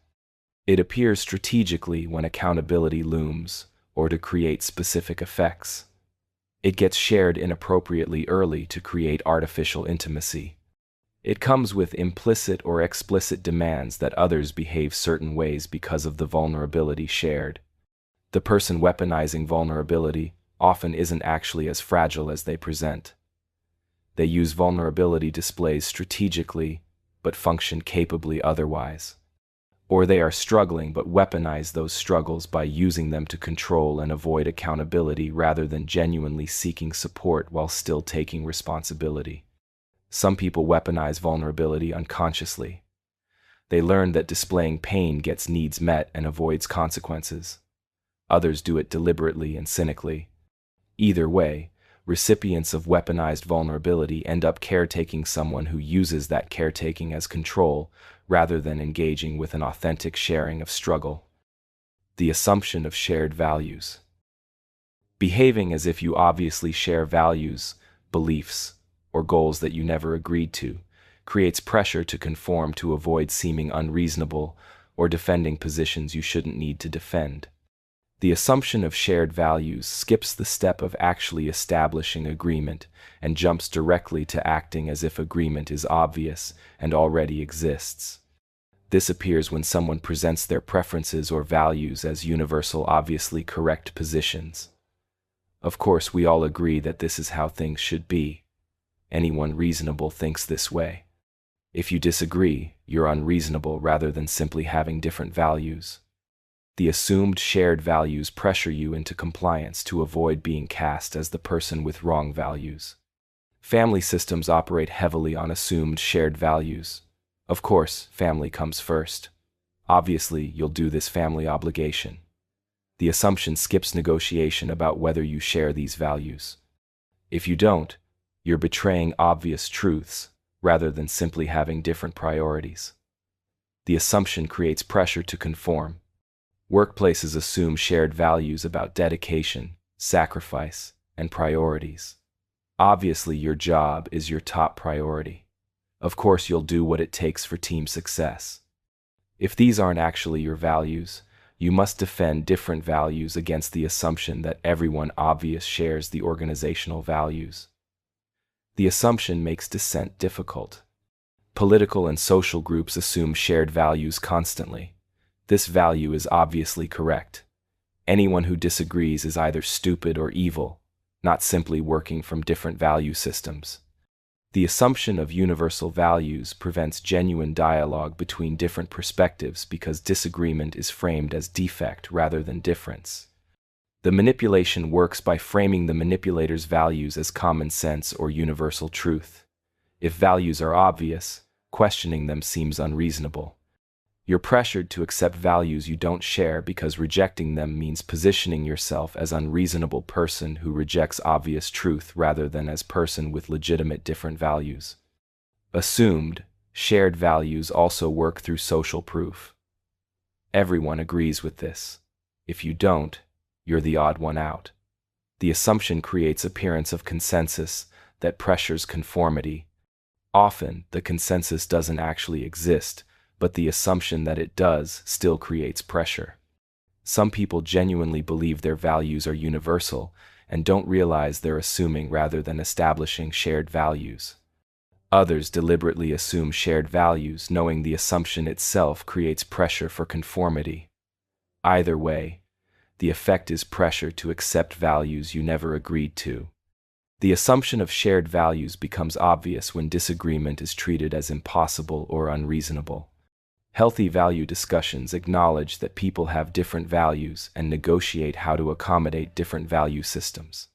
It appears strategically when accountability looms, or to create specific effects. It gets shared inappropriately early to create artificial intimacy. It comes with implicit or explicit demands that others behave certain ways because of the vulnerability shared. The person weaponizing vulnerability often isn't actually as fragile as they present. They use vulnerability displays strategically, but function capably otherwise. Or they are struggling but weaponize those struggles by using them to control and avoid accountability rather than genuinely seeking support while still taking responsibility. Some people weaponize vulnerability unconsciously. They learn that displaying pain gets needs met and avoids consequences. Others do it deliberately and cynically. Either way, recipients of weaponized vulnerability end up caretaking someone who uses that caretaking as control rather than engaging with an authentic sharing of struggle. The assumption of shared values. Behaving as if you obviously share values, beliefs, or goals that you never agreed to creates pressure to conform to avoid seeming unreasonable or defending positions you shouldn't need to defend. The assumption of shared values skips the step of actually establishing agreement and jumps directly to acting as if agreement is obvious and already exists. This appears when someone presents their preferences or values as universal, obviously correct positions. Of course, we all agree that this is how things should be. Anyone reasonable thinks this way. If you disagree, you're unreasonable rather than simply having different values. The assumed shared values pressure you into compliance to avoid being cast as the person with wrong values. Family systems operate heavily on assumed shared values. Of course, family comes first. Obviously, you'll do this family obligation. The assumption skips negotiation about whether you share these values. If you don't, you're betraying obvious truths rather than simply having different priorities. The assumption creates pressure to conform. Workplaces assume shared values about dedication, sacrifice, and priorities. Obviously, your job is your top priority. Of course, you'll do what it takes for team success. If these aren't actually your values, you must defend different values against the assumption that everyone obvious shares the organizational values. The assumption makes dissent difficult. Political and social groups assume shared values constantly. This value is obviously correct. Anyone who disagrees is either stupid or evil, not simply working from different value systems. The assumption of universal values prevents genuine dialogue between different perspectives because disagreement is framed as defect rather than difference. The manipulation works by framing the manipulator's values as common sense or universal truth. If values are obvious, questioning them seems unreasonable. You're pressured to accept values you don't share because rejecting them means positioning yourself as unreasonable person who rejects obvious truth rather than as person with legitimate different values. Assumed, shared values also work through social proof. Everyone agrees with this. If you don't, you're the odd one out. The assumption creates appearance of consensus that pressures conformity. Often, the consensus doesn't actually exist, but the assumption that it does still creates pressure. Some people genuinely believe their values are universal and don't realize they're assuming rather than establishing shared values. Others deliberately assume shared values, knowing the assumption itself creates pressure for conformity. Either way, the effect is pressure to accept values you never agreed to. The assumption of shared values becomes obvious when disagreement is treated as impossible or unreasonable. Healthy value discussions acknowledge that people have different values and negotiate how to accommodate different value systems.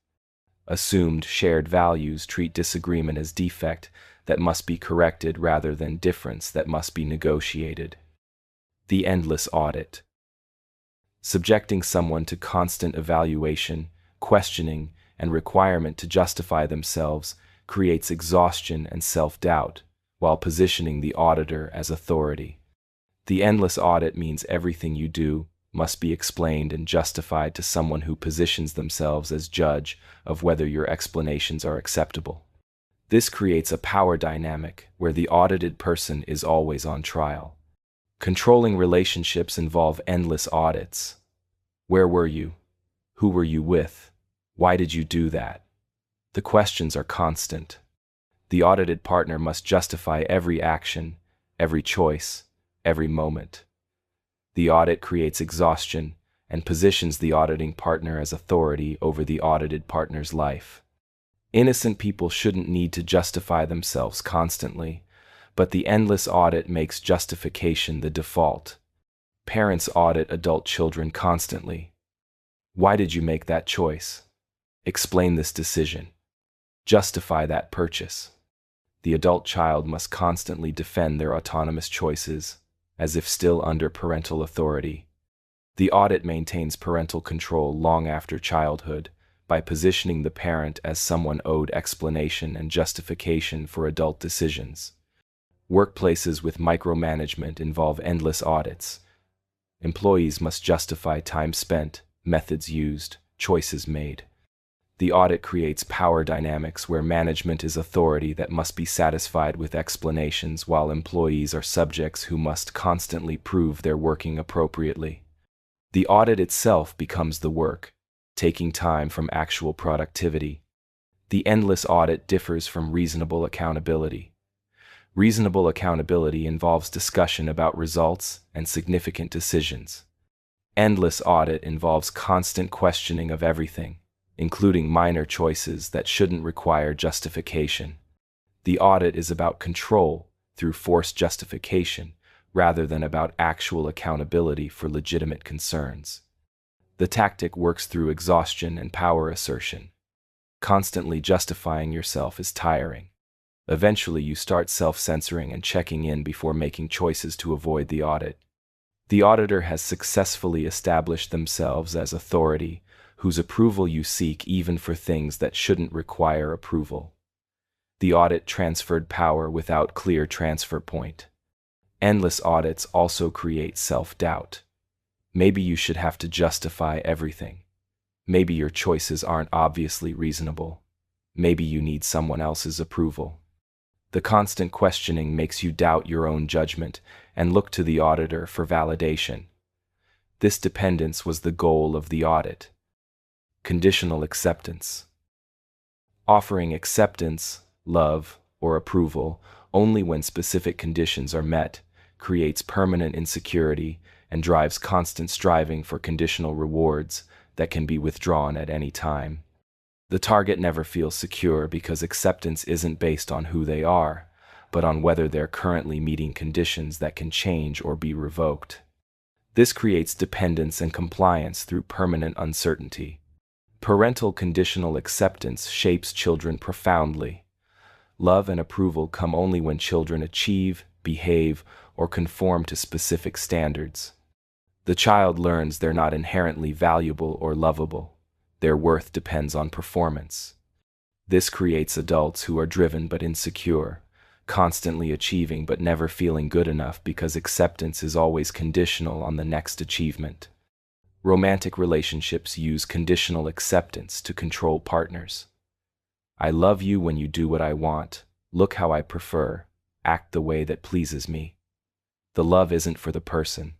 Assumed shared values treat disagreement as defect that must be corrected rather than difference that must be negotiated. The endless audit. Subjecting someone to constant evaluation, questioning, and requirement to justify themselves creates exhaustion and self-doubt, while positioning the auditor as authority. The endless audit means everything you do must be explained and justified to someone who positions themselves as judge of whether your explanations are acceptable. This creates a power dynamic where the audited person is always on trial. Controlling relationships involve endless audits. Where were you? Who were you with? Why did you do that? The questions are constant. The audited partner must justify every action, every choice, every moment. The audit creates exhaustion and positions the auditing partner as authority over the audited partner's life. Innocent people shouldn't need to justify themselves constantly, but the endless audit makes justification the default. Parents audit adult children constantly. Why did you make that choice? Explain this decision. Justify that purchase. The adult child must constantly defend their autonomous choices, as if still under parental authority. The audit maintains parental control long after childhood by positioning the parent as someone owed explanation and justification for adult decisions. Workplaces with micromanagement involve endless audits. Employees must justify time spent, methods used, choices made. The audit creates power dynamics where management is authority that must be satisfied with explanations while employees are subjects who must constantly prove they're working appropriately. The audit itself becomes the work, taking time from actual productivity. The endless audit differs from reasonable accountability. Reasonable accountability involves discussion about results and significant decisions. Endless audit involves constant questioning of everything, including minor choices that shouldn't require justification. The audit is about control through forced justification rather than about actual accountability for legitimate concerns. The tactic works through exhaustion and power assertion. Constantly justifying yourself is tiring. Eventually, you start self-censoring and checking in before making choices to avoid the audit. The auditor has successfully established themselves as authority, whose approval you seek even for things that shouldn't require approval. The audit transferred power without clear transfer point. Endless audits also create self-doubt. Maybe you should have to justify everything. Maybe your choices aren't obviously reasonable. Maybe you need someone else's approval. The constant questioning makes you doubt your own judgment and look to the auditor for validation. This dependence was the goal of the audit. Conditional acceptance. Offering acceptance, love, or approval only when specific conditions are met creates permanent insecurity and drives constant striving for conditional rewards that can be withdrawn at any time. The target never feels secure because acceptance isn't based on who they are, but on whether they're currently meeting conditions that can change or be revoked. This creates dependence and compliance through permanent uncertainty. Parental conditional acceptance shapes children profoundly. Love and approval come only when children achieve, behave, or conform to specific standards. The child learns they're not inherently valuable or lovable. Their worth depends on performance. This creates adults who are driven but insecure, constantly achieving but never feeling good enough because acceptance is always conditional on the next achievement. Romantic relationships use conditional acceptance to control partners. I love you when you do what I want, look how I prefer, act the way that pleases me. The love isn't for the person.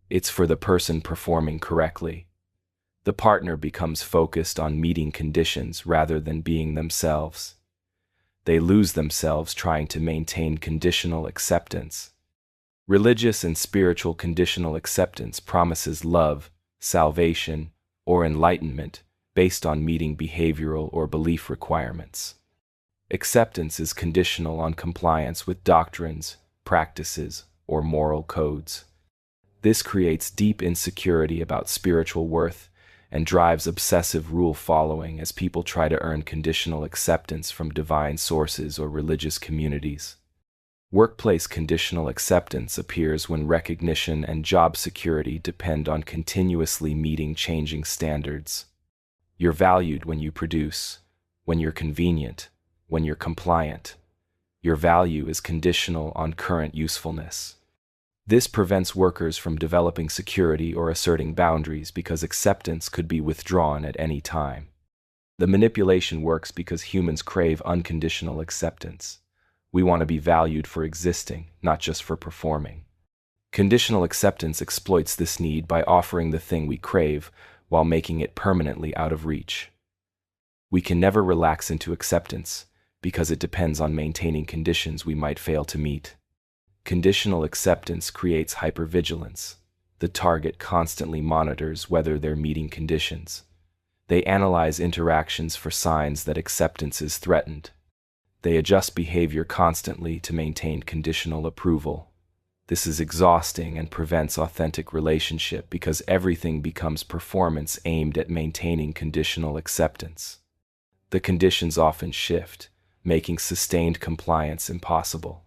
It's for the person performing correctly. The partner becomes focused on meeting conditions rather than being themselves. They lose themselves trying to maintain conditional acceptance. Religious and spiritual conditional acceptance promises love, salvation, or enlightenment based on meeting behavioral or belief requirements. Acceptance is conditional on compliance with doctrines, practices, or moral codes. This creates deep insecurity about spiritual worth and drives obsessive rule-following as people try to earn conditional acceptance from divine sources or religious communities. Workplace conditional acceptance appears when recognition and job security depend on continuously meeting changing standards. You're valued when you produce, when you're convenient, when you're compliant. Your value is conditional on current usefulness. This prevents workers from developing security or asserting boundaries because acceptance could be withdrawn at any time. The manipulation works because humans crave unconditional acceptance. We want to be valued for existing, not just for performing. Conditional acceptance exploits this need by offering the thing we crave while making it permanently out of reach. We can never relax into acceptance because it depends on maintaining conditions we might fail to meet. Conditional acceptance creates hypervigilance. The target constantly monitors whether they're meeting conditions. They analyze interactions for signs that acceptance is threatened. They adjust behavior constantly to maintain conditional approval. This is exhausting and prevents authentic relationship because everything becomes performance aimed at maintaining conditional acceptance. The conditions often shift, making sustained compliance impossible.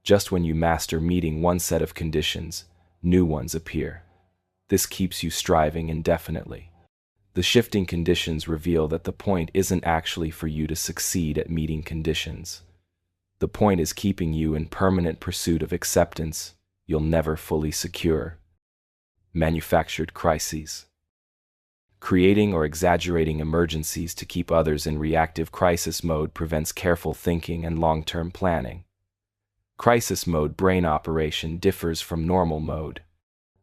Just when you master meeting one set of conditions, new ones appear. This keeps you striving indefinitely. The shifting conditions reveal that the point isn't actually for you to succeed at meeting conditions. The point is keeping you in permanent pursuit of acceptance you'll never fully secure. Manufactured crises. Creating or exaggerating emergencies to keep others in reactive crisis mode prevents careful thinking and long-term planning. Crisis mode brain operation differs from normal mode.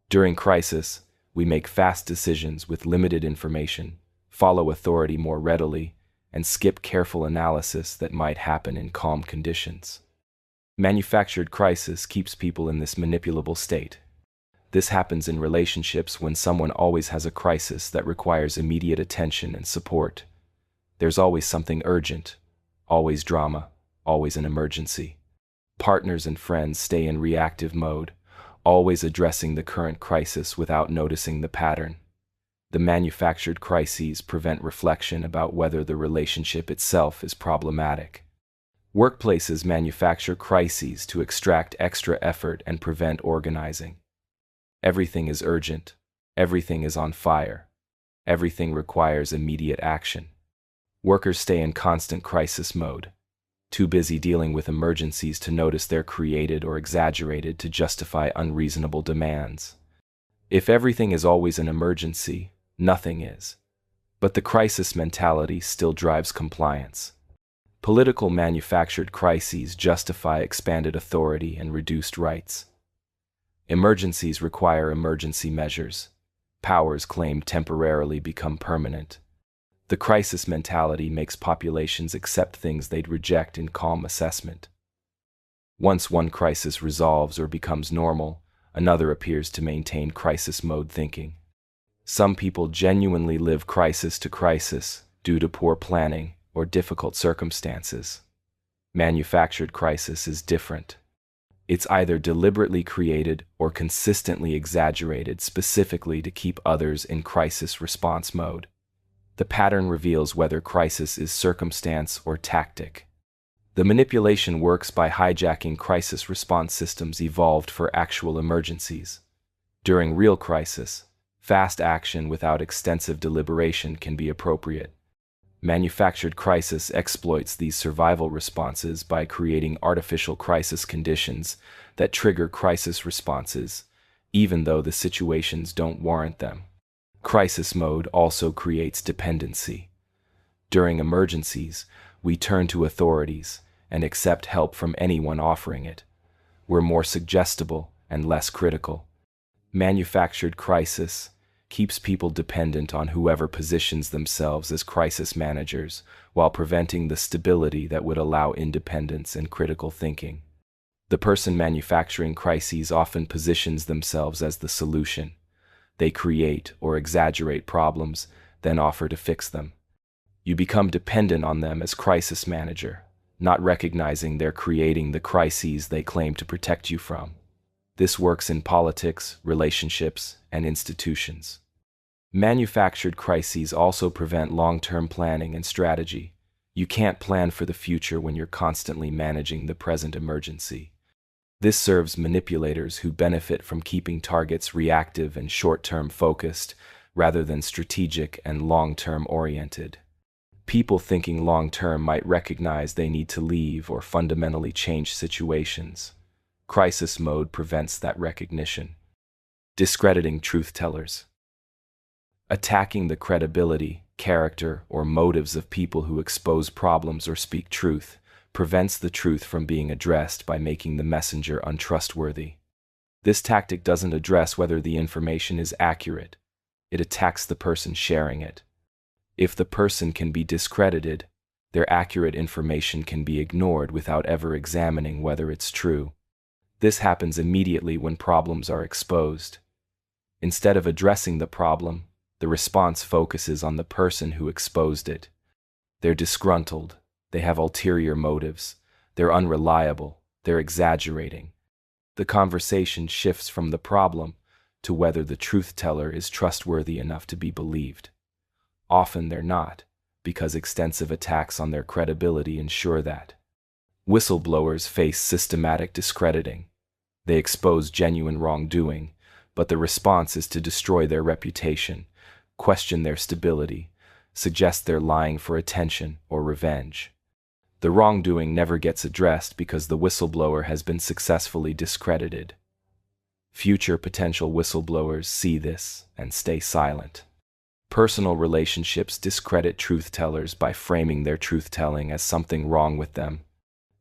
During crisis, we make fast decisions with limited information, follow authority more readily, and skip careful analysis that might happen in calm conditions. Manufactured crisis keeps people in this manipulable state. This happens in relationships when someone always has a crisis that requires immediate attention and support. There's always something urgent, always drama, always an emergency. Partners and friends stay in reactive mode, always addressing the current crisis without noticing the pattern. The manufactured crises prevent reflection about whether the relationship itself is problematic. Workplaces manufacture crises to extract extra effort and prevent organizing. Everything is urgent. Everything is on fire. Everything requires immediate action. Workers stay in constant crisis mode, too busy dealing with emergencies to notice they're created or exaggerated to justify unreasonable demands. If everything is always an emergency, nothing is. But the crisis mentality still drives compliance. Political manufactured crises justify expanded authority and reduced rights. Emergencies require emergency measures. Powers claimed temporarily become permanent. The crisis mentality makes populations accept things they'd reject in calm assessment. Once one crisis resolves or becomes normal, another appears to maintain crisis mode thinking. Some people genuinely live crisis to crisis due to poor planning or difficult circumstances. Manufactured crisis is different. It's either deliberately created or consistently exaggerated specifically to keep others in crisis response mode. The pattern reveals whether crisis is circumstance or tactic. The manipulation works by hijacking crisis response systems evolved for actual emergencies. During real crisis, fast action without extensive deliberation can be appropriate. Manufactured crisis exploits these survival responses by creating artificial crisis conditions that trigger crisis responses, even though the situations don't warrant them. Crisis mode also creates dependency. During emergencies, we turn to authorities and accept help from anyone offering it. We're more suggestible and less critical. Manufactured crisis keeps people dependent on whoever positions themselves as crisis managers while preventing the stability that would allow independence and critical thinking. The person manufacturing crises often positions themselves as the solution. They create or exaggerate problems, then offer to fix them. You become dependent on them as crisis manager, not recognizing they're creating the crises they claim to protect you from. This works in politics, relationships, and institutions. Manufactured crises also prevent long-term planning and strategy. You can't plan for the future when you're constantly managing the present emergency. This serves manipulators who benefit from keeping targets reactive and short-term focused, rather than strategic and long-term oriented. People thinking long-term might recognize they need to leave or fundamentally change situations. Crisis mode prevents that recognition. Discrediting truth-tellers. Attacking the credibility, character, or motives of people who expose problems or speak truth prevents the truth from being addressed by making the messenger untrustworthy. This tactic doesn't address whether the information is accurate. It attacks the person sharing it. If the person can be discredited, their accurate information can be ignored without ever examining whether it's true. This happens immediately when problems are exposed. Instead of addressing the problem, the response focuses on the person who exposed it. They're disgruntled, they have ulterior motives, they're unreliable, they're exaggerating. The conversation shifts from the problem to whether the truth-teller is trustworthy enough to be believed. Often they're not, because extensive attacks on their credibility ensure that. Whistleblowers face systematic discrediting. They expose genuine wrongdoing, but the response is to destroy their reputation, question their stability, suggest they're lying for attention or revenge. The wrongdoing never gets addressed because the whistleblower has been successfully discredited. Future potential whistleblowers see this and stay silent. Personal relationships discredit truth-tellers by framing their truth-telling as something wrong with them.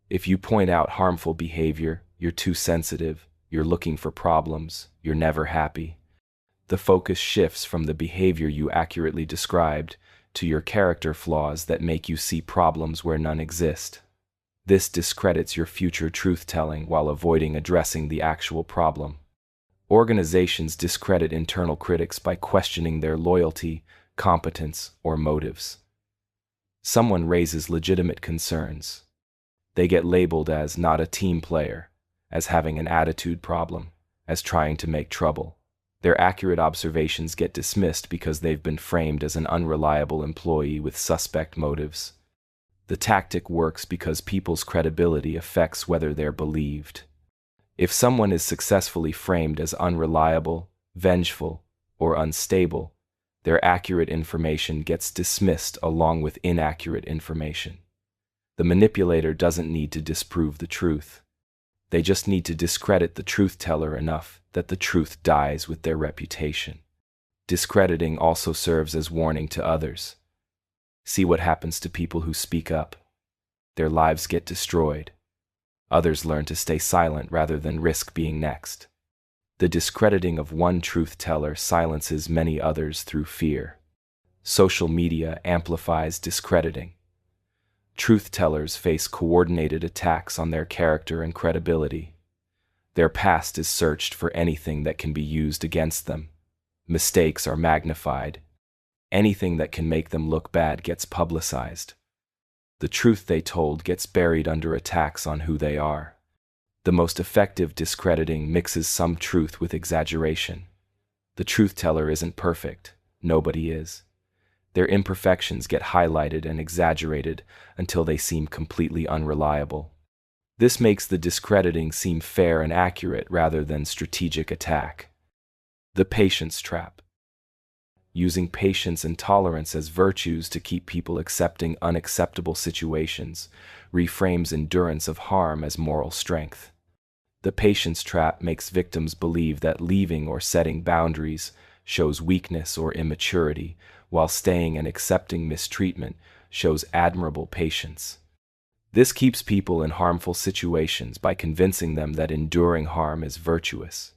If you point out harmful behavior, you're too sensitive, you're looking for problems, you're never happy. The focus shifts from the behavior you accurately described to your character flaws that make you see problems where none exist. This discredits your future truth-telling while avoiding addressing the actual problem. Organizations discredit internal critics by questioning their loyalty, competence, or motives. Someone raises legitimate concerns. They get labeled as not a team player, as having an attitude problem, as trying to make trouble. Their accurate observations get dismissed because they've been framed as an unreliable employee with suspect motives. The tactic works because people's credibility affects whether they're believed. If someone is successfully framed as unreliable, vengeful, or unstable, their accurate information gets dismissed along with inaccurate information. The manipulator doesn't need to disprove the truth. They just need to discredit the truth-teller enough that the truth dies with their reputation. Discrediting also serves as warning to others. See what happens to people who speak up. Their lives get destroyed. Others learn to stay silent rather than risk being next. The discrediting of one truth-teller silences many others through fear. Social media amplifies discrediting. Truth-tellers face coordinated attacks on their character and credibility. Their past is searched for anything that can be used against them. Mistakes are magnified. Anything that can make them look bad gets publicized. The truth they told gets buried under attacks on who they are. The most effective discrediting mixes some truth with exaggeration. The truth-teller isn't perfect. Nobody is. Their imperfections get highlighted and exaggerated until they seem completely unreliable. This makes the discrediting seem fair and accurate rather than strategic attack. The patience trap. Using patience and tolerance as virtues to keep people accepting unacceptable situations reframes endurance of harm as moral strength. The patience trap makes victims believe that leaving or setting boundaries shows weakness or immaturity, while staying and accepting mistreatment shows admirable patience. This keeps people in harmful situations by convincing them that enduring harm is virtuous.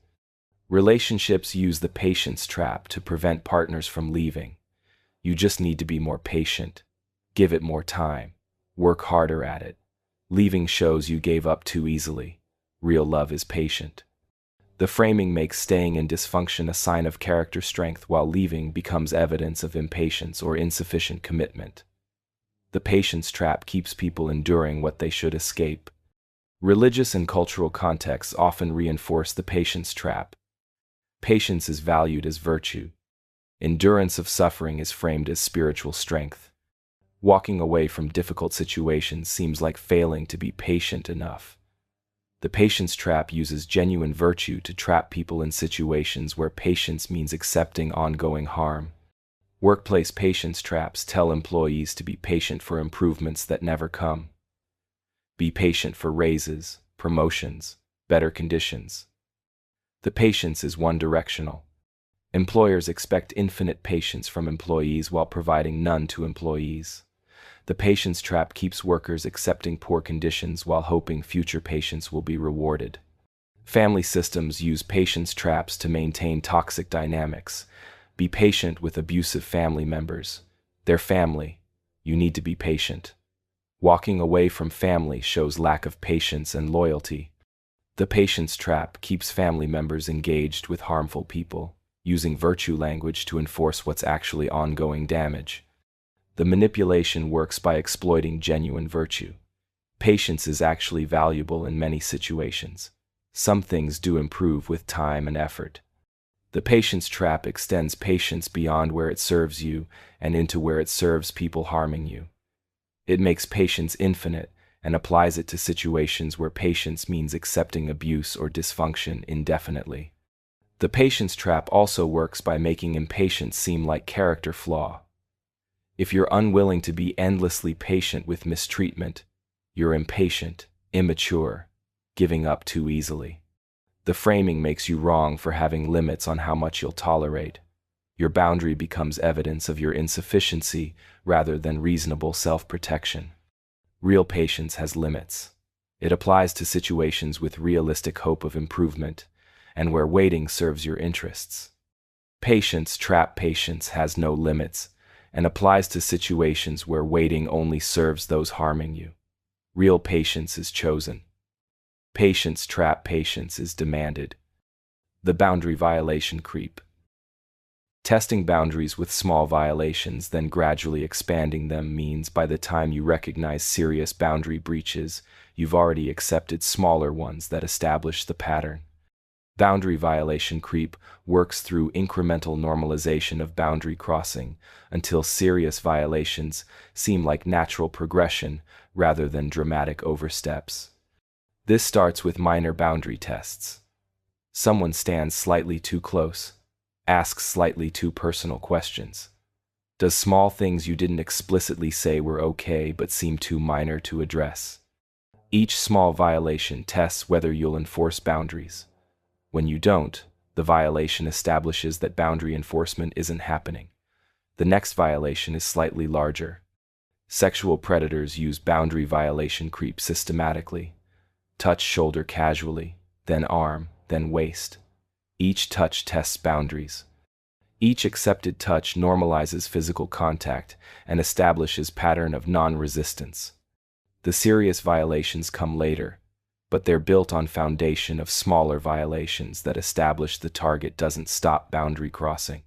Relationships use the patience trap to prevent partners from leaving. You just need to be more patient. Give it more time. Work harder at it. Leaving shows you gave up too easily. Real love is patient. The framing makes staying in dysfunction a sign of character strength, while leaving becomes evidence of impatience or insufficient commitment. The patience trap keeps people enduring what they should escape. Religious and cultural contexts often reinforce the patience trap. Patience is valued as virtue. Endurance of suffering is framed as spiritual strength. Walking away from difficult situations seems like failing to be patient enough. The patience trap uses genuine virtue to trap people in situations where patience means accepting ongoing harm. Workplace patience traps tell employees to be patient for improvements that never come. Be patient for raises, promotions, better conditions. The patience is one-directional. Employers expect infinite patience from employees while providing none to employees. The patience trap keeps workers accepting poor conditions while hoping future patience will be rewarded. Family systems use patience traps to maintain toxic dynamics. Be patient with abusive family members. They're family. You need to be patient. Walking away from family shows lack of patience and loyalty. The patience trap keeps family members engaged with harmful people, using virtue language to enforce what's actually ongoing damage. The manipulation works by exploiting genuine virtue. Patience is actually valuable in many situations. Some things do improve with time and effort. The patience trap extends patience beyond where it serves you and into where it serves people harming you. It makes patience infinite and applies it to situations where patience means accepting abuse or dysfunction indefinitely. The patience trap also works by making impatience seem like character flaw. If you're unwilling to be endlessly patient with mistreatment, you're impatient, immature, giving up too easily. The framing makes you wrong for having limits on how much you'll tolerate. Your boundary becomes evidence of your insufficiency rather than reasonable self-protection. Real patience has limits. It applies to situations with realistic hope of improvement and where waiting serves your interests. Patience trap patience has no limits and applies to situations where waiting only serves those harming you. Real patience is chosen. Patience trap patience is demanded. The boundary violation creep. Testing boundaries with small violations, then gradually expanding them means by the time you recognize serious boundary breaches, you've already accepted smaller ones that establish the pattern. Boundary violation creep works through incremental normalization of boundary crossing until serious violations seem like natural progression rather than dramatic oversteps. This starts with minor boundary tests. Someone stands slightly too close. Asks slightly too personal questions. Does small things you didn't explicitly say were okay but seem too minor to address. Each small violation tests whether you'll enforce boundaries. When you don't, The violation establishes that boundary enforcement isn't happening. The next violation is slightly larger. Sexual predators use boundary violation creep systematically. Touch shoulder casually, then arm, then waist. Each touch tests boundaries. Each accepted touch normalizes physical contact and establishes pattern of non-resistance. The serious violations come later, but they're built on foundation of smaller violations that establish the target doesn't stop boundary crossing.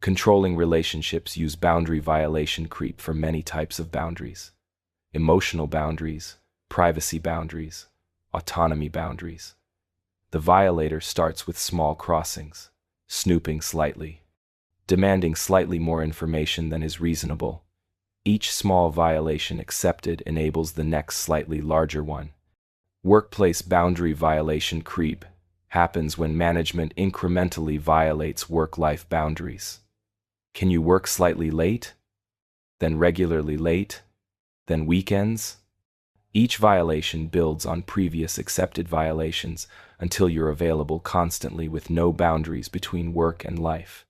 Controlling relationships use boundary violation creep for many types of boundaries. Emotional boundaries, privacy boundaries, autonomy boundaries. The violator starts with small crossings, snooping slightly, demanding slightly more information than is reasonable. Each small violation accepted enables the next slightly larger one. Workplace boundary violation creep happens when management incrementally violates work-life boundaries. Can you work slightly late? Then regularly late? Then weekends? Each violation builds on previous accepted violations until you're available constantly with no boundaries between work and life.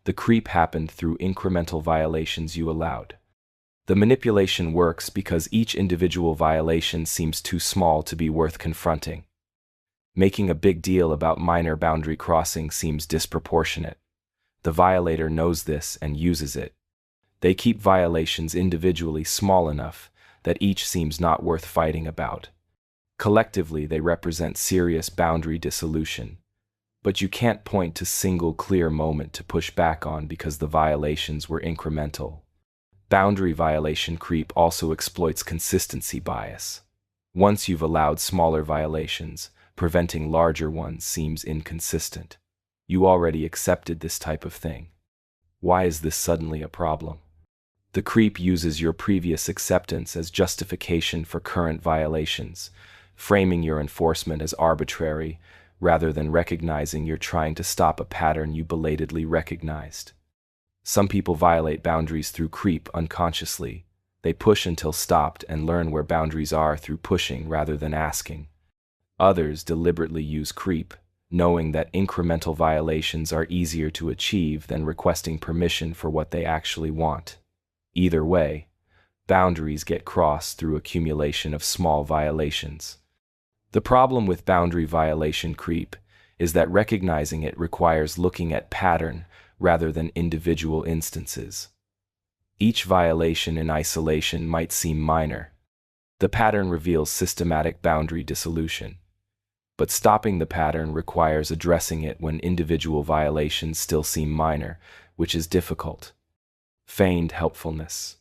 The creep happened through incremental violations you allowed. The manipulation works because each individual violation seems too small to be worth confronting. Making a big deal about minor boundary crossing seems disproportionate. The violator knows this and uses it. They keep violations individually small enough that each seems not worth fighting about. Collectively, they represent serious boundary dissolution. But you can't point to single clear moment to push back on because the violations were incremental. Boundary violation creep also exploits consistency bias. Once you've allowed smaller violations, preventing larger ones seems inconsistent. You already accepted this type of thing. Why is this suddenly a problem? The creep uses your previous acceptance as justification for current violations, framing your enforcement as arbitrary rather than recognizing you're trying to stop a pattern you belatedly recognized. Some people violate boundaries through creep unconsciously. They push until stopped and learn where boundaries are through pushing rather than asking. Others deliberately use creep, knowing that incremental violations are easier to achieve than requesting permission for what they actually want. Either way, boundaries get crossed through accumulation of small violations. The problem with boundary violation creep is that recognizing it requires looking at pattern rather than individual instances. Each violation in isolation might seem minor. The pattern reveals systematic boundary dissolution. But stopping the pattern requires addressing it when individual violations still seem minor, which is difficult. Feigned helpfulness.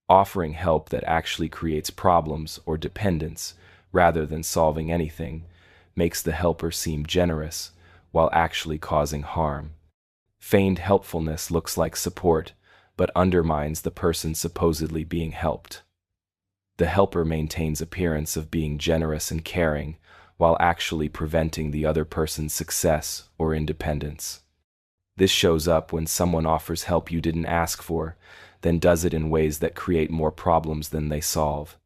Offering help that actually creates problems or dependence rather than solving anything makes the helper seem generous while actually causing harm. Feigned helpfulness looks like support, but undermines the person supposedly being helped. The helper maintains appearance of being generous and caring, while actually preventing the other person's success or independence. This shows up when someone offers help you didn't ask for, then does it in ways that create more problems than they solve.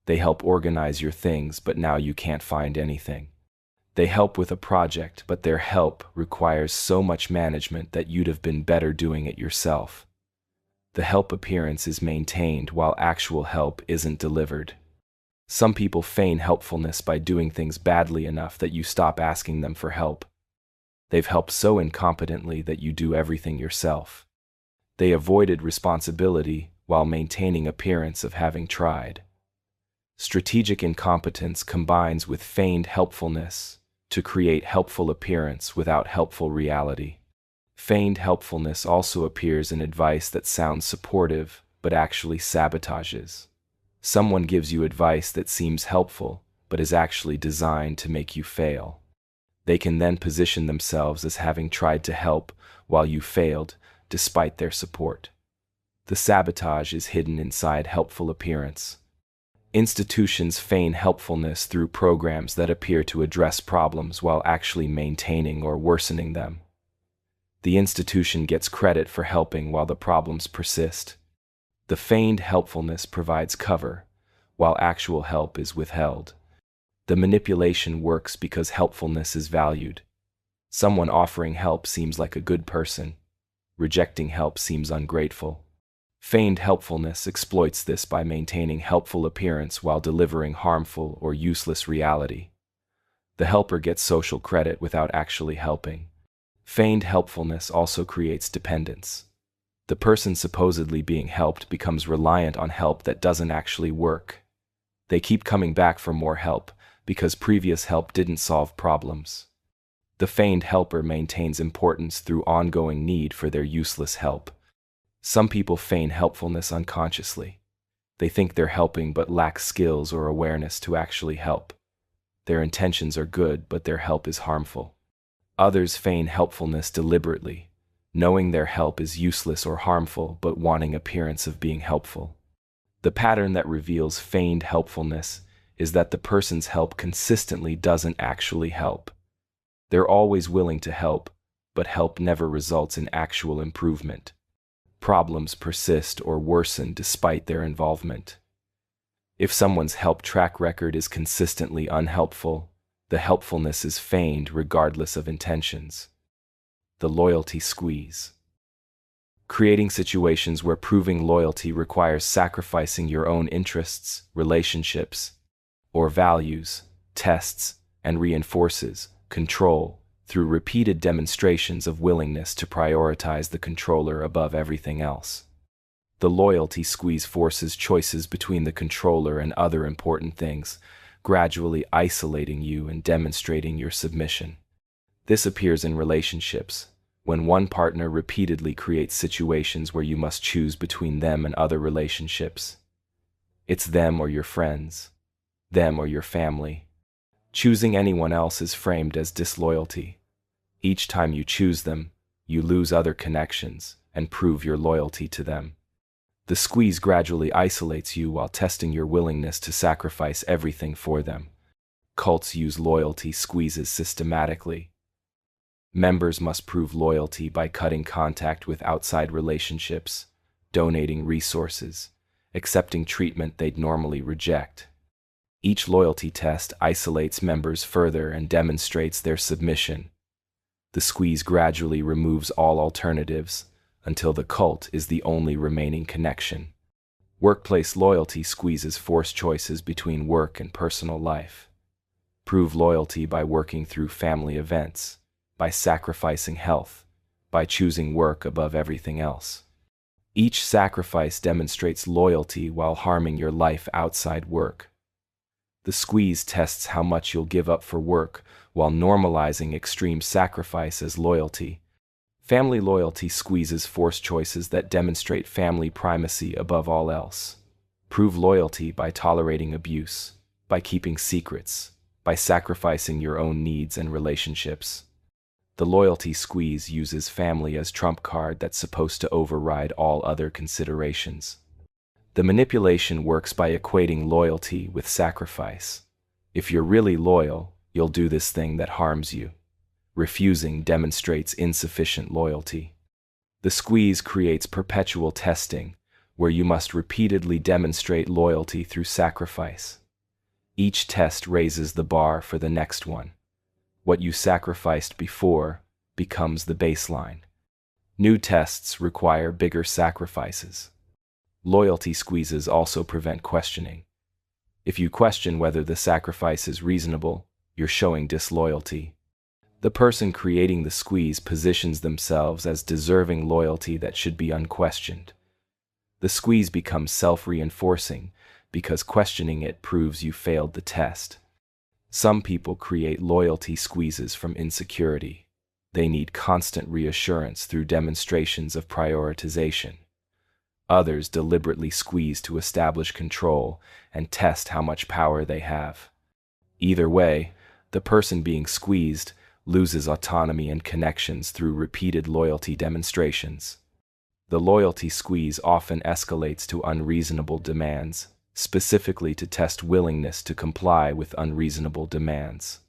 They help organize your things, but now you can't find anything. They help with a project, but their help requires so much management that you'd have been better doing it yourself. The help appearance is maintained while actual help isn't delivered. Some people feign helpfulness by doing things badly enough that you stop asking them for help. They've helped so incompetently that you do everything yourself. They avoided responsibility while maintaining appearance of having tried. Strategic incompetence combines with feigned helpfulness to create helpful appearance without helpful reality. Feigned helpfulness also appears in advice that sounds supportive but actually sabotages. Someone gives you advice that seems helpful but is actually designed to make you fail. They can then position themselves as having tried to help while you failed despite their support. The sabotage is hidden inside helpful appearance. Institutions feign helpfulness through programs that appear to address problems while actually maintaining or worsening them. The institution gets credit for helping while the problems persist. The feigned helpfulness provides cover, while actual help is withheld. The manipulation works because helpfulness is valued. Someone offering help seems like a good person. Rejecting help seems ungrateful. Feigned helpfulness exploits this by maintaining helpful appearance while delivering harmful or useless reality. The helper gets social credit without actually helping. Feigned helpfulness also creates dependence. The person supposedly being helped becomes reliant on help that doesn't actually work. They keep coming back for more help because previous help didn't solve problems. The feigned helper maintains importance through ongoing need for their useless help. Some people feign helpfulness unconsciously. They think they're helping but lack skills or awareness to actually help. Their intentions are good, but their help is harmful. Others feign helpfulness deliberately, knowing their help is useless or harmful but wanting appearance of being helpful. The pattern that reveals feigned helpfulness is that the person's help consistently doesn't actually help. They're always willing to help, but help never results in actual improvement. Problems persist or worsen despite their involvement. If someone's help track record is consistently unhelpful, the helpfulness is feigned regardless of intentions. The loyalty squeeze. Creating situations where proving loyalty requires sacrificing your own interests, relationships, or values, tests, and reinforces control through repeated demonstrations of willingness to prioritize the controller above everything else. The loyalty squeeze forces choices between the controller and other important things, gradually isolating you and demonstrating your submission. This appears in relationships, when one partner repeatedly creates situations where you must choose between them and other relationships. It's them or your friends, them or your family. Choosing anyone else is framed as disloyalty. Each time you choose them, you lose other connections and prove your loyalty to them. The squeeze gradually isolates you while testing your willingness to sacrifice everything for them. Cults use loyalty squeezes systematically. Members must prove loyalty by cutting contact with outside relationships, donating resources, accepting treatment they'd normally reject. Each loyalty test isolates members further and demonstrates their submission. The squeeze gradually removes all alternatives until the cult is the only remaining connection. Workplace loyalty squeezes force choices between work and personal life. Prove loyalty by working through family events, by sacrificing health, by choosing work above everything else. Each sacrifice demonstrates loyalty while harming your life outside work. The squeeze tests how much you'll give up for work while normalizing extreme sacrifice as loyalty. Family loyalty squeezes force choices that demonstrate family primacy above all else. Prove loyalty by tolerating abuse, by keeping secrets, by sacrificing your own needs and relationships. The loyalty squeeze uses family as trump card that's supposed to override all other considerations. The manipulation works by equating loyalty with sacrifice. If you're really loyal, you'll do this thing that harms you. Refusing demonstrates insufficient loyalty. The squeeze creates perpetual testing, where you must repeatedly demonstrate loyalty through sacrifice. Each test raises the bar for the next one. What you sacrificed before becomes the baseline. New tests require bigger sacrifices. Loyalty squeezes also prevent questioning. If you question whether the sacrifice is reasonable, you're showing disloyalty. The person creating the squeeze positions themselves as deserving loyalty that should be unquestioned. The squeeze becomes self-reinforcing because questioning it proves you failed the test. Some people create loyalty squeezes from insecurity. They need constant reassurance through demonstrations of prioritization. Others deliberately squeeze to establish control and test how much power they have. Either way, the person being squeezed loses autonomy and connections through repeated loyalty demonstrations. The loyalty squeeze often escalates to unreasonable demands, specifically to test willingness to comply with unreasonable demands.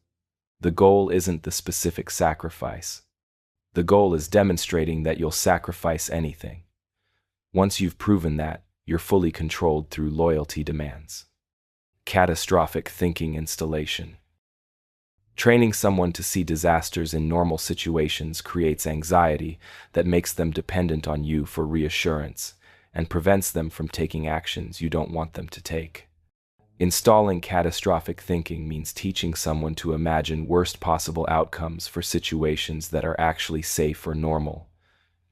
The goal isn't the specific sacrifice. The goal is demonstrating that you'll sacrifice anything. Once you've proven that, you're fully controlled through loyalty demands. Catastrophic thinking installation. Training someone to see disasters in normal situations creates anxiety that makes them dependent on you for reassurance and prevents them from taking actions you don't want them to take. Installing catastrophic thinking means teaching someone to imagine worst possible outcomes for situations that are actually safe or normal.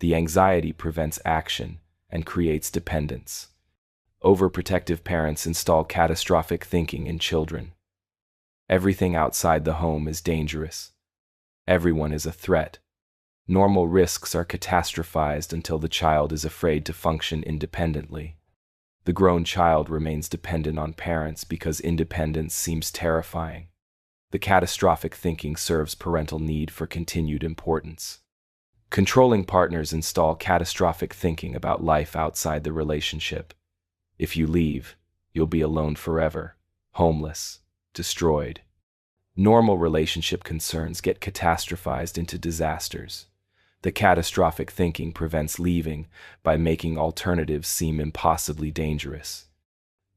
The anxiety prevents action and creates dependence. Overprotective parents install catastrophic thinking in children. Everything outside the home is dangerous. Everyone is a threat. Normal risks are catastrophized until the child is afraid to function independently. The grown child remains dependent on parents because independence seems terrifying. The catastrophic thinking serves parental need for continued importance. Controlling partners install catastrophic thinking about life outside the relationship. If you leave, you'll be alone forever, homeless, destroyed. Normal relationship concerns get catastrophized into disasters. The catastrophic thinking prevents leaving by making alternatives seem impossibly dangerous.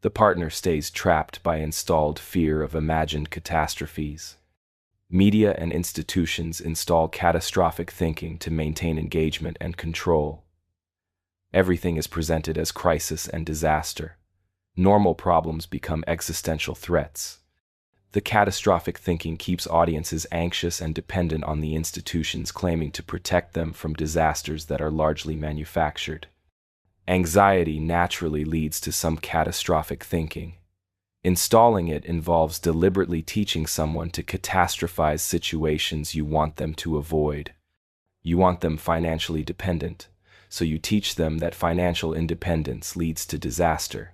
The partner stays trapped by installed fear of imagined catastrophes. Media and institutions install catastrophic thinking to maintain engagement and control. Everything is presented as crisis and disaster. Normal problems become existential threats. The catastrophic thinking keeps audiences anxious and dependent on the institutions claiming to protect them from disasters that are largely manufactured. Anxiety naturally leads to some catastrophic thinking. Installing it involves deliberately teaching someone to catastrophize situations you want them to avoid. You want them financially dependent, so you teach them that financial independence leads to disaster.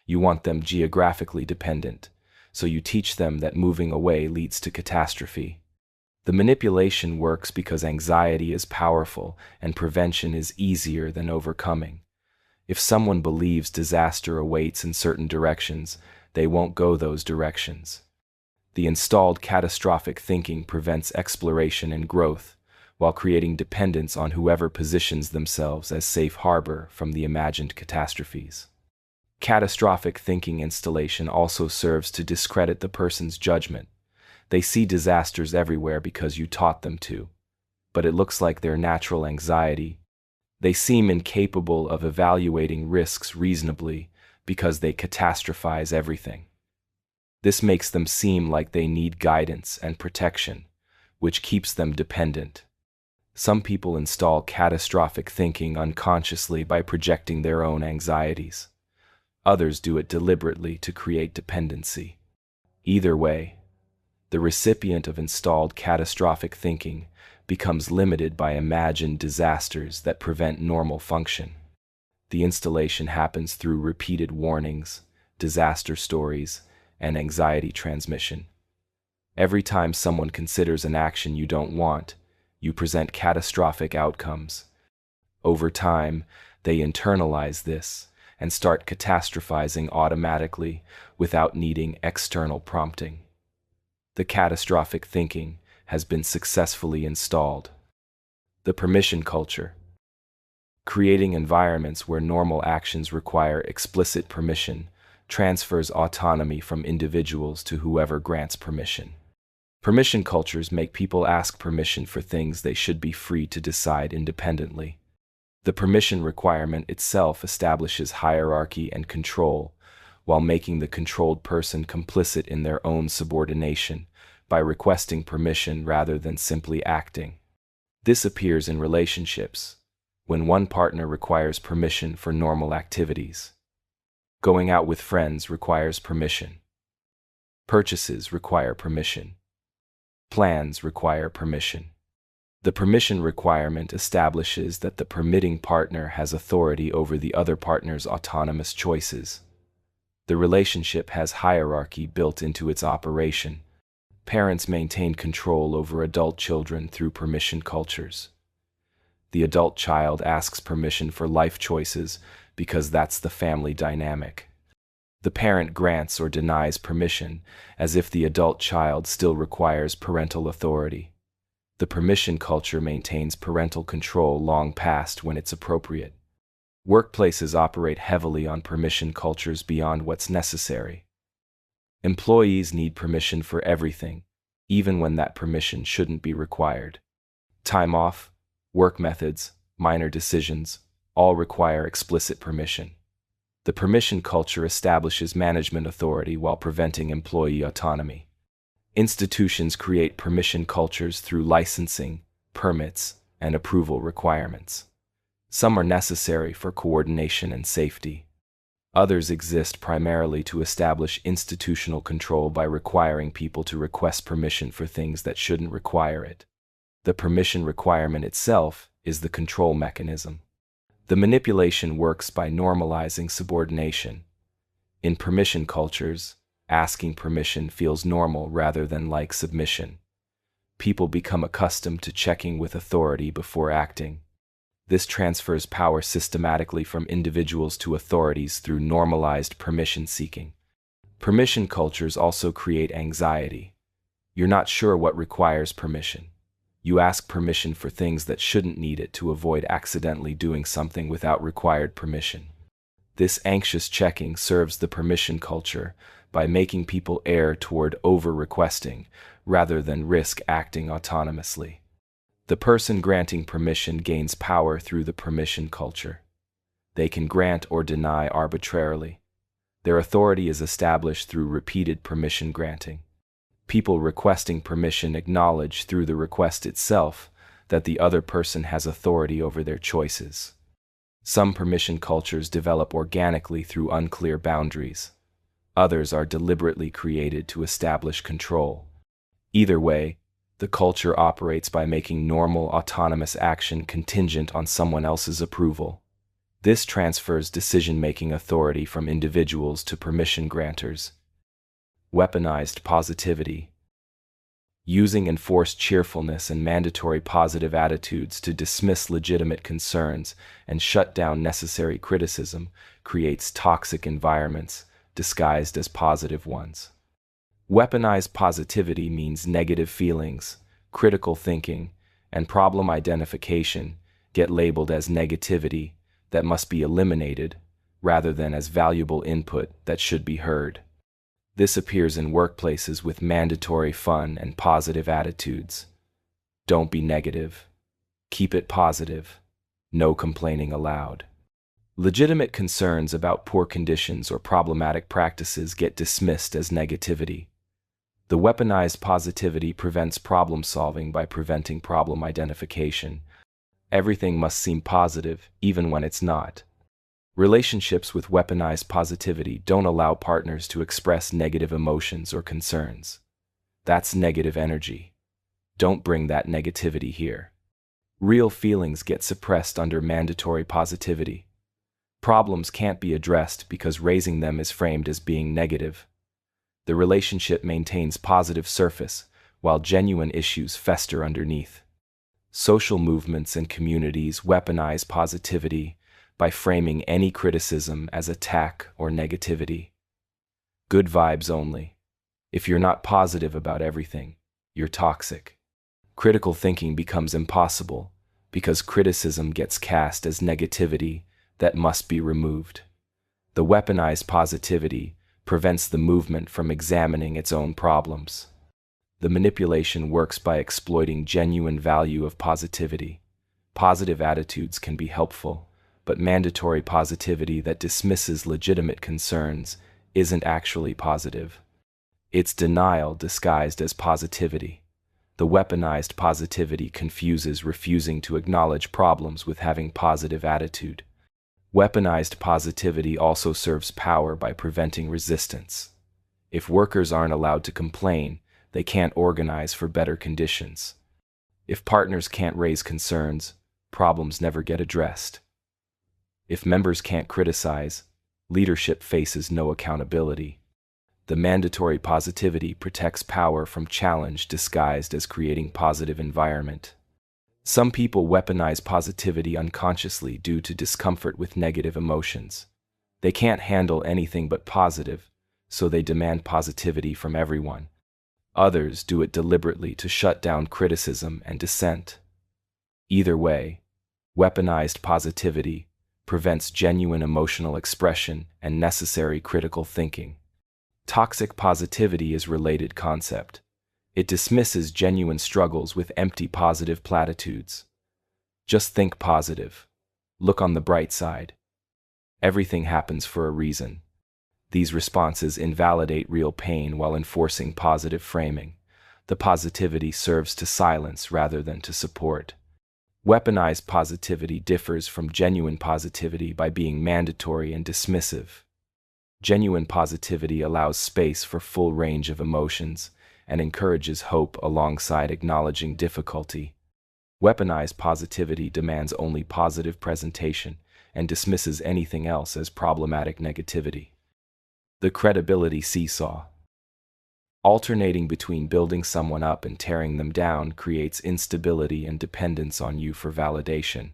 You want them geographically dependent, so you teach them that moving away leads to catastrophe. The manipulation works because anxiety is powerful and prevention is easier than overcoming. If someone believes disaster awaits in certain directions, they won't go those directions. The installed catastrophic thinking prevents exploration and growth, while creating dependence on whoever positions themselves as safe harbor from the imagined catastrophes. Catastrophic thinking installation also serves to discredit the person's judgment. They see disasters everywhere because you taught them to, but it looks like their natural anxiety. They seem incapable of evaluating risks reasonably because they catastrophize everything. This makes them seem like they need guidance and protection, which keeps them dependent. Some people install catastrophic thinking unconsciously by projecting their own anxieties. Others do it deliberately to create dependency. Either way, the recipient of installed catastrophic thinking becomes limited by imagined disasters that prevent normal function. The installation happens through repeated warnings, disaster stories, and anxiety transmission. Every time someone considers an action you don't want, you present catastrophic outcomes. Over time, they internalize this and start catastrophizing automatically without needing external prompting. The catastrophic thinking has been successfully installed. The permission culture. Creating environments where normal actions require explicit permission transfers autonomy from individuals to whoever grants permission. Permission cultures make people ask permission for things they should be free to decide independently. The permission requirement itself establishes hierarchy and control, while making the controlled person complicit in their own subordination by requesting permission rather than simply acting. This appears in relationships, when one partner requires permission for normal activities. Going out with friends requires permission. Purchases require permission. Plans require permission. The permission requirement establishes that the permitting partner has authority over the other partner's autonomous choices. The relationship has hierarchy built into its operation. Parents maintain control over adult children through permission cultures. The adult child asks permission for life choices because that's the family dynamic. The parent grants or denies permission as if the adult child still requires parental authority. The permission culture maintains parental control long past when it's appropriate. Workplaces operate heavily on permission cultures beyond what's necessary. Employees need permission for everything, even when that permission shouldn't be required. Time off, work methods, minor decisions, all require explicit permission. The permission culture establishes management authority while preventing employee autonomy. Institutions create permission cultures through licensing, permits, and approval requirements. Some are necessary for coordination and safety. Others exist primarily to establish institutional control by requiring people to request permission for things that shouldn't require it. The permission requirement itself is the control mechanism. The manipulation works by normalizing subordination. In permission cultures, asking permission feels normal rather than like submission. People become accustomed to checking with authority before acting. This transfers power systematically from individuals to authorities through normalized permission seeking. Permission cultures also create anxiety. You're not sure what requires permission. You ask permission for things that shouldn't need it to avoid accidentally doing something without required permission. This anxious checking serves the permission culture by making people err toward over-requesting rather than risk acting autonomously. The person granting permission gains power through the permission culture. They can grant or deny arbitrarily. Their authority is established through repeated permission granting. People requesting permission acknowledge through the request itself that the other person has authority over their choices. Some permission cultures develop organically through unclear boundaries. Others are deliberately created to establish control. Either way, the culture operates by making normal autonomous action contingent on someone else's approval. This transfers decision-making authority from individuals to permission granters. Weaponized positivity. Using enforced cheerfulness and mandatory positive attitudes to dismiss legitimate concerns and shut down necessary criticism creates toxic environments disguised as positive ones. Weaponized positivity means negative feelings, critical thinking, and problem identification get labeled as negativity that must be eliminated rather than as valuable input that should be heard. This appears in workplaces with mandatory fun and positive attitudes. Don't be negative. Keep it positive. No complaining allowed. Legitimate concerns about poor conditions or problematic practices get dismissed as negativity. The weaponized positivity prevents problem solving by preventing problem identification. Everything must seem positive, even when it's not. Relationships with weaponized positivity don't allow partners to express negative emotions or concerns. That's negative energy. Don't bring that negativity here. Real feelings get suppressed under mandatory positivity. Problems can't be addressed because raising them is framed as being negative. The relationship maintains positive surface, while genuine issues fester underneath. Social movements and communities weaponize positivity by framing any criticism as attack or negativity. Good vibes only. If you're not positive about everything, you're toxic. Critical thinking becomes impossible because criticism gets cast as negativity that must be removed. The weaponized positivity prevents the movement from examining its own problems. The manipulation works by exploiting genuine value of positivity. Positive attitudes can be helpful, but mandatory positivity that dismisses legitimate concerns isn't actually positive. It's denial disguised as positivity. The weaponized positivity confuses refusing to acknowledge problems with having positive attitude. Weaponized positivity also serves power by preventing resistance. If workers aren't allowed to complain, they can't organize for better conditions. If partners can't raise concerns, problems never get addressed. If members can't criticize, leadership faces no accountability. The mandatory positivity protects power from challenge disguised as creating positive environment. Some people weaponize positivity unconsciously due to discomfort with negative emotions. They can't handle anything but positive, so they demand positivity from everyone. Others do it deliberately to shut down criticism and dissent. Either way, weaponized positivity prevents genuine emotional expression and necessary critical thinking. Toxic positivity is a related concept. It dismisses genuine struggles with empty positive platitudes. Just think positive. Look on the bright side. Everything happens for a reason. These responses invalidate real pain while enforcing positive framing. The positivity serves to silence rather than to support. Weaponized positivity differs from genuine positivity by being mandatory and dismissive. Genuine positivity allows space for full range of emotions and encourages hope alongside acknowledging difficulty. Weaponized positivity demands only positive presentation and dismisses anything else as problematic negativity. The Credibility Seesaw. Alternating between building someone up and tearing them down creates instability and dependence on you for validation.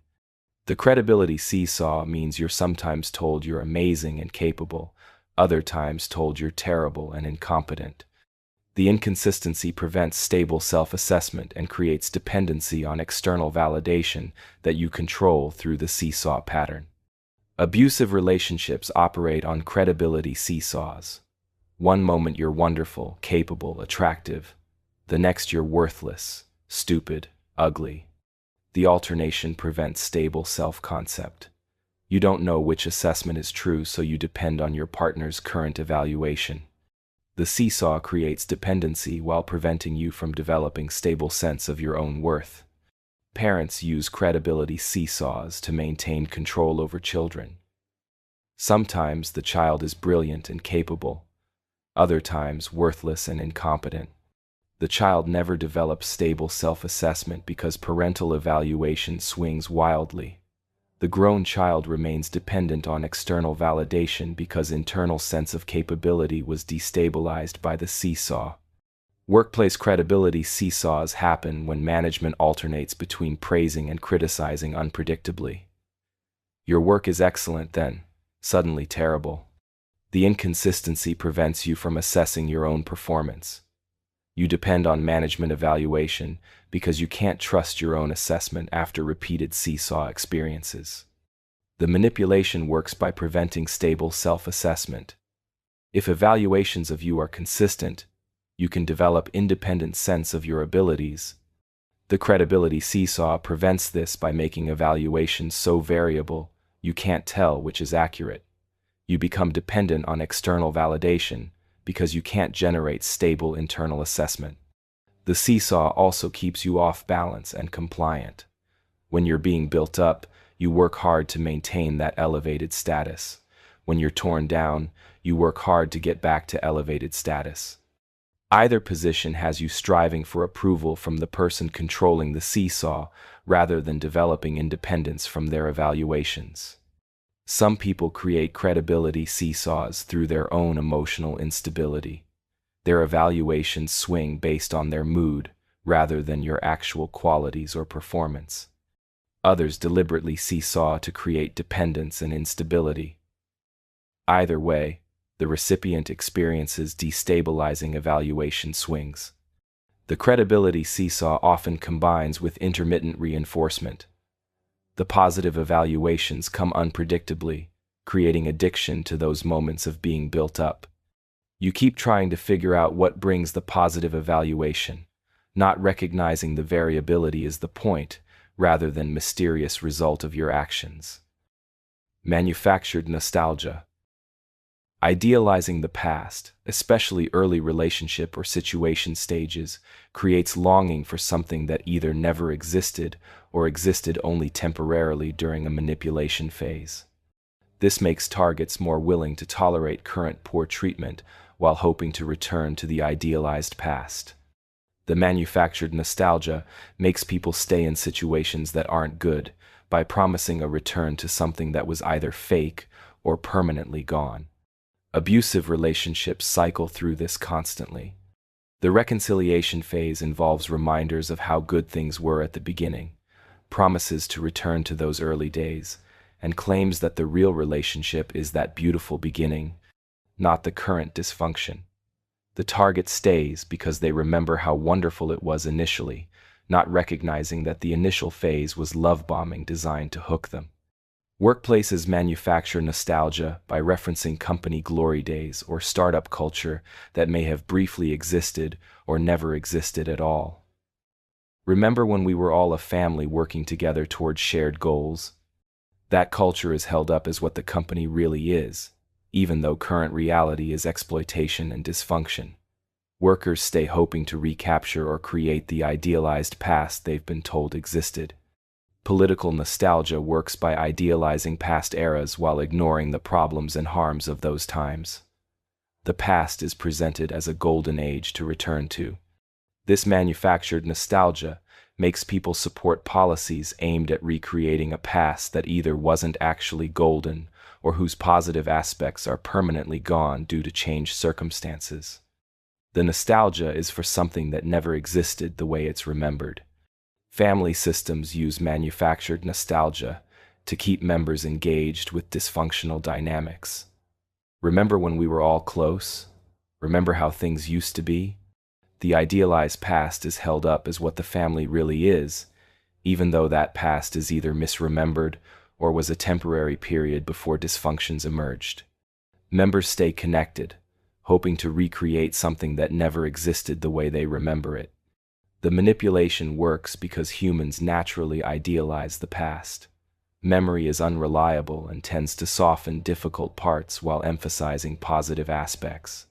The Credibility Seesaw means you're sometimes told you're amazing and capable, other times told you're terrible and incompetent. The inconsistency prevents stable self-assessment and creates dependency on external validation that you control through the seesaw pattern. Abusive relationships operate on credibility seesaws. One moment you're wonderful, capable, attractive. The next you're worthless, stupid, ugly. The alternation prevents stable self-concept. You don't know which assessment is true, so you depend on your partner's current evaluation. The seesaw creates dependency while preventing you from developing stable sense of your own worth. Parents use credibility seesaws to maintain control over children. Sometimes the child is brilliant and capable, other times worthless and incompetent. The child never develops stable self-assessment because parental evaluation swings wildly. The grown child remains dependent on external validation because internal sense of capability was destabilized by the seesaw. Workplace credibility seesaws happen when management alternates between praising and criticizing unpredictably. Your work is excellent, then suddenly terrible. The inconsistency prevents you from assessing your own performance. You depend on management evaluation because you can't trust your own assessment after repeated seesaw experiences. The manipulation works by preventing stable self-assessment. If evaluations of you are consistent, you can develop independent sense of your abilities. The credibility seesaw prevents this by making evaluations so variable you can't tell which is accurate. You become dependent on external validation because you can't generate stable internal assessment. The seesaw also keeps you off balance and compliant. When you're being built up, you work hard to maintain that elevated status. When you're torn down, you work hard to get back to elevated status. Either position has you striving for approval from the person controlling the seesaw rather than developing independence from their evaluations. Some people create credibility seesaws through their own emotional instability. Their evaluations swing based on their mood rather than your actual qualities or performance. Others deliberately seesaw to create dependence and instability. Either way, the recipient experiences destabilizing evaluation swings. The credibility seesaw often combines with intermittent reinforcement. The positive evaluations come unpredictably, creating addiction to those moments of being built up. You keep trying to figure out what brings the positive evaluation, not recognizing the variability is the point, rather than mysterious result of your actions. Manufactured nostalgia. Idealizing the past, especially early relationship or situation stages, creates longing for something that either never existed or existed only temporarily during a manipulation phase. This makes targets more willing to tolerate current poor treatment while hoping to return to the idealized past. The manufactured nostalgia makes people stay in situations that aren't good by promising a return to something that was either fake or permanently gone. Abusive relationships cycle through this constantly. The reconciliation phase involves reminders of how good things were at the beginning, promises to return to those early days, and claims that the real relationship is that beautiful beginning, not the current dysfunction. The target stays because they remember how wonderful it was initially, not recognizing that the initial phase was love bombing designed to hook them. Workplaces manufacture nostalgia by referencing company glory days or startup culture that may have briefly existed or never existed at all. Remember when we were all a family working together towards shared goals? That culture is held up as what the company really is, even though current reality is exploitation and dysfunction. Workers stay hoping to recapture or create the idealized past they've been told existed. Political nostalgia works by idealizing past eras while ignoring the problems and harms of those times. The past is presented as a golden age to return to. This manufactured nostalgia makes people support policies aimed at recreating a past that either wasn't actually golden or whose positive aspects are permanently gone due to changed circumstances. The nostalgia is for something that never existed the way it's remembered. Family systems use manufactured nostalgia to keep members engaged with dysfunctional dynamics. Remember when we were all close? Remember how things used to be? The idealized past is held up as what the family really is, even though that past is either misremembered or was a temporary period before dysfunctions emerged. Members stay connected, hoping to recreate something that never existed the way they remember it. The manipulation works because humans naturally idealize the past. Memory is unreliable and tends to soften difficult parts while emphasizing positive aspects.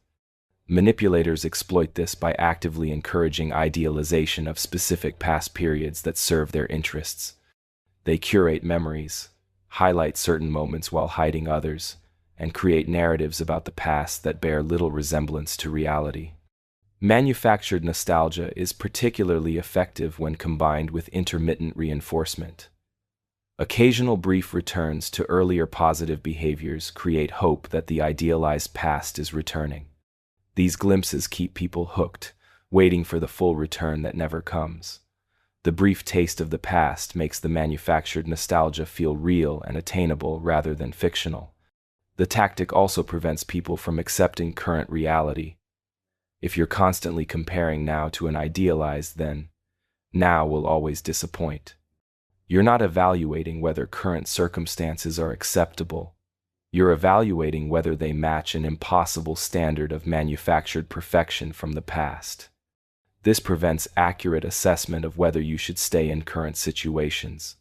Manipulators exploit this by actively encouraging idealization of specific past periods that serve their interests. They curate memories, highlight certain moments while hiding others, and create narratives about the past that bear little resemblance to reality. Manufactured nostalgia is particularly effective when combined with intermittent reinforcement. Occasional brief returns to earlier positive behaviors create hope that the idealized past is returning. These glimpses keep people hooked, waiting for the full return that never comes. The brief taste of the past makes the manufactured nostalgia feel real and attainable rather than fictional. The tactic also prevents people from accepting current reality. If you're constantly comparing now to an idealized then, now will always disappoint. You're not evaluating whether current circumstances are acceptable. You're evaluating whether they match an impossible standard of manufactured perfection from the past. This prevents accurate assessment of whether you should stay in current situations.